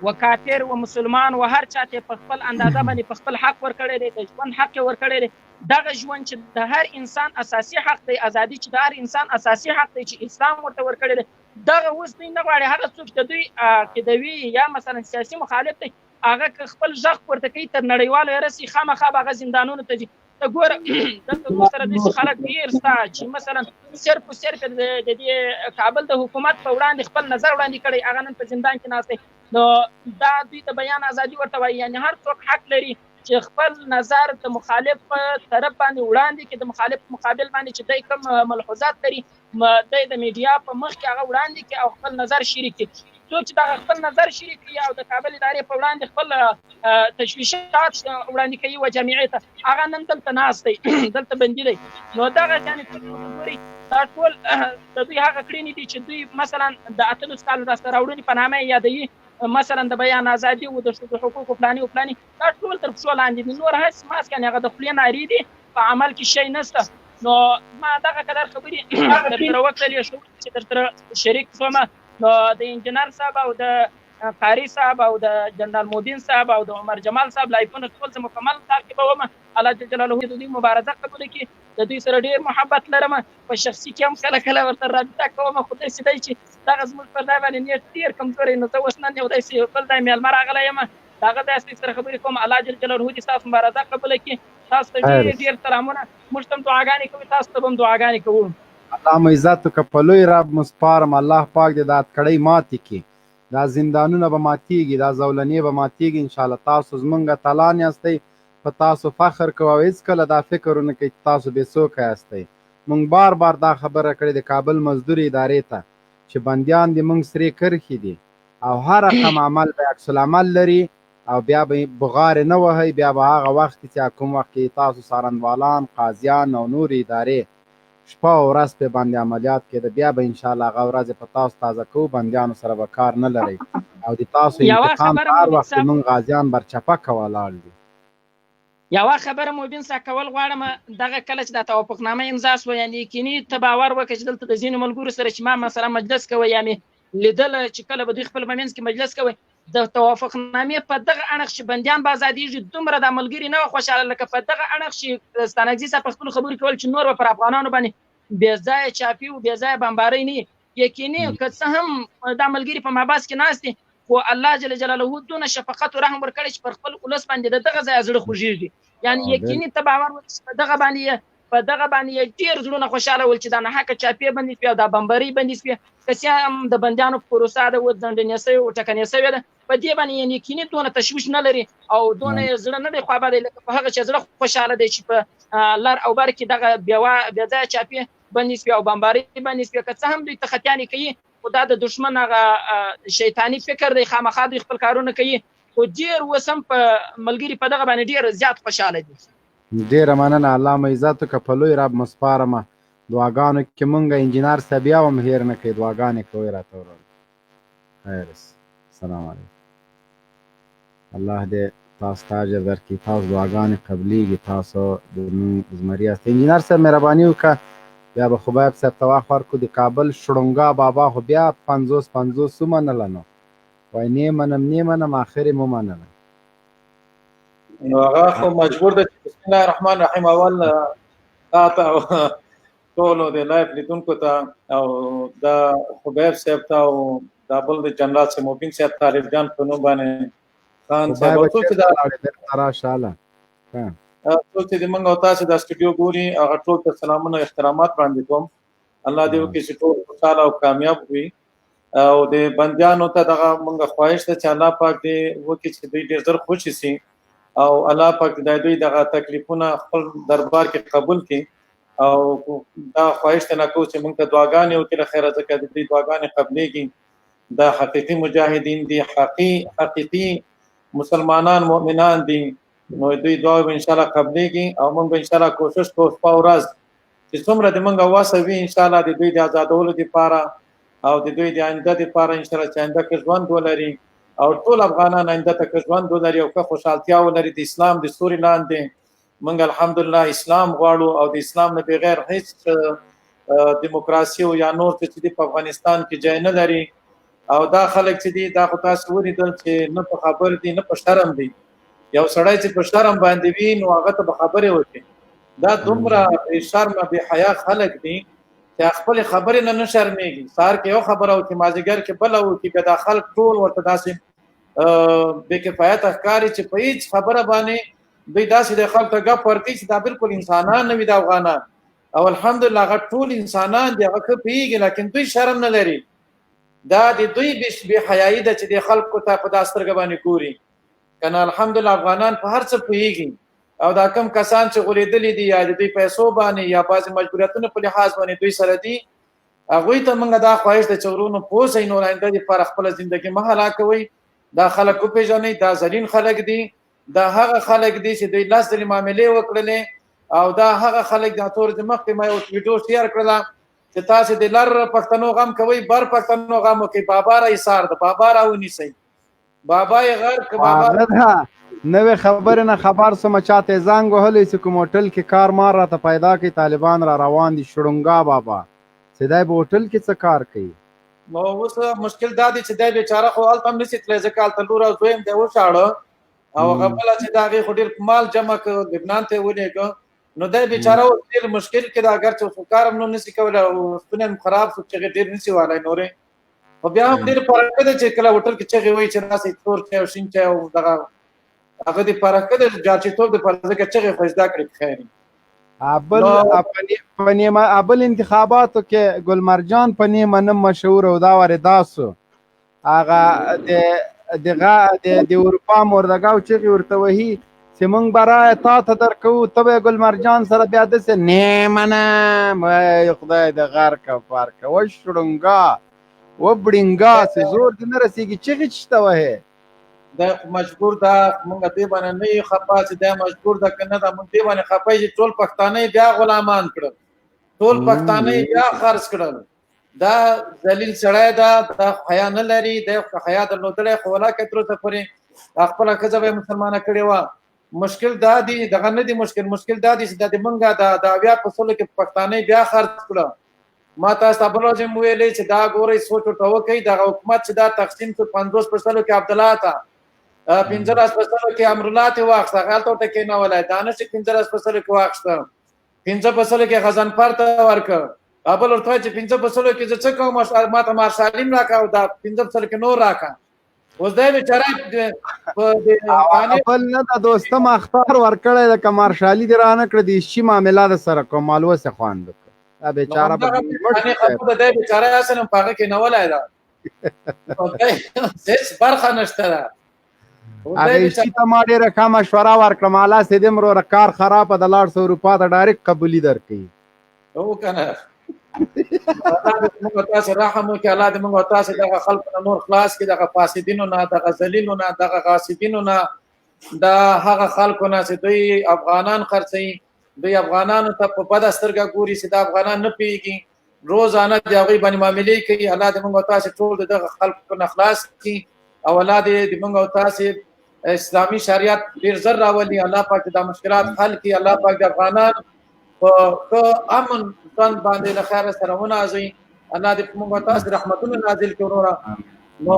S: و کافر و مسلمان و هر چا ته په خپل اندازه باندې په خپل حق ورکړی دی، د ژوند حق یې ورکړی دی. دغه ژوند چې د هر انسان اساسي حق دی، ازادي چې د هر انسان اساسي حق دی چې اسلام ورته ورکړی دی، دغه اوس دوی نه غواړي هغه څوک چې دوی عقیدوي یا مثلا سیاسي مخالف دی هغه که خپل غږ پورته کوي تر نړیوالو یې رسي خامخا به هغه زندانونو ته ځي. ته ګوره دلته زموږ سره داسې خلک ډېر شته چې مثلا صرف و صرف د دې کابل د حکومت په وړاندې خپل نظر وړاندې کړی، هغه نن په زندان کې ناست دی. نو دا دوی د بیان ازادي ورته وایي، یعنې هر څوک حق لري چې خپل نظر د مخالف په طرف باندې وړاندې کړي، د مخالف په مقابل باندې چې دی کوم ملحوظات لري دی د میډیا په مخ کې هغه وړاندې کړي او خپل نظر شریک کړي. څوک چې دغه خپل نظر شریک کړي او د کابل ادارې په وړاندې خپل تشویشات وړاندې کوي و جامعې ته، هغه نن دلته ناست دی دلته بندي دی. نو دغه یعنې ګورئ دا ټول د دوی هغه کړنې دي چې دوی مثلا د 18 کالو لاسته راوړنې په نامه یادوي، مثلا د بیان ازادي او د ښځو حقوقو فلاني او فلاني، دا ټول تر پښو لاندې دي. نور هېڅ ماسک هغه د خولې نارې دي، په عمل کې شی نشته. نو ما دغه قدر خبرې درسره وکړلې چې درسره شریک شوم. نو د انجینر صاحب او د قاری صاحب او د جنرال مودین صاحب او د عمر جمال صاحب لایفونه ټول زه مکمل تعقیبوم. الله جل جلاله د دوی مبارزه قبول کړي، د دوی سره ډېر محبت لرم، په شخصي کې هم کله کله ورته رابطه کوم. خو داسې دی چې دغه زموږ پر ځای باندې نیت ډېر کمزوری، نو زه اوس نن یو داسې بل ځای میلمه راغلی یم، د هغه داسې سره خبرې کوم. الله جل جلاله دې ستاسو مبارزه قبوله کړي. تاسو ته ډېر ډېر سلامونه، موږ ته هم دعاګانې کوي، تاسو ته به هم دعاګانې کوو.
B: الله مو عزت وکړه، په لوی رب مو سپارم، الله پاک دې دا اتکړۍ ماتې کړي، دا زندانونه به ماتېږي، دا زولنې به ماتېږي انشاءالله. تاسو زمونږ اتلان یاستئ، په تاسو فخر کوو او هېڅکله دا فکر ونه کوئ چې تاسو بېڅوکه یاستئ. مونږ بار بار دا خبره کړې د کابل مزدور ادارې ته چې بندیان دې مونږ سرې کرښې دي او هر رقم عمل به عکس العمل لري او بیا به بغارې نه وهئ. بیا به هغه وخت چې کوم وخت کې تاسو څارنوالان، قاضیان او نور ادارې شپه او ورځ پې باندې عملیات کېده، بیا به انشاءالله هغه ورځې په تاسو تازه کوو، بندیانو سره به کار نه لرئ او د تاسو انتقام په هر وخت کې موږ غازیان برچپکه ولاړ دي.
S: یوه خبره مبین صاحب کول غواړم، دغه کله چې دا توافقنامه امضا شوه، یعنې یقیني ته باور وکړه چې دلته د ځینو ملګرو سره چې ما مثلا مجلس کوی یا مې لیدله چې کله به دوی خپل په منځ کې مجلس کوی، د توافقنامې په دغه اړخ چې بندیان به ازادېږي دومره دا ملګري نه وه خوشحاله لکه په دغه اړخ چې ستانکزي صاحب په خپلو خبرو کول چې نور به پر افغانانو باندې بې ځایه چاپي او بې ځایه بمبارۍ نه وي. یقیني که څه هم دا ملګري په ماباس کې ناست دي، خو الله جل جلاله دونه شفقت او رحم ورکړی چې پر خپل ولس باندې د دغه ځایه زړه خوږېږي. یعنې یقیني ته باور وکړه چې په دغه باندې ډېر زړونه خوشحاله ول چې دا ناحقه چاپې بندي شوې او دا بمبرۍ بندي شوې، که څه هم د بندیانو په پروسه ده ودندنې شوې او ټکنې شوې ده، په دې باندې یعنې یقیني دونه تشویش نه لري او دونه یې زړه نه دی خوابدی لکه په هغه چې زړه خوشحاله دی چې په لر او بر کې دغه بې ځایه چاپې بندي شوې او بمبارۍ بندي شوې. که څه هم دوی تخطیانې کوي خو دا د دښمن هغه شیطاني فکر دی، خامخا دوی خپل کارونه کوي، خو ډېر اوس هم په ملګري په دغه باندې ډېر زیات خوشحاله دي.
B: ډېره مننه، الله مو عزت وکړه، په لوی رب مو سپارمه. دعاګانو کې مونږ انجینر صاحب بیا هم هېر نه کوي، دعاګانې کوئ راته ورور. خیر، السلام علیکم. الله دې تاسو ته اجر درکړي، تاسو دعاګانې قبلیږي، تاسو د مونږ زمري یاست. انجینر صاحب مهرباني وکړه بیا به خدای صاحب ته وخت ورکړو. د کابل شړونګا بابا خو بیا 50 ومنله، نو وای نه منم آخر مو منله.
I: نو هغه خو مجبور دی چې بسم الله الرحمن الرحیم اول تا او ټولو د لایف لیدونکو ته او دا خبیب صاحب ته او دا بل د جنرال سي موبین صاحب طالب جان په نوم باندې خان صاحب او څوک دا
B: راشاله
I: ټول چې موږ او تاسو د سټوډیو ګوري هغه ټول ته سلامونه احترامات وړاندې کوم. الله دې وکړي چې ټول خوشاله او کامیاب وي او د بندیانو ته دغه موږ خواهش ده چې الله پاک دې وکړي چې دوی ډېر ژر خوشي سي او الله پاک د دوی دغه تکلیفونه خپل دربار کې قبول کړي او دا خواهش ته نکوو چې موږ ته دعاګانې وکړي خیره ځکه د دوی دعاګانې قبلېږي. دا حقیقي مجاهدین دي حقیقي مسلمانان مؤمنان دي نو دوی دعا به انشاءالله قبلېږي او موږ به انشاءالله کوشش کوو شپه او ورځ چې څومره د موږ وسه وي انشاءالله د دوی د آزادولو دپاره او د دوی د آینده دپاره انشاءالله چې آینده کې ژوند ولري او ټول افغانان آینده ته که ژوند ولري او که خوشحالتیا ولري د اسلام د ستوري لاندې. موږ الحمدلله اسلام غواړو او د اسلام نه بغیر هیڅ دیموکراسي او یا نور څه چې دي په افغانستان کې ځای نه لري او دا خلک چې دي دا خو تاسو ولیدل چې نه په خبر دي نه په شرم دي. یو سړی چې په شرم باندې وي نو هغه ته به خبرې وکړي. دا دومره بې شرمه بې حیا خلک دي چې خپلې خبرې نه شرمېږي. سهار کې یو خبره وکړي مازدیګر کې بله وکړي که دا خلک ټول ورته داسې بې کفایته ښکاري چې په هېڅ خبره باندې دوی داسې د خلکو ته ګپ ورکوي چې دا بالکل انسانان نه وي د افغانان او الحمدلله هغه ټول انسانان دي هغه ښه پوهېږي لیکن دوی شرم نه لري. دا د دوی بې حیایي ده چې د خلکو ته په دا سترګه باندې ګوري که نه الحمدلله افغانان په هر څه پوهېږي او دا کم کسان چې غولېدلي دي یا د دوی پیسو باندې یا بعضې مجبوریتونو په لحاظ باندې دوی سره دي هغوی ته موږ دا خواهش ده چې ورونو پوه سئ نو آینده دپاره خپله زندګي مه هلاکوئ. دا خلک وپېژنئ دا ذلیل خلک دي دا هغه خلک دي چې دوی لس ځلې معاملې وکړلې او دا هغه خلک دا تور د مخکې ما یو ویډیو شیر کړله چې تاسې د لر پښتنو غم کوئ بر پښتنو غم وکړئ. بابا را ایسار ده بابا را ونیسئ بابا یې غر که بابا
B: نوې خبرې نه خبر سومه چاته زنګ وهلی چې کوم هوټل کې کار مار راته پیدا کړي طالبان را روان دي شړونګا بابا چې دی به هوټل کې څه کار کوي.
I: نو اوس مشکل دا دی چې دی بیچاره خو هلته هم نشي تللی ځکه هلته لور او زوی هم دی وشاړه او هغه بله چې د هغې خو ډېر مال جمع کړ لبنان ته یې ولېږه نو دی بیچاره اوس ډېر مشکل کې ده اګر چې خو کار هم نو نشي کولی او ستونی هم خراب شو چې هغې ډېر نشي والی نورې خو بیا هم ډېر فرق دی چې کله هوټل کې چغې وایي چې راسئ تور چای او شین چای او دغه هغه دپاره ښه دی جارچېتوب دپاره ځکه چغې خو زده کړې خیر
B: ابل انتخاباتو کې ګلمرجان په نیمه نه مشهور او دا ورې داسو هغه د اروپا مردګاو چغې ورته وهي چې موږ به رایه تا ته درکوو ته به یې ګلمرجان سره بیا داسې نیمه نه وای خدای د غر کفار که وشړونګا وبړینګا چې زور دې نه رسېږي چغې چې ته وهې
I: دا مجبور ده موږ دې باندې نه یو خفه چې دا مجبور ده که نه ده موږ دې باندې خفه چې ټول پښتانه یې بیا غلامان کړل ټول پښتانه یې بیا خرڅ کړل. دا ذلیل سړی ده دا حیا نه لري دی حیا درلودلی خو ولاکه تر اوسه پورې خپله ښځه به یې مسلمانه کړې وه. مشکل دا دی دغه نه دی مشکل دا دی چې دا د موږ د اویا په سلو کې پښتانه یې بیا خرڅ کړه. ما تاسو ته بل ورځ هم ویلې چې دا ګورئ سوچ ورته وکئ دغه حکومت چې دا تقسیم شو 50 په سلو کې عبدالله ته 15 په سلو کې امرالله ته واخیسته هغه هلته ورته کېنولی دا نه چې 15 په سلو کې واخیسته 15 په سلو کې غضنفر ته ورکړه بل ورته وایي چې 15 په سلو کې زه څه کوم ما ته مارشالیم راکړه او دا 15 په سلو کې نور راکړه. اوس دی بیچاره
B: بل نه د دوستم اختار ورکړی ده که مارشالي دې رانه کړه د هیڅ معامله در سره کوم مالوسې خوند وکړه دا بیچاره
I: دی بیچاره اصل هم په هغه کېنولی ده هېڅ برخه نشته ده.
B: هغه هیڅي ته ما ډېره ښه مشوره ورکړه ما لاس یې دې وروره کار خرابه ده لاړ شه اروپا ته ډایرکټ قبولي درکوي
I: هو که نه الله دې موږ تاسې رحم وکړي الله دې موږ تاسې دغه خلکو نه نور خلاص کړي دغه فاسدینو نه دغه ذلیلو نه دغه غاصبینو نه د هغه خلکو نه چې دوی افغانان خرڅوي دوی افغانانو ته په بده سترګه ګوري چې دا افغانان نه پوهېږي روزانه د هغوی باندې معاملې کوي. الله دې موږ تاسې ټول د دغه خلکو نه خلاص کړي او الله دې موږ تاسې اسلامي شریعت ډېر زر راولي. الله پاک دا مشکلات حل کړي. الله پاک د افغانان په امن ژوند باندې له خیره سره ونازوي. الله دې موږ تاسې رحمتونه نازل کړي وروره نو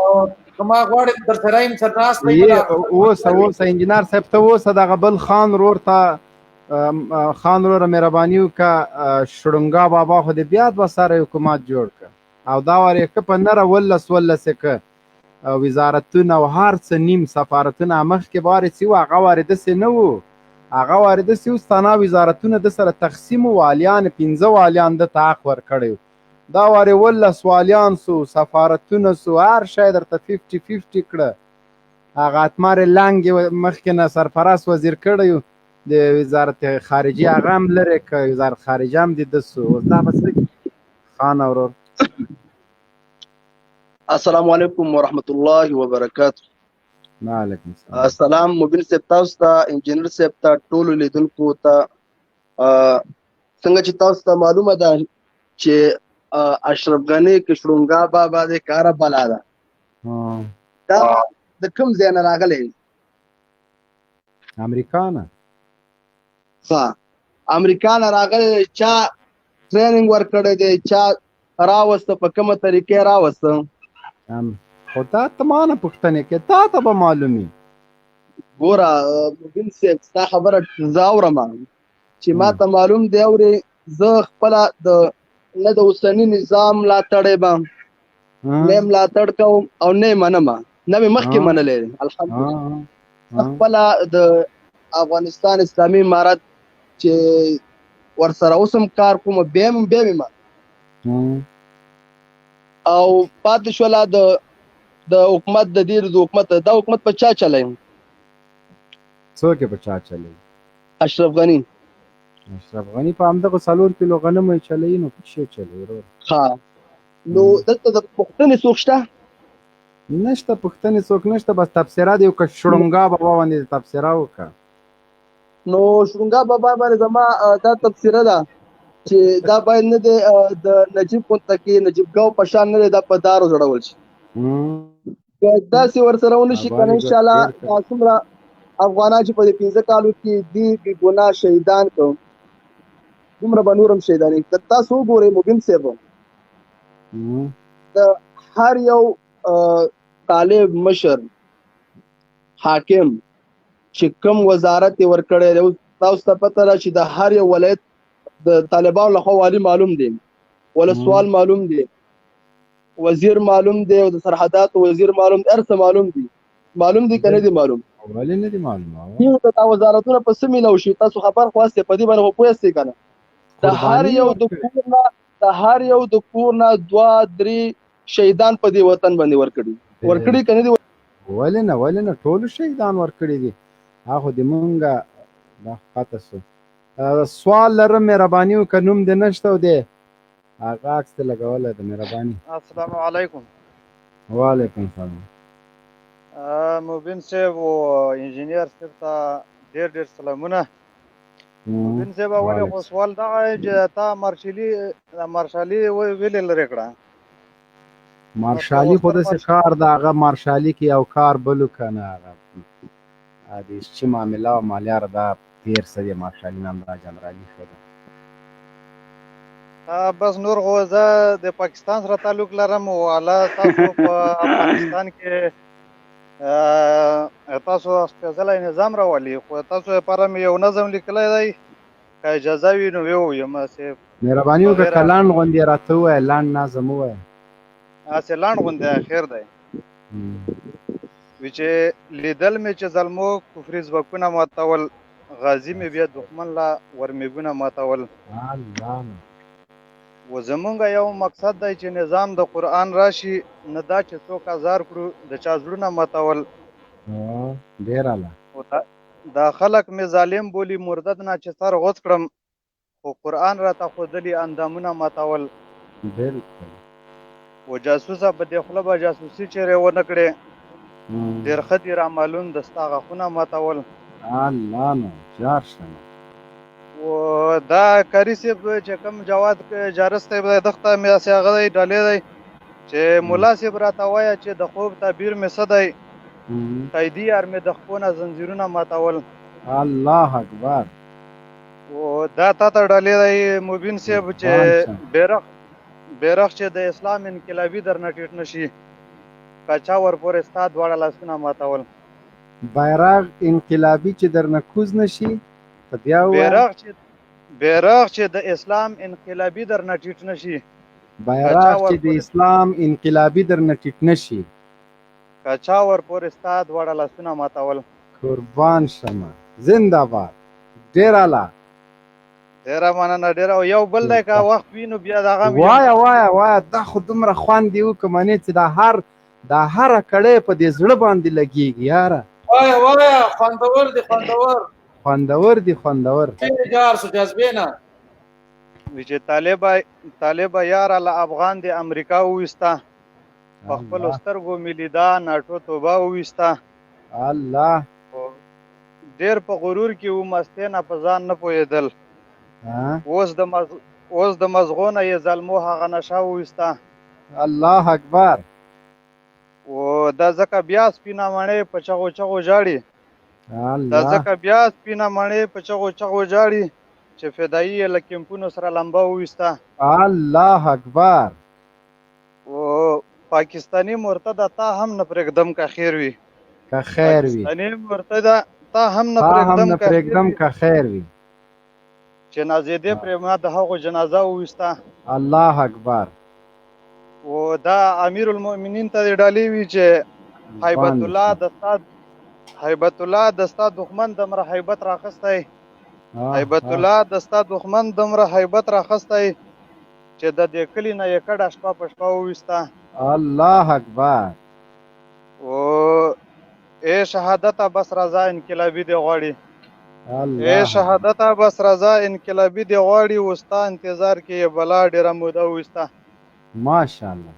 I: کما غواړې در سره یم سر ناست دی
B: اوس انجینر صاحب ته اوس دغه بل خان رور ته خان رور مهرباني وکړه شړونګا بابا خو دې بیا دوه سره حکومت جوړ کړ او دا وار یې که په نره ولس یې که وزارتونه او هر څه نیم سفارتونه مخکې به وارې څه وو هغه وارې داسې نه وو هغه وارې داسې اوس تنها وزارتونه د سره تقسیم و والیان 15 والیان ده ته حق ورکړی دا وارې 19 والیان سو سفارتونه سو هر شی درته 50-50 کړه هغه اتمار لنګ مخکې نه سرپرست وزیر کړی د وزارت خارجي هغه هم لرې که وزارت خارجه هم د ده سو اوس دا به څه خان ورور
T: السلام علیکم ورحمت الله وبرکاته.
B: وعلیکم
T: السلام. مبین صاحب تاسو ته انجینر صاحب ته ټولو لیدونکو ته څنګه چې تاسو ته معلومه ده چې اشرف غني کشړونګا بابا د کاره بلا ده دا د کوم ځای نه راغلی
B: امریکا نه
T: امریکا نه راغلی چا ټریننګ ورکړی دی چا راوسته په کومه طریقې راوسته
B: خو تا ته ما نه پوښتنې کې تا ته به معلومي
T: ګوره مبین صاحب ستا خبره زه اورم چې ما ته معلوم دی اورې زه خپله نه د اوسني نظام ملاتړی به نه ملاتړ کوم او نه یې منم نه مې مخکې منلی دی الحمدلله خپله د افغانستان اسلامي امارت چې ورسره اوس هم کار کوم بیا مې او پاتې شوله د حکومت د دې حکومت دا حکومت په چا چلی
B: څوک یې په چا چلی
T: اشرف غني
B: په همدغه 4 کیلو غنمو یې چلی نو په څه چلی ورور
T: نو دلته د پوښتنې څوک شته
B: نشته پوښتنې څوک نشته بس تبصره دی که شړونګا بابا باندې تبصره وکړه
T: نو شړونګا بابا باندې زما دا تبصره ده چې دا باید نه دی د نجیب کنتکي نجیب ګاو په شان نه دی دا په دارو ځړول شي که داسې ورسره ونه شي که نه انشاءالله دا څومره افغانان چې په دې 15 کالو کې دي بې ګناه شهیدان کړو دومره به نور هم شهیدانې که تاسو وګورئ مبین صاحب د هر یو طالب مشر حاکم چې کوم وزارت یې ورکړی دی تاسو ته پته ده چې د هر یو ولایت د طالبانو لخوا والی معلوم دی ولسوال معلوم دی وزیر معلوم دی او د سرحداتو وزیر معلوم دی هر څه معلوم دی که نه دی معلوم
B: ولې نه دی معلومه
T: ته دا وزارتونه په څه میلاو شي تاسو خبر خو هستئ په دې باندې خو پوهېستئ که نه د هر یو د کور نه 2-3 شهیدان په دې وطن باندې ورکړي که نه دي
B: ولې نه ټولو شهیدان ورکړي دي هغه د مونږه دا پته سو سوال لرم مهرباني وکړه نوم دې نشته و دی هغه عکس ته لګولی د مهرباني
U: السلام علیکم
B: وعلیکم السلام
U: مبین صاحب او انجینیر صاحب ته ډېر سلامونه مبین صاحب اول خو سوال دغه چې تا مارشالي ویلې لرې کړه
B: مارشالي خو داسې کار ده هغه مارشالي کې یو کار بلو که نه هغه د چې معامله او مالیار دا تیر سه دی مارشالي نام را جنرالي شده
U: بس نور خو زه د پاکستان سره تعلق لرم او الله تاسو په افغانستان کې تاسو سپېڅلی نظام راولي خو تاسو لپاره مې یو نظم لیکلی دی که اجازه وي نو ویویم
B: مهرباني وکړه که لنډ غوندې راته ووایه لنډ نظم ووایه
U: هسې لنډ غوندې خیر دی وی چې لیدل مې چې ظلمو کفري ځواکونه ماتول غازي مې بیا دښمن لا ورمېږونه ماتول و زمونږ یو مقصد دی چې نظام د قرآن راشي نه دا چې څوک ازار کړو د چا زړونه ماتول
B: ډېر اعلی
U: دا خلک مې ظالم بولي مردد نه چې سر غوڅ کړم خو قرآن راته ښودلي اندامونه ماتول و جاسوسه په دې خوله به جاسوسي چیرې ونه کړې ډېر ښه دي را معلوم د ستا غاښونه ماتول
B: الله نو جار شنه
U: و دا کاري صاحب چې کوم جواد جارس صاحب دی دغه ته مې هسې هغه دی ډالۍ دی چې ملا صاحب راته وایه چې د خوب تعبیر مې څه دی قیدي یار مې د خپو نه زنځیرونه ماتول
B: الله اکبر
U: و دا تا ته ډالۍ دی مبین صاحب چې بیرغ چې د اسلام انقلابي درنه ټیټ نشي کچا ورپورې ستا دواړه لاسونه ماتول.
B: بیرغ انقلابي چې درنه کوز نشي په بیا ووایه.
U: بیرغ چې د اسلام انقلابي درنه ټیټ نشي.
B: بیرغ چې د اسلام انقلابي درنه ټیټ نشي.
U: کچا ورپورې ستا دواړه لاسونه ماتول.
B: قربان شمه. زنده باد. ډېر اعلی.
U: ډېره مننه. ډېره یو بل دی که وخت وي نو بیا دغه
B: وایه دا خو دومره خوند یې وکړه منې چې دا هره کړۍ په دې زړه باندې لګېږي یاره.
I: وایه خوندور دی
B: خوندور.
I: جار سو جذبې نه
U: وی چې طالبه یاره له افغان د امریکا وویسته په خپلو سترګو مې لیده ناټو توبه وویسته.
B: الله
U: ډېر په غرور کې و مستې نه په ځان نه پوهېدل. اوس د مزغو نه یې ظلمو هغه نشه وویسته.
B: الله اکبر.
U: دا ځکه بیا سپینه مڼې په چغو چغو ژاړي. دا ځکه بیا سپینه مڼې په چغو چغو ژاړي چې فدایي یې له کیمپونو سره لمبه وویسته.
B: الله اکبر.
U: پاکستاني مرتده تا هم نه پرېږدم که خیر وي. پاکستاني مرتده تا هم نه پرېږدم
B: که خیر وي.
U: چې نازېدې پرې ما د هغو جنازه وویسته.
B: الله اکبر.
U: دا امیر المؤمنین ته دې ډالۍ وي چې هیبت الله د ستا دښمن دومره هیبت راخستی. هیبت الله د ستا دښمن دومره هیبت راخستی چې د دې کلي نه یې کډه شپه په شپه وویسته.
B: الله اکبر.
U: ای شهادته بس رضا انقلابي دې غواړي. ای شهادته بس رضا انقلابي دې غواړي. وستا انتظار کې یې بلا ډېره موده وویسته.
B: ماشاءالله.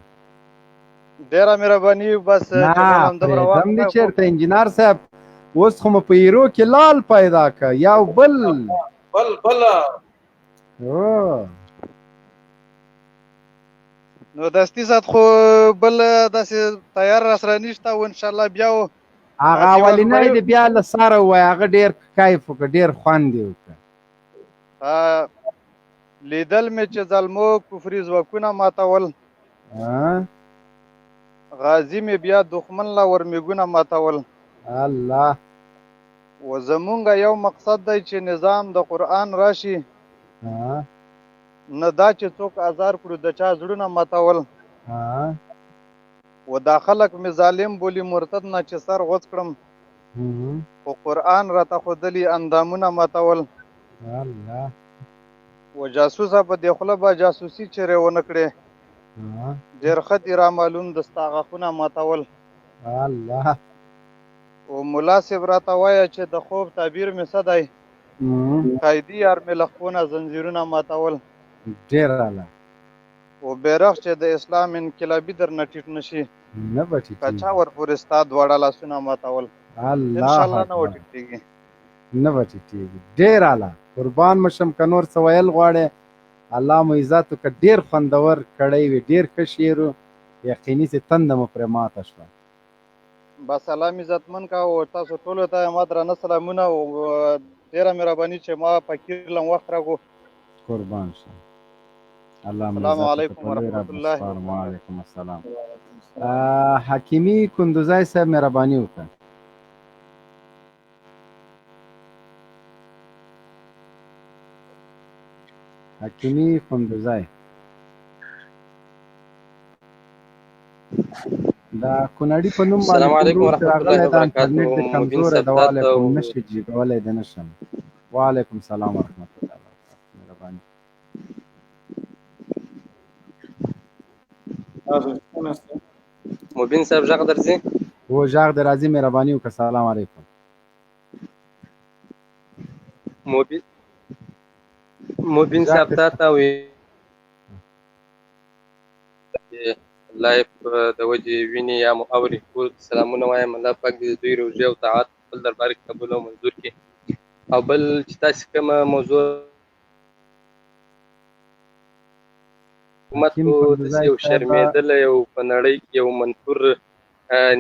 U: ډېره مهرباني. بس
B: پرېږدم دې چېرته انجینر صاحب اوس خو مو په ایرو کې لال پیدا که یو بل
U: نو دستي سات خو بل داسې تیار راسره نشته و انشاءالله بیا
B: هغه اولینی دې بیا له سره ووایه هغه ډېر کیف وکړه ډېر خوند یې وکړه.
U: لیدل مې چې ظلمو کفري ځواکونه ماتول. غازي مې بیا دښمن له ورمېږونه ماتول.
B: الله.
U: و زمونږ یو مقصد دی چې نظام د قرآن راشي. نه دا چې څوک ازار کړو د چا زړونه ماتول. و دا خلک مې ظالم بولي مرتد نه چې سر غوڅ کړم. خو قرآن راته ښودلي اندامونه ماتول.
B: الله.
U: و جاسوسه په دې خوله به جاسوسي چیرې ونه کړې. ډېر ښه دي را معلوم د ستا غاښونه ماتول.
B: الله.
U: و ملا صاحب راته وایه چې د خوب تعبیر مې څه دی. قایدي یار مې له خپو نه زنځیرونه ماتول.
B: ډېر اعلی.
U: و بیرغ چې د اسلام انقلابي درنه ټیټ نشي.
B: نه به ټیټېږي.
U: کچا ورپورې ستا دواړه لاسونه ماتول. انشاءالله نه به ټیټېږي.
B: نه به ټیټېږي. ډېر اعلی. قربان مشم که نور څه ویل غواړې الله مو عزت وکړه. ډېر خوندور کړی وي ډېر ښه شعر و یقیني چې تنده مو پرې ماته شوه.
U: بس الله مې عزتمن کا او تاسو ټولو ته ما درانه سلامونه او ډېره مهرباني چې ما فقیر لم وخت راکړو.
B: قربان شم. الله مو
U: السلام علیکم ورحمت الله.
B: وعلیکم السلام. حکیمي کندوزی صاحب مهرباني وکړه. حکیمي کندوزی دا کونړي په نوم
F: السلام علیکم ورحمت الله وبرکاته.
B: کمزوره د وعلیکم نشي جیګولی د نشم. وعلیکم السلام ورحمت الله وبرکاته. مهرباني.
F: مبین صاحب غږ درځي؟
B: هو غږ در راځي. مهرباني وکړه. سلام علیکم.
F: مبین صاحب ته وي لایف د وجې ویني یا مو اوري ټول سلامونه وایم. الله پاک دې دوی روژې او طاعت خپل دربار کې قبول او منظور کړي. او بل چې تاسې کومه موضوع حکومت خو داسې یو شرمېدلی او په نړۍ کې یو منفور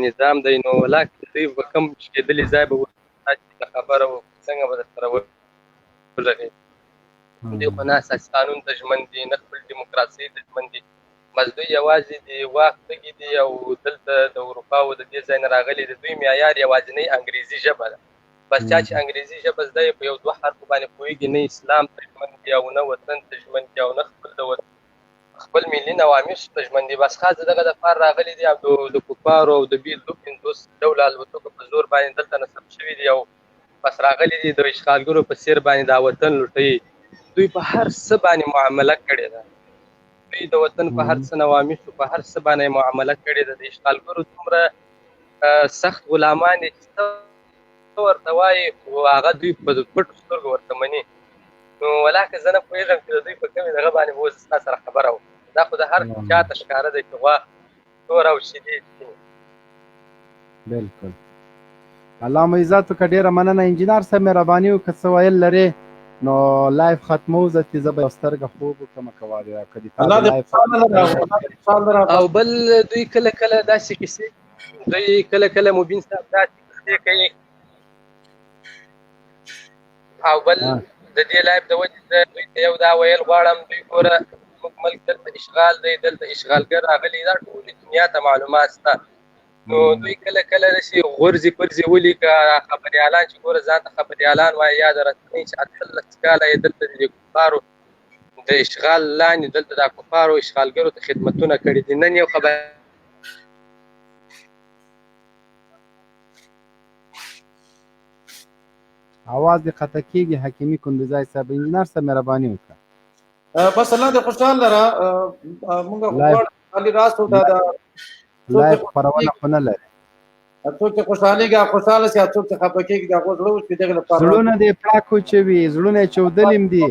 F: نظام دی نو ولاکې دوی به کوم شکېدلي ځای به ورته خبره و څنګه به درسره وغږوي. دوی خو نه اساسي قانون ته ژمن دي نه خپل ډیموکراسۍ ته ژمن دي
C: بس دوی یوازې د واک تږي دي او دلته د اروپا او د دې ځای نه راغلي دي. دوی معیار یوازینۍ انګریزي ژبه ده. بس چا چې انګریزي ژبه زده یې په یو دوه حرفو باندې پوهېږي، نه اسلام ته ژمن دي او نه وطن ته ژمن دي او نه خپل ملي نواميسو ته ژمن دي. بس خاص دغه دپاره راغلي دي او د کفارو او د بیل دو پنځوس ډوله الوتکو په زور باندې دلته نصب شوي دي او بس راغلي دي د اشغالګرو په څېر باندې دا وطن لوټوي. دوی په هر څه باندې معامله کړې ده. دوی د وطن په هر څه نواميسو په هر څه باندې معامله کړې ده. د اشغالګرو دومره سخت غلامان دي چې څه ورته وایي خو هغه دوی په پټو سترګو ورته مني. نو ولاکه زه نه پوهېږم چې د دوی په کومې دغه باندې به اوس ستا سره خبره وم. دا خو د هر چا ته ښکاره دی چې غوا تور او شیدې څښي.
B: بالکل. علامه عزت که ډېره مننه. انجینر صاحب مهرباني وکړه څه ویل لرې نو لایف ختمو زه چې زه به یو سترګه خوب وکړم که
C: او بل دوی کله کله داسې کیسې دوی کله کله مبین صاحب داسې کیسې کوي او بل د دې لایف د وجې زه دوی ته یو دا ویل غواړم دوی ګوره زموږ ملک دلته اشغال دی، دلته اشغالګر راغلي دا ټولې دنیا ته معلومات شته. نو دوی کله کله داسې غورځې پرځې ولیکه خبریالان چې ګوره ځان ته خبریالان وایي یا د رسنۍ چې 18 کاله یې دلته د کفارو د اشغال لاندې دلته د کفارو اشغالګرو ته خدمتونه کړي دي. نن یو خبر
B: اواز دې قطع کېږي. حکیمي کندوزی صاحب انجینر صاحب مهرباني وکړه.
I: بس الله دې خوشحاله لره. موږ غواړو خالي راست دا
B: لایف خپرونه خو نه لري.
I: څوک چې خوشحالېږي خوشحاله شي، څوک چې خفه کېږي د هغو زړه وچوي دغې لپاره
B: زړونه دې پاک وچوي، زړونه یې چودلیم دي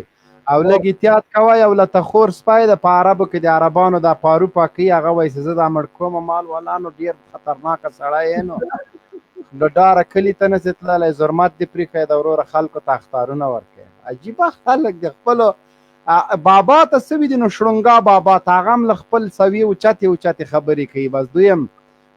B: او لږ احتیاط کوئ او لته خور سپی ده په عربو کې د عربانو دا پارو پاکوي هغه وایي چې زه دا مړ کومه مال والانو ډېر خطرناکه سړی یې نو له ډاره کلي ته نسې تللی ظلمت دې پرېښی د وروره خلکو ته اخطارونه ورکوي. عجیبه خلک د خپلو بابا ته څه وي دي نو شړونګا بابا ته هغه هم له خپل سویې اوچتې اوچتې خبرې کوي. بس دوی هم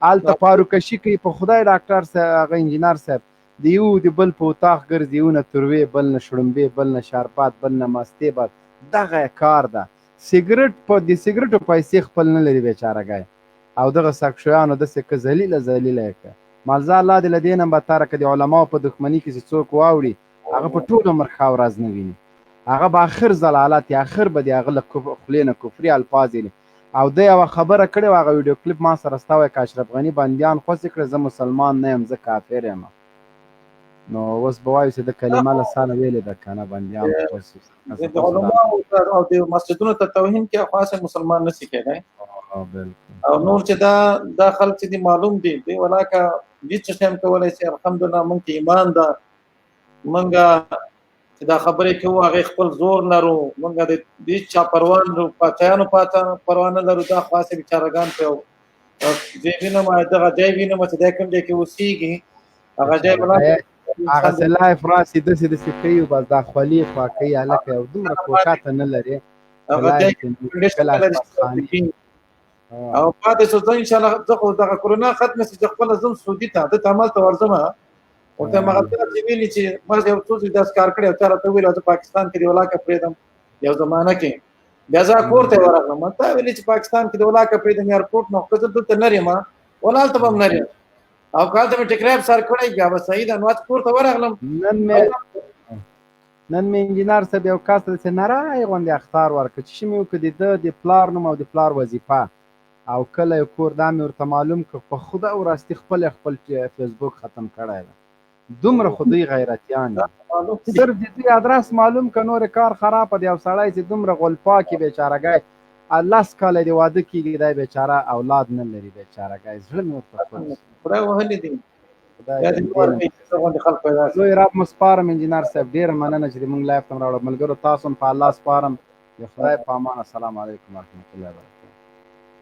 B: هلته پاروکشي کوي. په خدای ډاکټر صاحب هغه انجینر صاحب د یو د بل په اتاق ګرځي، یو نه تروې بل نه شړومبې بل نه شربت بل نه مستې بس دغه کار ده. سګرټ په د سګرټو پیسې خپل نه لري بیچارهګی او دغه ساکشویانو داسې که ذلیله ذلیله یې کړه. مالزه الله دې له دې نه بدتره که د علماو په دښمني کې چې څوک واوړي هغه په ټول عمر ښه ورځ نه ویني. هغه به اخر ضلالت یا اخر به د هغه له خولې نه کفري الفاظ یې او ده یوه خبره کړې وه هغه ویډیو کلیپ ما سره ستا وایي که اشرف غني بندیان خوسې کړه زه مسلمان نه یم زه کافر یم. نو اوس به وایو چې د کلمه له سانه ویلې ده که نه بندیان خوسې
I: د علماو او د مسجدونو ته توهین کې خاصه مسلمان نشي کېدی او نور چې دا خلک چې دي معلوم دي دوی ولاکه هېڅ شی هم کولی شي. الحمدلله موږ ته ایمان ده، موږ چې دا خبرې کوو هغې خپل زور لرو، موږ د هېڅ چا پروا نه لرو، پاچایانو پروا نه لرو. دا خاصې بیچارهګان په یو ځای وینم دغه ځای وینم چې دی کوم ځای کې اوسېږي هغه ځای
B: هغسې لایف راسي داسې داسې کوي بس دا خولې پاکوي هلکه یو دومره کوښښ نه لري
I: او پاتې شو. زه انشاءالله زه خو دغه کرونا ختمه شي چې خپله ځم سعودي ته دلته همالته ورځم ورته یې مغلطیات چې ویلي چې ما یو څو ځای داسې کار کړی او چا راته وویل زه پاکستان کې د ولاکه پرېږدم یو زمانه کې بیا زه کور ته یې ورغلم ما تا ویلي چې پاکستان کې د ولاکه پرېږدم ایرپورټ نه که زه دلته نه یم ولا هلته به هم نه یم او که هلته مې ټیکرایب سر کړی بیا به صحیح ده نو کور ته ورغلم.
B: نن مې انجینر صاحب یو کس ته داسې نری غوندې اخطار ورکړه چې مې وکړه د ده د پلار نوم او د پلار وظیفه او کله یو کور دا مې ورته معلوم کړ په خدا او راستي خپل فیسبوک ختم کړی ده. دومره خو دوی غیرتیان دي صرف د دوی ادرس معلوم که نور کار خراب دی. یو سړی چې دومره غلپاکي بیچارهګی 10 کاله د واده کېږي دی بیچاره اولاد نه لري بیچارهګی زړه مې ورته
I: خدای وهلي دي.
B: لوی رب مو سپارم انجینر صاحب ډېره مننه چې موږ لایف ته راوړو. ملګرو تاسو هم په الله سپارم. د خدای په امان. السلام علیکم ورحمت الله وبرکاته.